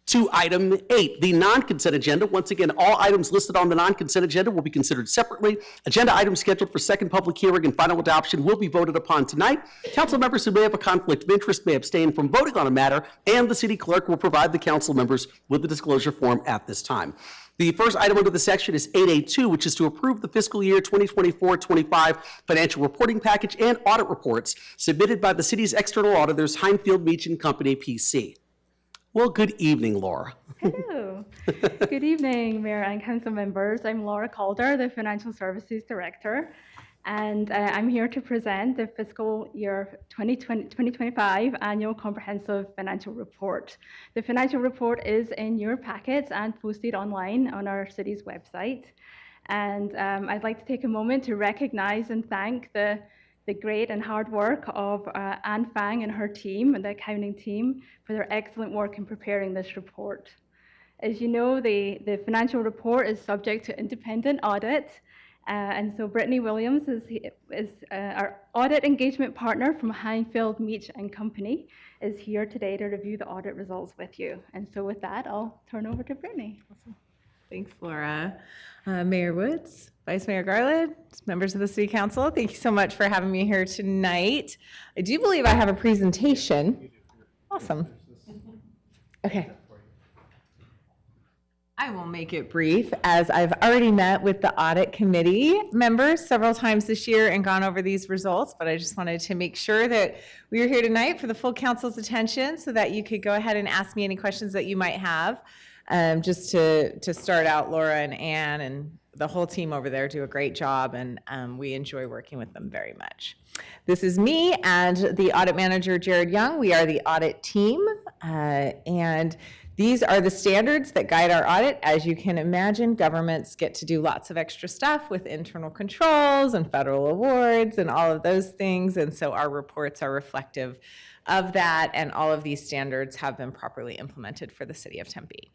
to item 8, the non-consent agenda. Once again, all items listed on the non-consent agenda will be considered separately. Agenda items scheduled for second public hearing and final adoption will be voted upon tonight. Council members who may have a conflict of interest may abstain from voting on a matter, and the city clerk will provide the council members with the disclosure form at this time. The first item under the section is 8A2, which is to approve the fiscal year 2024-25 financial reporting package and audit reports submitted by the city's external auditors, Heinfield Meach and Company, PC. Well, good evening, Laura. Hello. Good evening, Mayor and Council members. I'm Laura Calder, the Financial Services Director, and I'm here to present the fiscal year 2025 Annual Comprehensive Financial Report. The financial report is in your packets and posted online on our city's website. And I'd like to take a moment to recognize and thank the great and hard work of Anne Fang and her team and the accounting team for their excellent work in preparing this report. As you know, the financial report is subject to independent audit, and so Brittany Williams is our audit engagement partner from Heinfield Meach and Company, is here today to review the audit results with you. And so with that, I'll turn over to Brittany. Awesome. Thanks, Laura. Mayor Woods, Vice Mayor Garland, members of the City Council, thank you so much for having me here tonight. I do believe I have a presentation. Awesome. Okay. I will make it brief, as I've already met with the audit committee members several times this year and gone over these results, but I just wanted to make sure that we were here tonight for the full council's attention so that you could go ahead and ask me any questions that you might have. Just to start out, Laura and Anne and the whole team over there do a great job, and we enjoy working with them very much. This is me and the audit manager, Jared Young. We are the audit team, and these are the standards that guide our audit. As you can imagine, governments get to do lots of extra stuff with internal controls and federal awards and all of those things, and so our reports are reflective of that, and all of these standards have been properly implemented for the city of Tempe.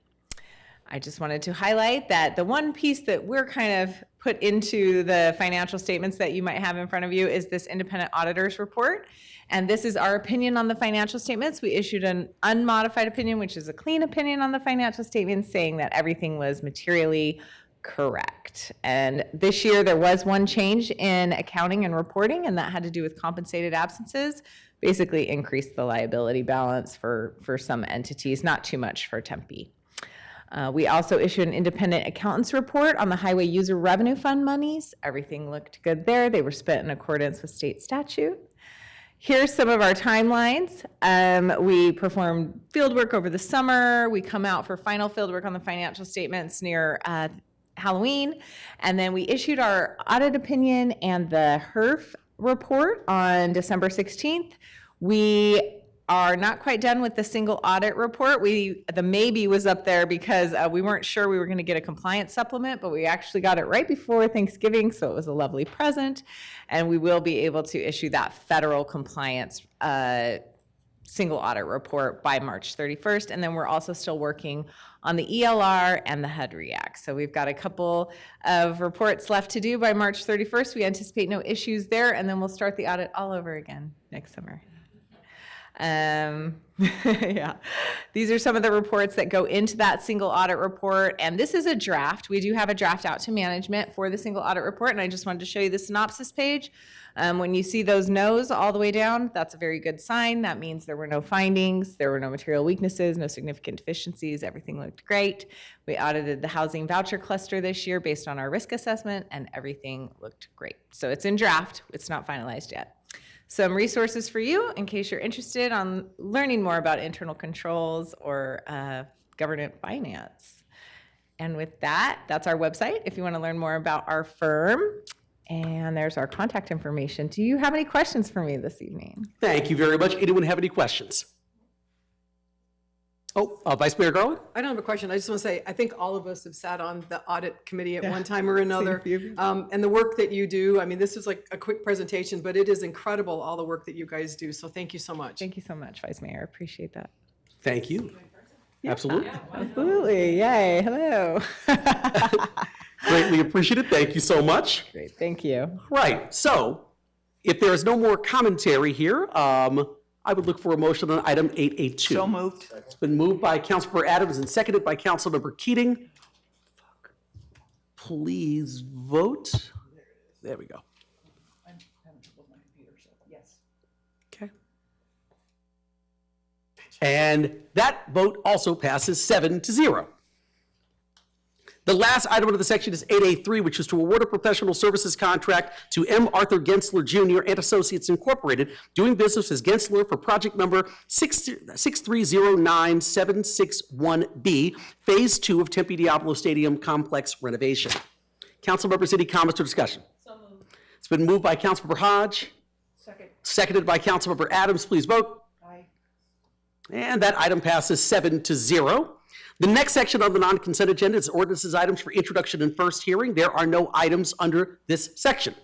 I just wanted to highlight that the one piece that we're kind of put into the financial statements that you might have in front of you is this independent auditor's report. And this is our opinion on the financial statements. We issued an unmodified opinion, which is a clean opinion on the financial statements, saying that everything was materially correct. And this year there was one change in accounting and reporting, and that had to do with compensated absences. Basically increased the liability balance for some entities, not too much for Tempe. We also issued an independent accountant's report on the Highway User Revenue Fund monies. Everything looked good there. They were spent in accordance with state statute. Here's some of our timelines. We performed field work over the summer. We come out for final field work on the financial statements near Halloween. And then we issued our audit opinion and the HERF report on December 16th. We are not quite done with the single audit report. The maybe was up there because we weren't sure we were going to get a compliance supplement, but we actually got it right before Thanksgiving, so it was a lovely present. And we will be able to issue that federal compliance single audit report by March 31st. And then we're also still working on the ELR and the HUD React. So we've got a couple of reports left to do by March 31st. We anticipate no issues there, and then we'll start the audit all over again next summer. Yeah, these are some of the reports that go into that single audit report, and this is a draft. We do have a draft out to management for the single audit report, and I just wanted to show you the synopsis page. When you see those no's all the way down, that's a very good sign. That means there were no findings, there were no material weaknesses, no significant deficiencies, everything looked great. We audited the housing voucher cluster this year based on our risk assessment, and everything looked great. So it's in draft, it's not finalized yet. Some resources for you in case you're interested on learning more about internal controls or government finance. And with that, that's our website if you want to learn more about our firm. And there's our contact information. Do you have any questions for me this evening? Thank you very much. Anyone have any questions? Oh, Vice Mayor Garland? I don't have a question. I just want to say, I think all of us have sat on the audit committee at one time or another. And the work that you do, I mean, this is like a quick presentation, but it is incredible, all the work that you guys do. So thank you so much. Thank you so much, Vice Mayor. I appreciate that. Thank you. Absolutely. Absolutely. Yay. Hello. Greatly appreciated. Thank you so much. Great. Thank you. Right. So if there is no more commentary here, I would look for a motion on item 882. So moved. It's been moved by Councilmember Adams and seconded by Councilmember Keating. Please vote. There we go. Okay. And that vote also passes 7-0. The last item under the section is 8A3, which is to award a professional services contract to M. Arthur Gensler Jr. and Associates Incorporated, doing business as Gensler for project number 6309761B, Phase 2 of Tempe Diablo Stadium Complex renovation. Council members, any comments or discussion? So moved. It's been moved by Councilmember Hodge. Second. Seconded by Councilmember Adams. Please vote. Aye. And that item passes 7-0. The next section on the non-consent agenda is ordinances items for introduction and first hearing. There are no items under this section.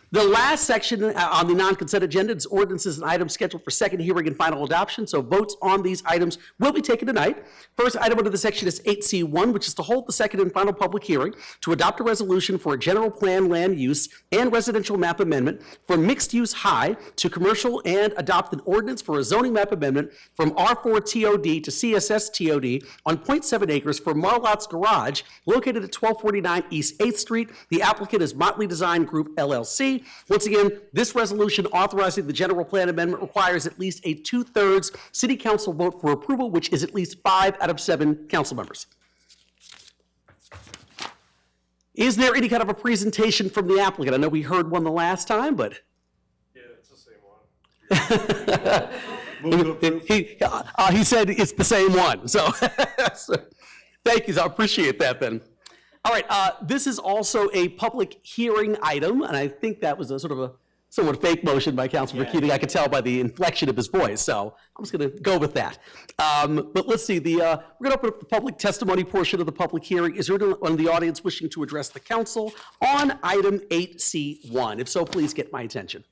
The last section on the non-consent agenda is ordinances and items scheduled for second hearing and final adoption. So votes on these items will be taken tonight. First item under the section is 8C1, which is to hold the second and final public hearing to adopt a resolution for a general plan land use and residential map amendment from mixed use high to commercial, and adopt an ordinance for a zoning map amendment from R4 TOD to CSS TOD on 0.7 acres for Marlot's Garage located at 1249 East 8th Street. The applicant is Motley Design Group LLC. Once again, this resolution authorizing the general plan amendment requires at least a 2/3 city council vote for approval, which is at least 5 out of 7 council members. Is there any kind of a presentation from the applicant? I know we heard one the last time, but. Yeah, it's the same one. He said it's the same one, so thank you. I appreciate that then. All right, this is also a public hearing item, and I think that was a sort of a somewhat fake motion by Councilmember Keating. I could tell by the inflection of his voice, so I'm just going to go with that. But let's see, we're going to open up the public testimony portion of the public hearing. Is there anyone in the audience wishing to address the council on item 8C1? If so, please get my attention.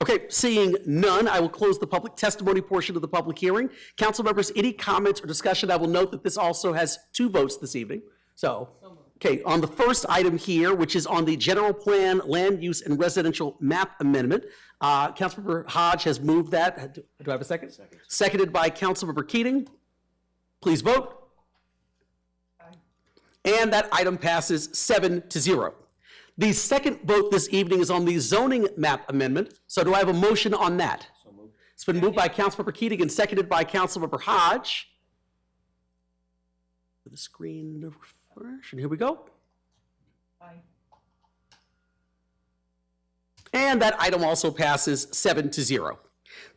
Okay, seeing none, I will close the public testimony portion of the public hearing. Council members, any comments or discussion? I will note that this also has 2 votes this evening. So, okay, on the first item here, which is on the general plan, land use, and residential map amendment, Councilmember Hodge has moved that. Do I have a second? Second. Seconded by Councilmember Keating. Please vote. Aye. And that item passes 7-0. The second vote this evening is on the zoning map amendment. So do I have a motion on that? So moved. It's been moved by Councilmember Keating and seconded by Councilmember Hodge. The screen refresh, and here we go. Aye. And that item also passes 7-0.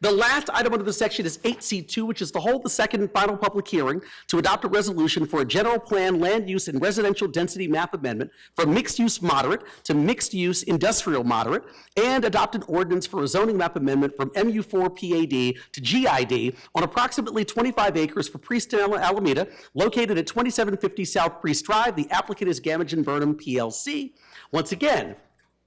The last item under the section is 8C2, which is to hold the second and final public hearing to adopt a resolution for a general plan, land use, and residential density map amendment from mixed-use moderate to mixed-use industrial moderate, and adopt an ordinance for a zoning map amendment from MU4 PAD to GID on approximately 25 acres for Priest Alameda, located at 2750 South Priest Drive. The applicant is Gamage and Burnham PLC. Once again,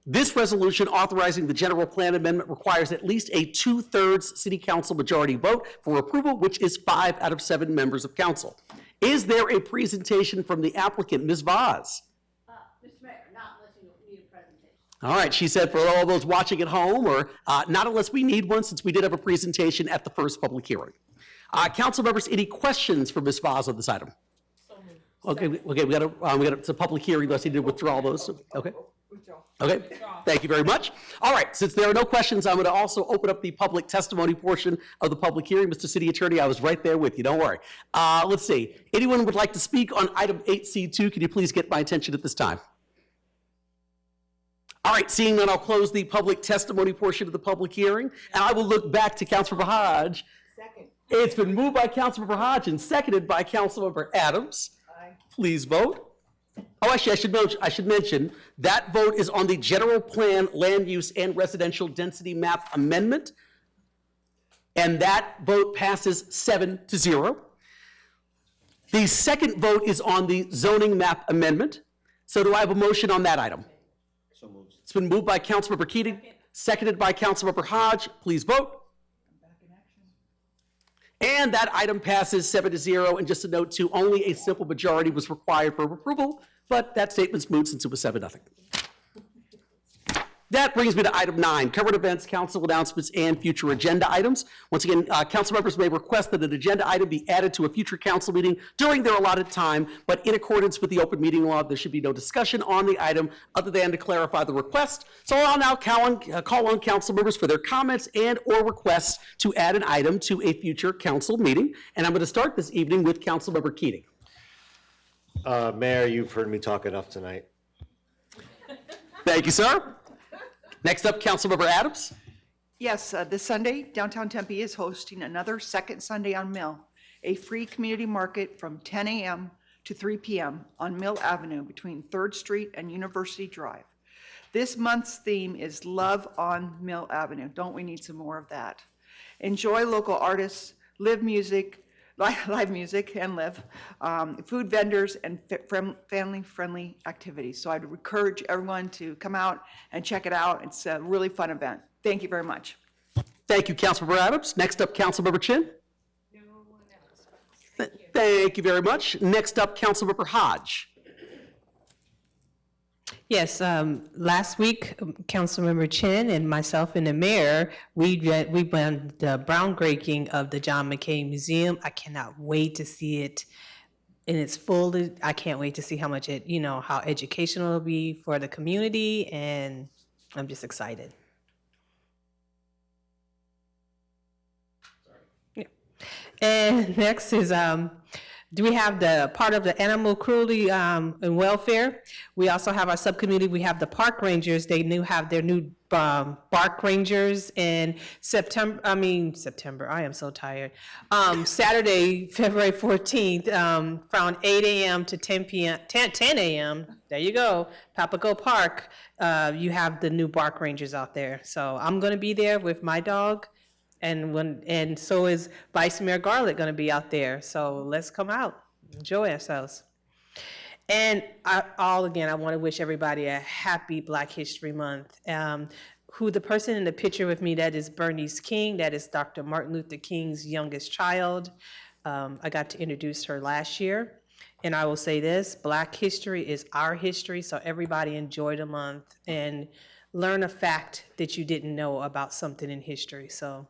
This resolution authorizing the general plan amendment requires at least a 2/3 city council majority vote for approval, which is 5 out of 7 members of council. Is there a presentation from the applicant, Ms. Vaz? Mr. Mayor, not unless you need a presentation. All right, she said for all those watching at home, or not unless we need one, since we did have a presentation at the first public hearing. Council members, any questions for Ms. Vaz on this item? Okay, we got it's a public hearing, unless you need to withdraw those. Okay. Okay, thank you very much. All right, since there are no questions, I'm going to also open up the public testimony portion of the public hearing. Mr. City Attorney, I was right there with you, don't worry. Let's see, anyone would like to speak on item 8C2, can you please get my attention at this time? All right, seeing none, I'll close the public testimony portion of the public hearing, and I will look back to Councilmember Hodge. Second. It's been moved by Councilmember Hodge and seconded by Councilmember Adams. Aye. Please vote. Oh, actually, I should mention, that vote is on the general plan, land use, and residential density map amendment. And that vote passes 7-0. The second vote is on the zoning map amendment. So do I have a motion on that item? So moved. It's been moved by Councilmember Keating, seconded by Councilmember Hodge. Please vote. And that item passes 7-0. And just a note too, only a simple majority was required for approval, but that statement's moot since it was 7-0. That brings me to item 9, current events, council announcements, and future agenda items. Once again, council members may request that an agenda item be added to a future council meeting during their allotted time, but in accordance with the open meeting law, there should be no discussion on the item other than to clarify the request. So I'll now call on council members for their comments and or requests to add an item to a future council meeting. And I'm going to start this evening with Councilmember Keating. Mayor, you've heard me talk enough tonight. Thank you, sir. Next up, Councilmember Adams. Yes, this Sunday, downtown Tempe is hosting another Second Sunday on Mill, a free community market from 10 a.m. to 3 p.m. on Mill Avenue between 3rd Street and University Drive. This month's theme is Love on Mill Avenue. Don't we need some more of that? Enjoy local artists, live music, live music and live, food vendors, and family-friendly activities. So I'd encourage everyone to come out and check it out. It's a really fun event. Thank you very much. Thank you, Councilmember Adams. Next up, Councilmember Chin. Thank you very much. Next up, Councilmember Hodge. Yes, last week, Councilmember Chin and myself and the mayor, we went the groundbreaking of the John McCain Museum. I cannot wait to see it in its full. I can't wait to see how much it, how educational it'll be for the community, and I'm just excited. Yeah. And next is do we have the part of the animal cruelty and welfare? We also have our subcommittee. We have the park rangers. They have their new bark rangers in September. I am so tired. Saturday, February 14th, from 8 a.m. to 10 p.m. 10 a.m. There you go, Papago Park. You have the new bark rangers out there. So I'm going to be there with my dog. And so is Vice Mayor Garlick going to be out there. So let's come out, enjoy ourselves. And I want to wish everybody a happy Black History Month. The person in the picture with me, that is Bernice King. That is Dr. Martin Luther King's youngest child. I got to introduce her last year. And I will say this, Black history is our history. So everybody enjoy the month and learn a fact that you didn't know about something in history. So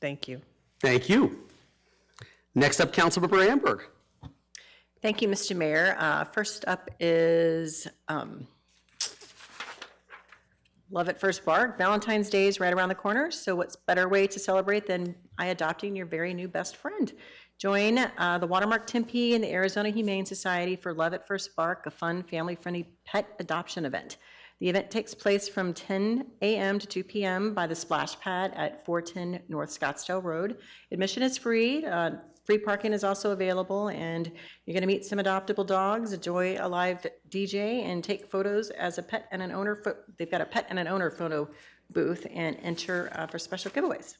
thank you. Thank you. Next up, Councilmember Amberg. Thank you, Mr. Mayor. First up is Love at First Bark. Valentine's Day is right around the corner, so what's better way to celebrate than by adopting your very new best friend? Join the Watermark Tempe and the Arizona Humane Society for Love at First Bark, a fun, family-friendly pet adoption event. The event takes place from 10 a.m. to 2 p.m. by the splash pad at 410 North Scottsdale Road. Admission is free. Free parking is also available, and you're going to meet some adoptable dogs, enjoy a live DJ, and take photos as a pet and an owner. They've got a pet and an owner photo booth, and enter for special giveaways.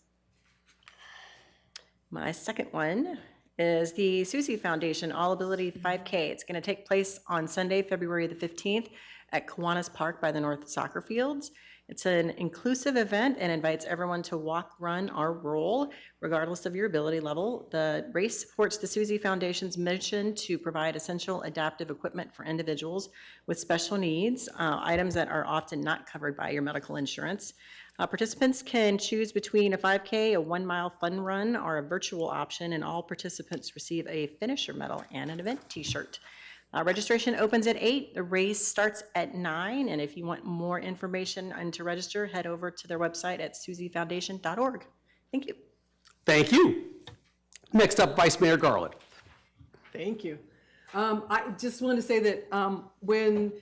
My second one is the Susie Foundation All Ability 5K. It's going to take place on Sunday, February the 15th at Kiwanis Park by the North Soccer Fields. It's an inclusive event and invites everyone to walk, run, or roll, regardless of your ability level. The race supports the Susie Foundation's mission to provide essential adaptive equipment for individuals with special needs, items that are often not covered by your medical insurance. Participants can choose between a 5K, a 1 mile fun run, or a virtual option, and all participants receive a finisher medal and an event t-shirt. Registration opens at 8, the race starts at 9, and if you want more information and to register, head over to their website at susiefoundation.org. Thank you. Thank you. Next up, Vice Mayor Garland. Thank you. I just want to say that when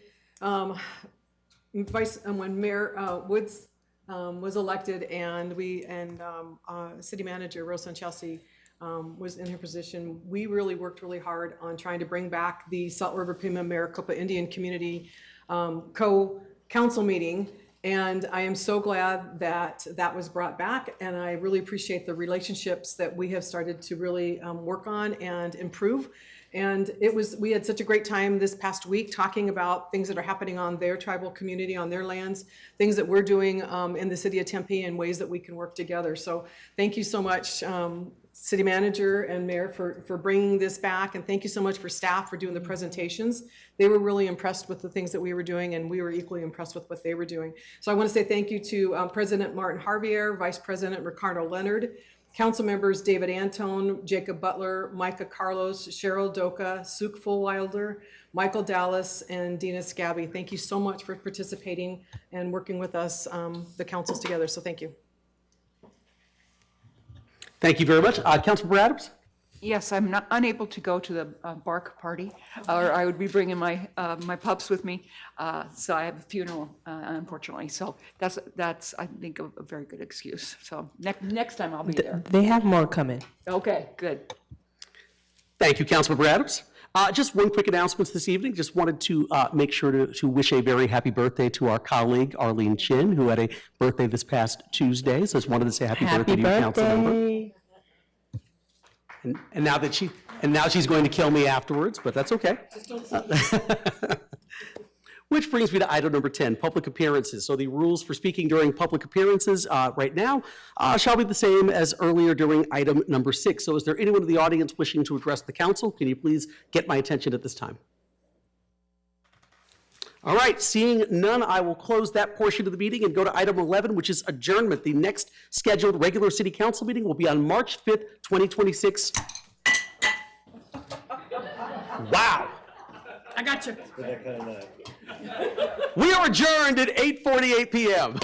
Mayor Woods was elected and City Manager Rosa Chelsea was in her position, we really worked really hard on trying to bring back the Salt River Pima Maricopa Indian Community co-council meeting. And I am so glad that that was brought back. And I really appreciate the relationships that we have started to really work on and improve. And we had such a great time this past week talking about things that are happening on their tribal community, on their lands, things that we're doing in the city of Tempe and ways that we can work together. So thank you so much, City Manager and Mayor, for bringing this back. And thank you so much for staff for doing the presentations. They were really impressed with the things that we were doing, and we were equally impressed with what they were doing. So I want to say thank you to President Martin Harvier, Vice President Ricardo Leonard, Council members David Antone, Jacob Butler, Micah Carlos, Cheryl Doka, Suk Fullwilder, Michael Dallas, and Dina Scabby. Thank you so much for participating and working with us, the councils together. So thank you. Thank you very much. Councilmember Adams? Yes, I'm not unable to go to the bark party, or I would be bringing my my pups with me. So I have a funeral, unfortunately. So that's I think a very good excuse. So next time I'll be there. They have more coming. Okay, good. Thank you, Councilmember Adams. Just one quick announcement this evening. Just wanted to make sure to wish a very happy birthday to our colleague, Arlene Chin, who had a birthday this past Tuesday. So just wanted to say happy birthday to you, Councilmember. And now she's going to kill me afterwards, but that's okay. Just don't say Which brings me to item number 10, public appearances. So the rules for speaking during public appearances right now shall be the same as earlier during item number 6. So is there anyone in the audience wishing to address the council? Can you please get my attention at this time? All right, seeing none, I will close that portion of the meeting and go to item 11, which is adjournment. The next scheduled regular city council meeting will be on March 5th, 2026. Wow. I got you. We are adjourned at 8:48 p.m.